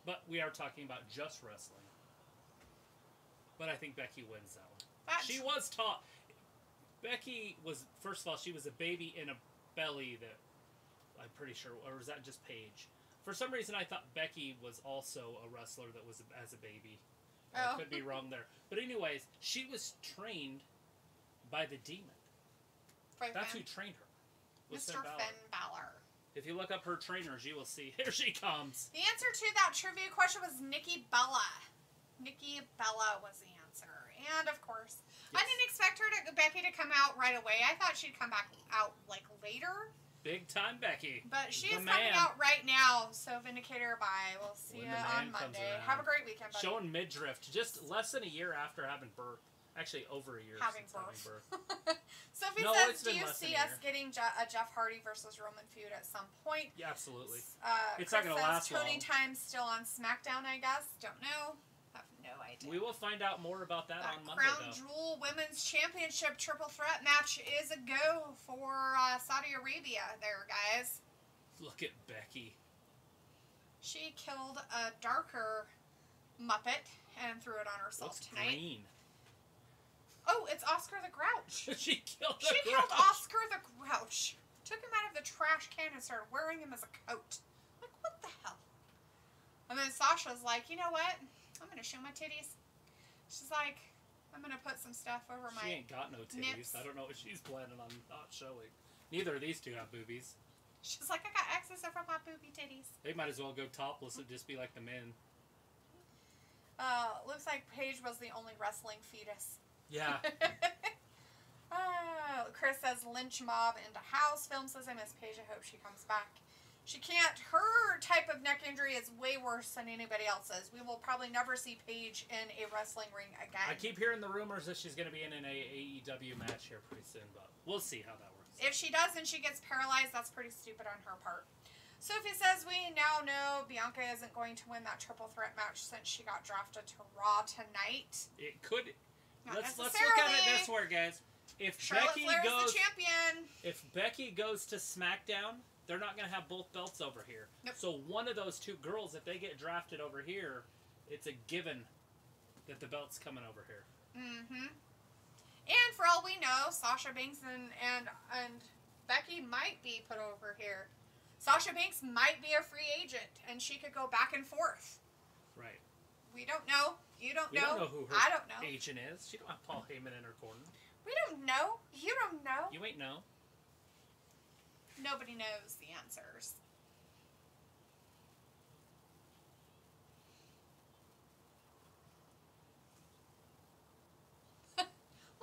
Speaker 1: But we are talking about just wrestling. But I think Becky wins that one. She was taught. Becky was, first of all, she was a baby in a belly that, I'm pretty sure, or was that just Paige? For some reason, I thought Becky was also a wrestler that was as a baby. I could be wrong there. But anyways, she was trained by the Demon. That's who trained her.
Speaker 2: Mr. Finn Balor.
Speaker 1: If you look up her trainers, you will see. Here she comes.
Speaker 2: The answer to that trivia question was Nikki Bella. Nikki Bella was the answer. And, of course, yes. I didn't expect Becky to come out right away. I thought she'd come back out, later.
Speaker 1: Big time Becky.
Speaker 2: But she is coming out right now, so Vindicator, bye. We'll see you on Monday. Have a great weekend, buddy.
Speaker 1: Showing midriff, just less than a year after having birth. Actually, over a year
Speaker 2: having
Speaker 1: since
Speaker 2: birth.
Speaker 1: having birth.
Speaker 2: Sophie says, do you see us getting a Jeff Hardy versus Roman feud at some point?
Speaker 1: Yeah, absolutely.
Speaker 2: It's
Speaker 1: not going to last long.
Speaker 2: Tony Time's still on SmackDown, I guess. Don't know. Have no idea.
Speaker 1: We will find out more about that on Monday,
Speaker 2: Crown Jewel Women's Championship Triple Threat match is a go for Saudi Arabia there, guys.
Speaker 1: Look at Becky.
Speaker 2: She killed a darker Muppet and threw it on herself tonight.
Speaker 1: Green.
Speaker 2: Oh, it's Oscar the Grouch.
Speaker 1: She killed
Speaker 2: Oscar the Grouch. Took him out of the trash can and started wearing him as a coat. Like, what the hell? And then Sasha's like, you know what? I'm going to show my titties. She's like, I'm going to put some stuff over my
Speaker 1: She ain't got no titties.
Speaker 2: Nips.
Speaker 1: I don't know what she's planning on not showing. Neither of these two have boobies.
Speaker 2: She's like, I got access over my booby titties.
Speaker 1: They might as well go topless and just be like the men.
Speaker 2: Looks like Paige was the only wrestling fetus.
Speaker 1: Yeah.
Speaker 2: Chris says Lynch mob into house. Film says I miss Paige. I hope she comes back. She can't. Her type of neck injury is way worse than anybody else's. We will probably never see Paige in a wrestling ring again.
Speaker 1: I keep hearing the rumors that she's going to be in an AEW match here pretty soon, but we'll see how that works.
Speaker 2: If she does and she gets paralyzed, that's pretty stupid on her part. Sophie says we now know Bianca isn't going to win that triple threat match since she got drafted to Raw tonight.
Speaker 1: It could. Let's look at it this way, guys. If
Speaker 2: Charlotte Flair is the champion.
Speaker 1: If Becky goes to SmackDown, they're not going to have both belts over here.
Speaker 2: Nope.
Speaker 1: So one of those two girls, if they get drafted over here, it's a given that the belt's coming over here.
Speaker 2: Mm-hmm. And for all we know, Sasha Banks and Becky might be put over here. Sasha Banks might be a free agent, and she could go back and forth.
Speaker 1: Right.
Speaker 2: We don't know. You don't know.
Speaker 1: We don't know who her
Speaker 2: I don't know.
Speaker 1: agent is. She don't have Paul Heyman in her corner.
Speaker 2: We don't know. You don't know.
Speaker 1: You ain't know.
Speaker 2: Nobody knows the answers. I'm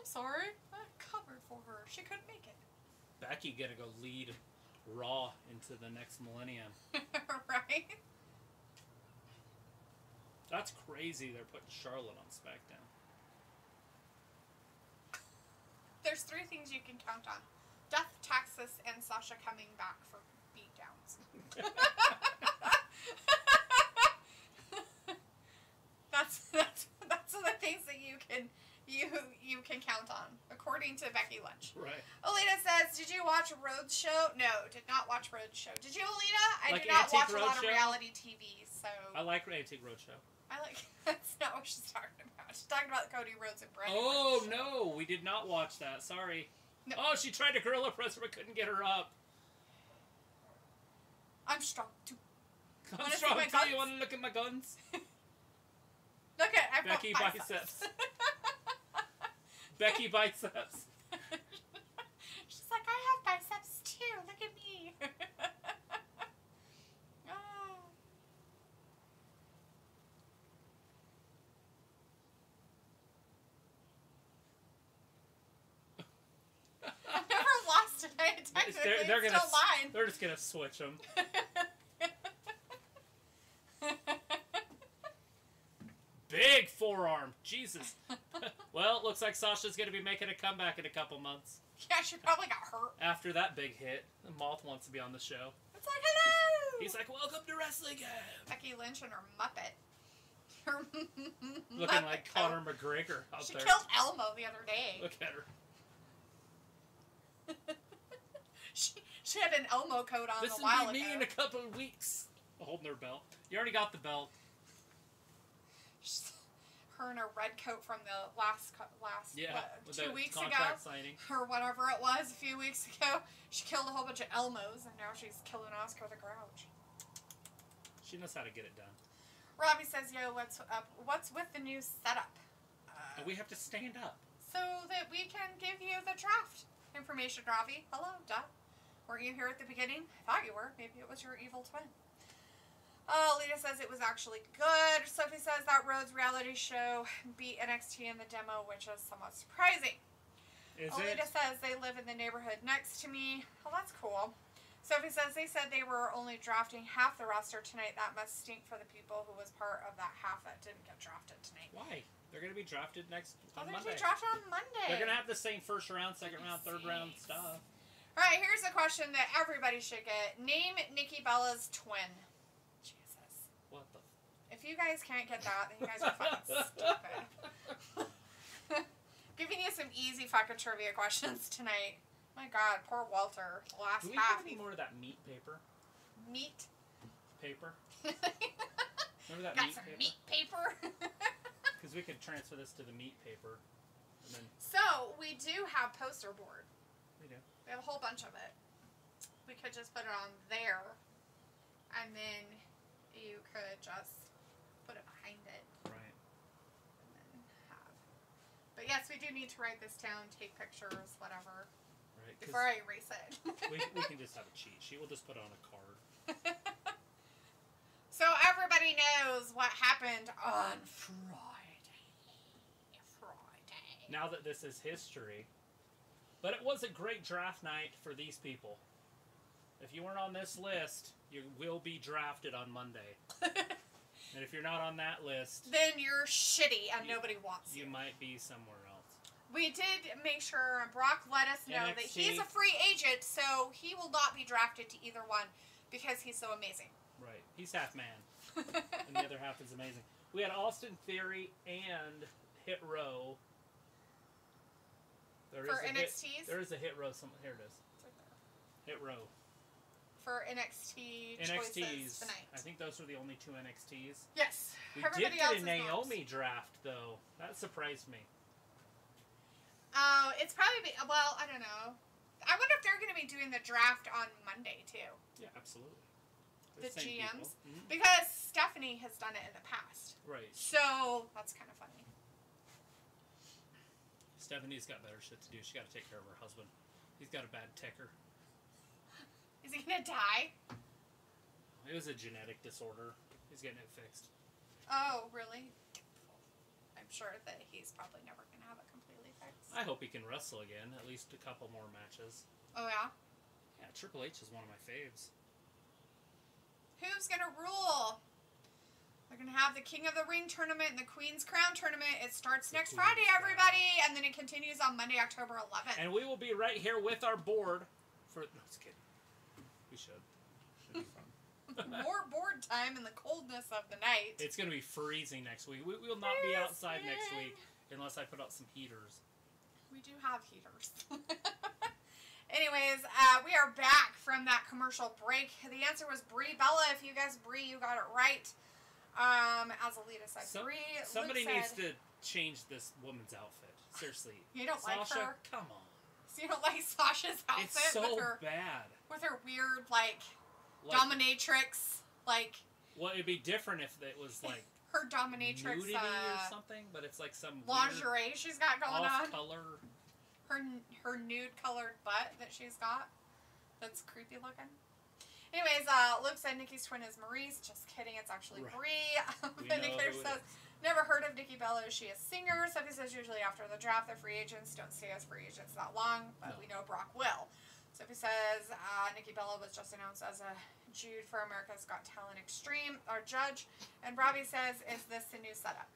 Speaker 2: sorry. I covered for her. She couldn't make it.
Speaker 1: Becky gonna go lead Raw into the next millennium.
Speaker 2: Right?
Speaker 1: That's crazy they're putting Charlotte on SmackDown.
Speaker 2: There's three things you can count on. Death, taxes, and Sasha coming back for beatdowns. That's the things that you can count on, according to Becky Lynch.
Speaker 1: Right.
Speaker 2: Alita says, did you watch Roadshow? No, did not watch Roadshow. Did you, Alita? I
Speaker 1: Like
Speaker 2: did not watch
Speaker 1: Antique
Speaker 2: a lot of
Speaker 1: Roadshow?
Speaker 2: reality TV, so...
Speaker 1: I like Antique Roadshow.
Speaker 2: That's not what she's talking about. She's talking about Cody Rhodes and Brandon
Speaker 1: Oh,
Speaker 2: Rhodes.
Speaker 1: no. We did not watch that. Sorry.
Speaker 2: No.
Speaker 1: Oh, she tried to gorilla press her but couldn't get her up.
Speaker 2: I'm strong too.
Speaker 1: I'm strong too. You want to look at my guns?
Speaker 2: Look at I've
Speaker 1: Becky
Speaker 2: got biceps.
Speaker 1: Becky biceps.
Speaker 2: She's like, I have biceps too. Look at me. Oh. I've never lost it. Technically,
Speaker 1: they're
Speaker 2: it's
Speaker 1: gonna,
Speaker 2: still mine.
Speaker 1: They're just gonna switch them. Big forearm. Jesus. Well, it looks like Sasha's going to be making a comeback in a couple months.
Speaker 2: Yeah, she probably got hurt.
Speaker 1: After that big hit, the Moth wants to be on the show.
Speaker 2: It's like, hello!
Speaker 1: He's like, welcome to Wrestling Game!
Speaker 2: Becky Lynch and her Muppet. Her
Speaker 1: Looking
Speaker 2: Muppet
Speaker 1: like
Speaker 2: coat.
Speaker 1: Conor McGregor out
Speaker 2: She
Speaker 1: there.
Speaker 2: killed Elmo the other day.
Speaker 1: Look at her.
Speaker 2: she had an Elmo coat on
Speaker 1: This
Speaker 2: a while
Speaker 1: will be
Speaker 2: ago.
Speaker 1: me in a couple of weeks. Holding her belt. You already got the belt.
Speaker 2: Her in a red coat from the last
Speaker 1: Yeah,
Speaker 2: what, 2 weeks ago,
Speaker 1: signing.
Speaker 2: or whatever it was, a few weeks ago. She killed a whole bunch of Elmos, and now she's killing Oscar the Grouch.
Speaker 1: She knows how to get it done.
Speaker 2: Robbie says, "Yo, what's up? What's with the new setup?"
Speaker 1: And we have to stand up
Speaker 2: so that we can give you the draft information, Robbie. Hello, duh. Weren't you here at the beginning? I thought you were. Maybe it was your evil twin. Lita says it was actually good. Sophie says that Rhodes reality show beat NXT in the demo, which is somewhat surprising.
Speaker 1: Is
Speaker 2: Lita
Speaker 1: it?
Speaker 2: says they live in the neighborhood next to me. Well, that's cool. Sophie says they said they were only drafting half the roster tonight. That must stink for the people who was part of that half that didn't get drafted tonight.
Speaker 1: Why? They're going to be drafted on
Speaker 2: They're
Speaker 1: Monday.
Speaker 2: going to be drafted on Monday.
Speaker 1: They're going to have the same first round, second round, third round stuff.
Speaker 2: All right, here's a question that everybody should get. Name Nikki Bella's twin. Jesus.
Speaker 1: What the?
Speaker 2: If you guys can't get that, then you guys are fucking stupid. Giving you some easy fucking trivia questions tonight. My God, poor Walter. The last
Speaker 1: Do we
Speaker 2: half.
Speaker 1: have any more of that meat paper?
Speaker 2: Meat.
Speaker 1: Paper? Remember that
Speaker 2: Got
Speaker 1: meat
Speaker 2: some
Speaker 1: paper?
Speaker 2: meat paper.
Speaker 1: Because we could transfer this to the meat paper. And then
Speaker 2: So, we do have poster board.
Speaker 1: we do.
Speaker 2: We have a whole bunch of it. We could just put it on there. And then you could just put it behind it.
Speaker 1: Right.
Speaker 2: And then have. But yes, we do need to write this down, take pictures, whatever.
Speaker 1: Right.
Speaker 2: Before I erase it.
Speaker 1: we can just have a cheat sheet. We'll just put it on a card.
Speaker 2: So everybody knows what happened on Friday.
Speaker 1: Now that this is history. But it was a great draft night for these people. If you weren't on this list, you will be drafted on Monday. And if you're not on that list,
Speaker 2: Then you're shitty and nobody wants you.
Speaker 1: you might be somewhere else.
Speaker 2: We did make sure Brock let us know that
Speaker 1: NXT.
Speaker 2: he's a free agent, so he will not be drafted to either one because he's so amazing.
Speaker 1: Right. He's half man. And the other half is amazing. We had Austin Theory and Hit Row. There
Speaker 2: For
Speaker 1: is a
Speaker 2: NXTs?
Speaker 1: There is a Hit Row. Here it is. Hit Row.
Speaker 2: For NXT choices
Speaker 1: NXTs.
Speaker 2: tonight.
Speaker 1: I think those were the only two NXTs.
Speaker 2: Yes.
Speaker 1: We
Speaker 2: Everybody
Speaker 1: did
Speaker 2: else
Speaker 1: get a
Speaker 2: is
Speaker 1: Naomi
Speaker 2: not.
Speaker 1: draft, though. That surprised me.
Speaker 2: Oh, it's probably, well, I don't know. I wonder if they're going to be doing the draft on Monday, too.
Speaker 1: Yeah, absolutely.
Speaker 2: The
Speaker 1: They're same
Speaker 2: GMs.
Speaker 1: people. Mhm.
Speaker 2: Because Stephanie has done it in the past.
Speaker 1: Right.
Speaker 2: So, that's kind of funny.
Speaker 1: Stephanie's got better shit to do. She got to take care of her husband. He's got a bad ticker.
Speaker 2: Is he going to die?
Speaker 1: It was a genetic disorder. He's getting it fixed.
Speaker 2: Oh, really? I'm sure that he's probably never going to have it completely fixed.
Speaker 1: I hope he can wrestle again. At least a couple more matches.
Speaker 2: Oh, yeah?
Speaker 1: Yeah, Triple H is one of my faves.
Speaker 2: Who's going to rule? They're going to have the King of the Ring tournament and the Queen's Crown tournament. It starts next
Speaker 1: Queen's
Speaker 2: Friday,
Speaker 1: Crown.
Speaker 2: everybody, and then it continues on Monday, October 11th.
Speaker 1: And we will be right here with our board for... No, just kidding. We should. Should be fun.
Speaker 2: More board time in the coldness of the night.
Speaker 1: It's going to be freezing next week. We will not be outside next week unless I put out some heaters.
Speaker 2: We do have heaters. Anyways, we are back from that commercial break. The answer was Brie Bella. If you guys Brie, you got it right. As Alita said, Brie.
Speaker 1: Somebody
Speaker 2: Luke
Speaker 1: needs
Speaker 2: said,
Speaker 1: to change this woman's outfit. Seriously.
Speaker 2: You don't
Speaker 1: Sasha,
Speaker 2: like her?
Speaker 1: Come on.
Speaker 2: So you don't like Sasha's outfit
Speaker 1: It's so
Speaker 2: with her
Speaker 1: bad.
Speaker 2: with her weird like
Speaker 1: Like,
Speaker 2: dominatrix, like...
Speaker 1: Well, it'd be different if it was, like...
Speaker 2: her dominatrix,
Speaker 1: nudity or something, but it's like some
Speaker 2: lingerie she's got going on.
Speaker 1: Off-color...
Speaker 2: Her nude-colored butt that she's got. That's creepy looking. Anyways, Luke said Nikki's twin is Maurice. Just kidding, it's actually Brie. Vindicator says, never heard of Nikki Bella. Is she a singer? Sophie says, usually after the draft, the free agents don't stay as free agents that long, but we know Brock will. Sophie says, Nikki Bella was just announced as a Jude for America's Got Talent Extreme, our judge. And Robbie says, is this the new setup?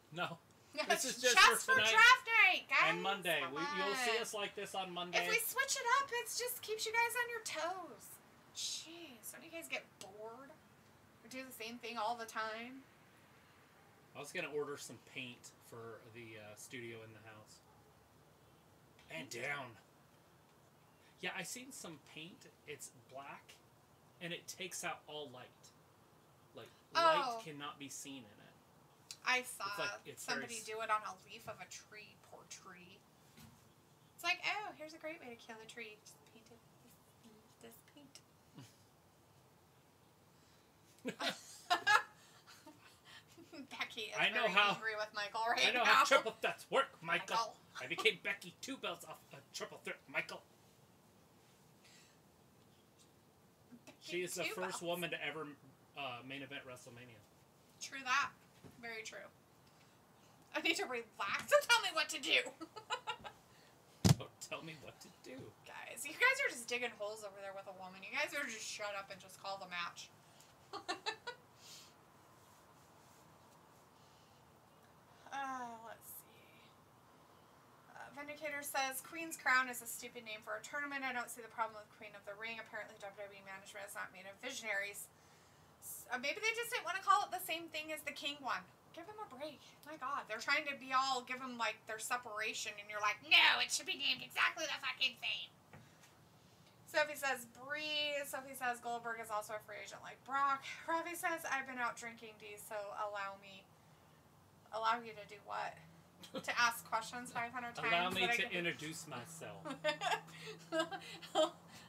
Speaker 1: No.
Speaker 2: This
Speaker 1: is just
Speaker 2: for draft night, guys.
Speaker 1: And Monday. You'll see us like this on Monday.
Speaker 2: If we switch it up, it just keeps you guys on your toes. Jeez, don't you guys get bored? Or do the same thing all the time?
Speaker 1: I was going to order some paint for the studio in the house. And down. Yeah, I seen some paint. It's black, and it takes out all light. Like, light cannot be seen in it.
Speaker 2: I saw somebody do it on a leaf of a tree. Poor tree. It's like, oh, here's a great way to kill a tree. Just paint it with this paint. Becky is very angry with Michael right now.
Speaker 1: I know how triple threats work, Michael. I became Becky 2 belts off a triple threat, Michael. She is the first woman to ever main event WrestleMania.
Speaker 2: True that. Very true. I need to relax and tell me what to do.
Speaker 1: Don't tell me what to do.
Speaker 2: Guys, you guys are just digging holes over there with a woman. You guys are just shut up and just call the match. Let's see. Vindicator says, Queen's Crown is a stupid name for a tournament. I don't see the problem with Queen of the Ring. Apparently WWE management is not made of visionaries. Maybe they just didn't want to call it the same thing as the King one. Give them a break. My God. They're trying to be all, give them like their separation, and you're like, no, it should be named exactly the fucking same. Sophie says Brie. Sophie says Goldberg is also a free agent like Brock. Robbie says, I've been out drinking, D, so allow you to do what? To ask questions 500 times?
Speaker 1: Allow me to introduce myself.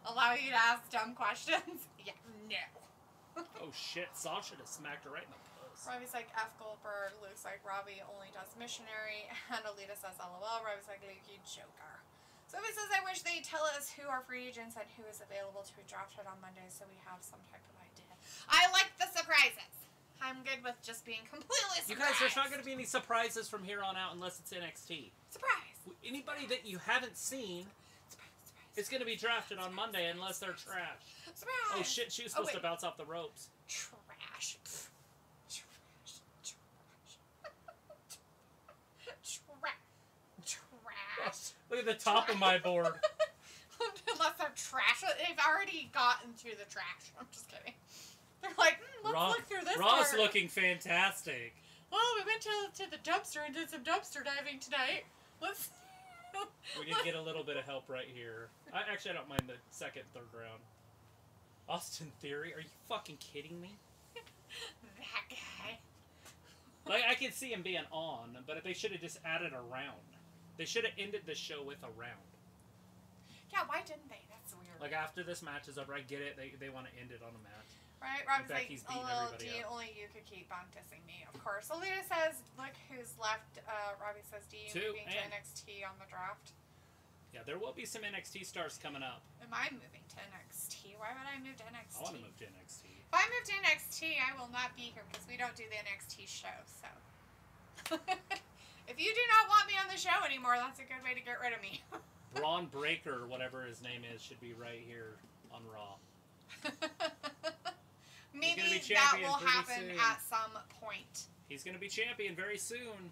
Speaker 2: Allow you to ask dumb questions? Yeah, no.
Speaker 1: Oh shit, Saul should have smacked her right in the puss.
Speaker 2: Robbie's like, F Goldberg. Luke's like, Robbie only does missionary. And Alita says, LOL. Robbie's like, Luke, you joker. Sophie says, I wish they'd tell us who are free agents and who is available to be drafted on Monday so we have some type of idea. I like the surprises. I'm good with just being completely surprised.
Speaker 1: You guys, there's not going to be any surprises from here on out unless it's NXT.
Speaker 2: Surprise.
Speaker 1: Anybody that you haven't seen is going to be drafted on Monday unless they're trash.
Speaker 2: Surprise.
Speaker 1: Oh shit, she was supposed to bounce off the ropes.
Speaker 2: Trash. Trash.
Speaker 1: Look at the top of my board.
Speaker 2: Unless they're trash. They've already gotten to the trash. I'm just kidding. They're like, let's look through this
Speaker 1: Raw's looking fantastic.
Speaker 2: Oh, we went to the dumpster and did some dumpster diving tonight. Let's...
Speaker 1: We did get a little bit of help right here. I don't mind the second, third round. Austin Theory? Are you fucking kidding me?
Speaker 2: That guy.
Speaker 1: Like, I can see him being on, but they should have just added a round. They should have ended the show with a round.
Speaker 2: Yeah, why didn't they? That's weird.
Speaker 1: Like, after this match is over, I get it. They want to end it on a match.
Speaker 2: Right, Rob's like,
Speaker 1: everybody up.
Speaker 2: Only you could keep on dissing me, of course. Alita says, look who's left. Robbie says, D, moving to NXT on the draft.
Speaker 1: Yeah, there will be some NXT stars coming up.
Speaker 2: Am I moving to NXT? Why would I move to NXT?
Speaker 1: I want to move to NXT.
Speaker 2: If I move to NXT, I will not be here because we don't do the NXT show, so. If you do not want me on the show anymore, that's a good way to get rid of me.
Speaker 1: Braun Breaker, whatever his name is, should be right here on Raw.
Speaker 2: Maybe that will happen at some point.
Speaker 1: He's going to be champion very soon.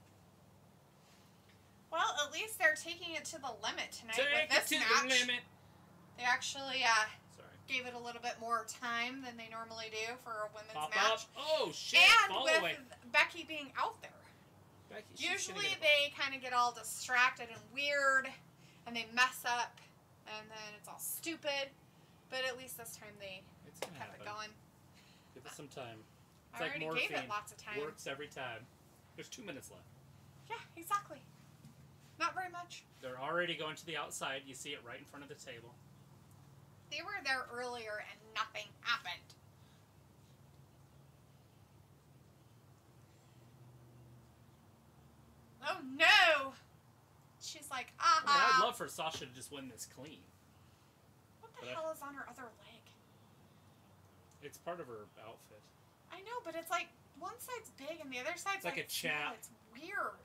Speaker 2: Well, at least they're taking it to the limit tonight
Speaker 1: with this match. The limit.
Speaker 2: They actually gave it a little bit more time than they normally do for a women's match.
Speaker 1: Oh, shit.
Speaker 2: And with Becky being out there. Usually they kind of get all distracted and weird, and they mess up, and then it's all stupid. But at least this time they kept it going.
Speaker 1: Give it some time. It's
Speaker 2: I
Speaker 1: like
Speaker 2: already
Speaker 1: morphine.
Speaker 2: gave it lots of time.
Speaker 1: Works every time. There's 2 minutes left.
Speaker 2: Yeah, exactly. Not very much.
Speaker 1: They're already going to the outside. You see it right in front of the table.
Speaker 2: They were there earlier and nothing happened. like,
Speaker 1: I mean, I'd love for Sasha to just win this clean.
Speaker 2: What the hell is on her other leg?
Speaker 1: It's part of her outfit.
Speaker 2: I know, but it's like one side's big and the other side's
Speaker 1: like a chap.
Speaker 2: It's weird.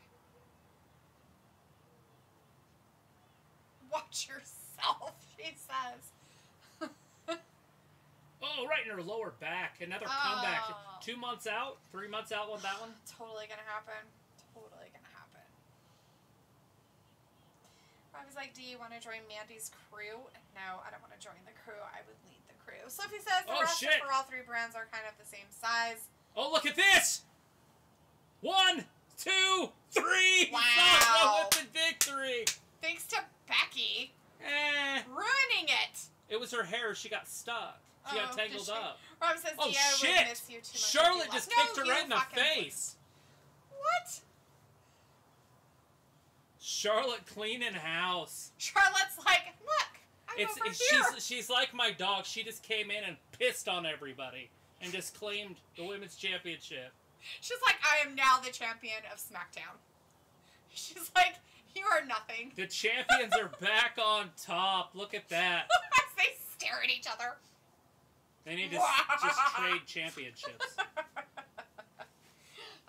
Speaker 2: Watch yourself, she says.
Speaker 1: Oh, right in her lower back. Another comeback. 2 months out? 3 months out on that one?
Speaker 2: Totally gonna happen. Totally gonna happen. I was like, do you want to join Mandy's crew? No, I don't want to join the crew. I would lead the crew. Sophie says the roster for all 3 brands are kind of the same size.
Speaker 1: Oh, look at this! 1, 2, 3!
Speaker 2: Wow.
Speaker 1: Sasha with the victory!
Speaker 2: Thanks to Becky. Ruining it.
Speaker 1: It was her hair. She got stuck. She got tangled up.
Speaker 2: Rob says,
Speaker 1: oh,
Speaker 2: Dia
Speaker 1: shit!
Speaker 2: would miss you too much.
Speaker 1: Charlotte just kicked her right in the face.
Speaker 2: What?
Speaker 1: Charlotte cleaning house.
Speaker 2: Charlotte's like, look,
Speaker 1: she's like my dog. She just came in and pissed on everybody and just claimed the women's championship.
Speaker 2: She's like, I am now the champion of SmackDown. She's like, you are nothing.
Speaker 1: The champions are back on top. Look at that.
Speaker 2: As they stare at each other.
Speaker 1: They need to just trade championships.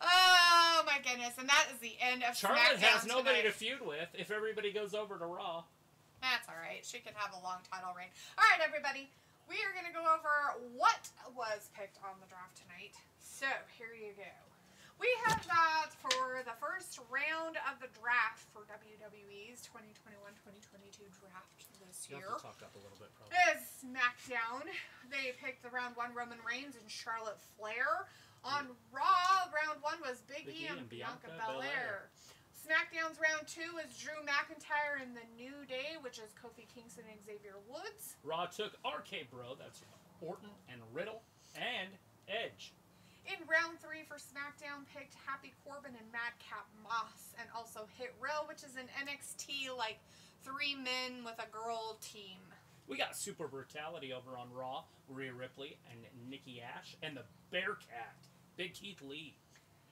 Speaker 2: Oh my goodness, and that is the end of
Speaker 1: Charlotte
Speaker 2: SmackDown
Speaker 1: has nobody
Speaker 2: tonight.
Speaker 1: to feud with if everybody goes over to Raw.
Speaker 2: That's alright. She can have a long title reign. Alright, everybody. We are going to go over what was picked on the draft tonight. So, here you go. We have got for the first round of the draft for WWE's 2021-2022 draft this year.
Speaker 1: You have to talk up a little bit, probably.
Speaker 2: Is SmackDown. They picked the round 1 Roman Reigns and Charlotte Flair. On Raw, round 1 was Big E and Bianca Belair. SmackDown's round 2 is Drew McIntyre and The New Day, which is Kofi Kingston and Xavier Woods.
Speaker 1: Raw took RK Bro, that's Orton and Riddle, and Edge.
Speaker 2: In round 3 for SmackDown, picked Happy Corbin and Madcap Moss, and also Hit Row, which is an NXT, like, 3 men with a girl team.
Speaker 1: We got Super Brutality over on Raw, Rhea Ripley and Nikki Ash, and the Bearcat, Big Keith Lee.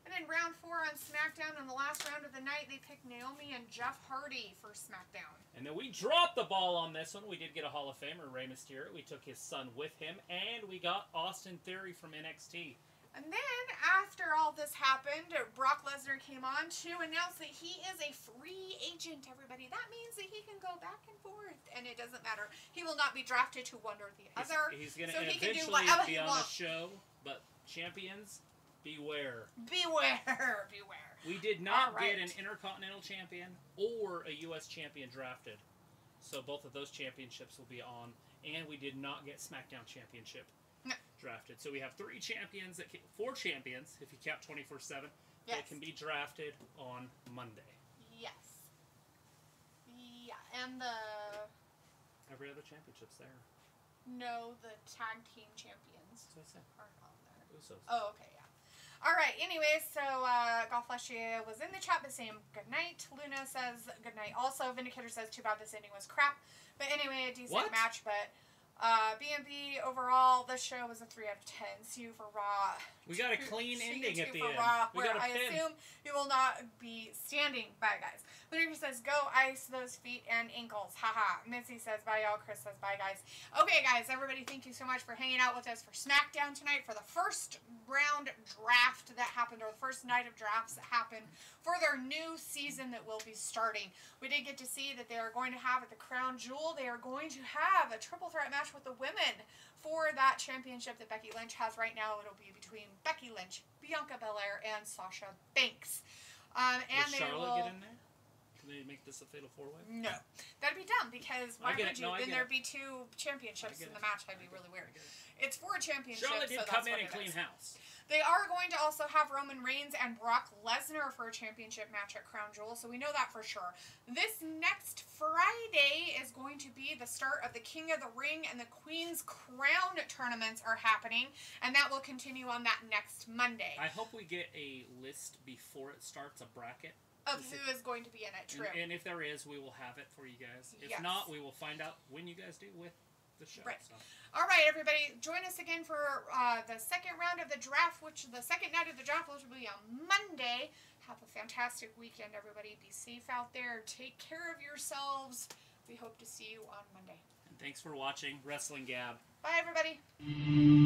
Speaker 2: And in round 4 on SmackDown, in the last round of the night, they picked Naomi and Jeff Hardy for SmackDown.
Speaker 1: And then we dropped the ball on this one. We did get a Hall of Famer, Rey Mysterio. We took his son with him, and we got Austin Theory from NXT.
Speaker 2: And then, after all this happened, Brock Lesnar came on to announce that he is a free agent, everybody. That means that he can go back and forth, and it doesn't matter. He will not be drafted to one or the other.
Speaker 1: He's going to
Speaker 2: so he
Speaker 1: eventually
Speaker 2: can do whatever
Speaker 1: be
Speaker 2: he
Speaker 1: on
Speaker 2: wants.
Speaker 1: the show, but champions, beware.
Speaker 2: Beware, beware.
Speaker 1: We did not get an Intercontinental Champion or a U.S. Champion drafted. So both of those championships will be on, and we did not get SmackDown Championship drafted. So we have 4 champions, if you count 24/7, that can be drafted on Monday.
Speaker 2: Yes. Yeah, and
Speaker 1: every other championship's there.
Speaker 2: No, the tag team champions aren't on there.
Speaker 1: Usos.
Speaker 2: Oh, okay, yeah. All right, anyways, so Golf Flashy was in the chat but saying good night. Luna says good night also. Vindicator says too bad this ending was crap. But anyway, a decent match, but B&B overall, this show was a 3 out of 10. See you for Raw.
Speaker 1: We got a clean ending at the end.
Speaker 2: Raw,
Speaker 1: we got a pin.
Speaker 2: assume you will not be standing. Bye, guys. Vindicator says go ice those feet and ankles. Haha. Missy says bye, y'all. Chris says bye, guys. Okay, guys, everybody, thank you so much for hanging out with us for SmackDown tonight for the first round draft that happened, or the first night of drafts that happened for their new season that will be starting. We did get to see that they are going to have at the Crown Jewel, they are going to have a triple threat match with the women for that championship that Becky Lynch has right now. It'll be between Becky Lynch, Bianca Belair, and Sasha Banks. And
Speaker 1: will Charlotte get in there? Can they make this a fatal 4-way?
Speaker 2: No. That'd be dumb, because why would you?
Speaker 1: No,
Speaker 2: then there'd be 2 championships in the match. That'd be really weird. It's 4 championships.
Speaker 1: Charlotte did come in and clean house.
Speaker 2: They are going to also have Roman Reigns and Brock Lesnar for a championship match at Crown Jewel, so we know that for sure. This next Friday is going to be the start of the King of the Ring and the Queen's Crown tournaments are happening, and that will continue on that next Monday.
Speaker 1: I hope we get a list before it starts, a bracket.
Speaker 2: Of who is going to be in it, true.
Speaker 1: And if there is, we will have it for you guys. If not, we will find out when you guys do with the show.
Speaker 2: Right.
Speaker 1: So.
Speaker 2: All right, everybody, join us again for the second round of the draft, the second night of the draft, which will be on Monday. Have a fantastic weekend, everybody. Be safe out there. Take care of yourselves. We hope to see you on Monday.
Speaker 1: And thanks for watching Wrestling Gab.
Speaker 2: Bye, everybody.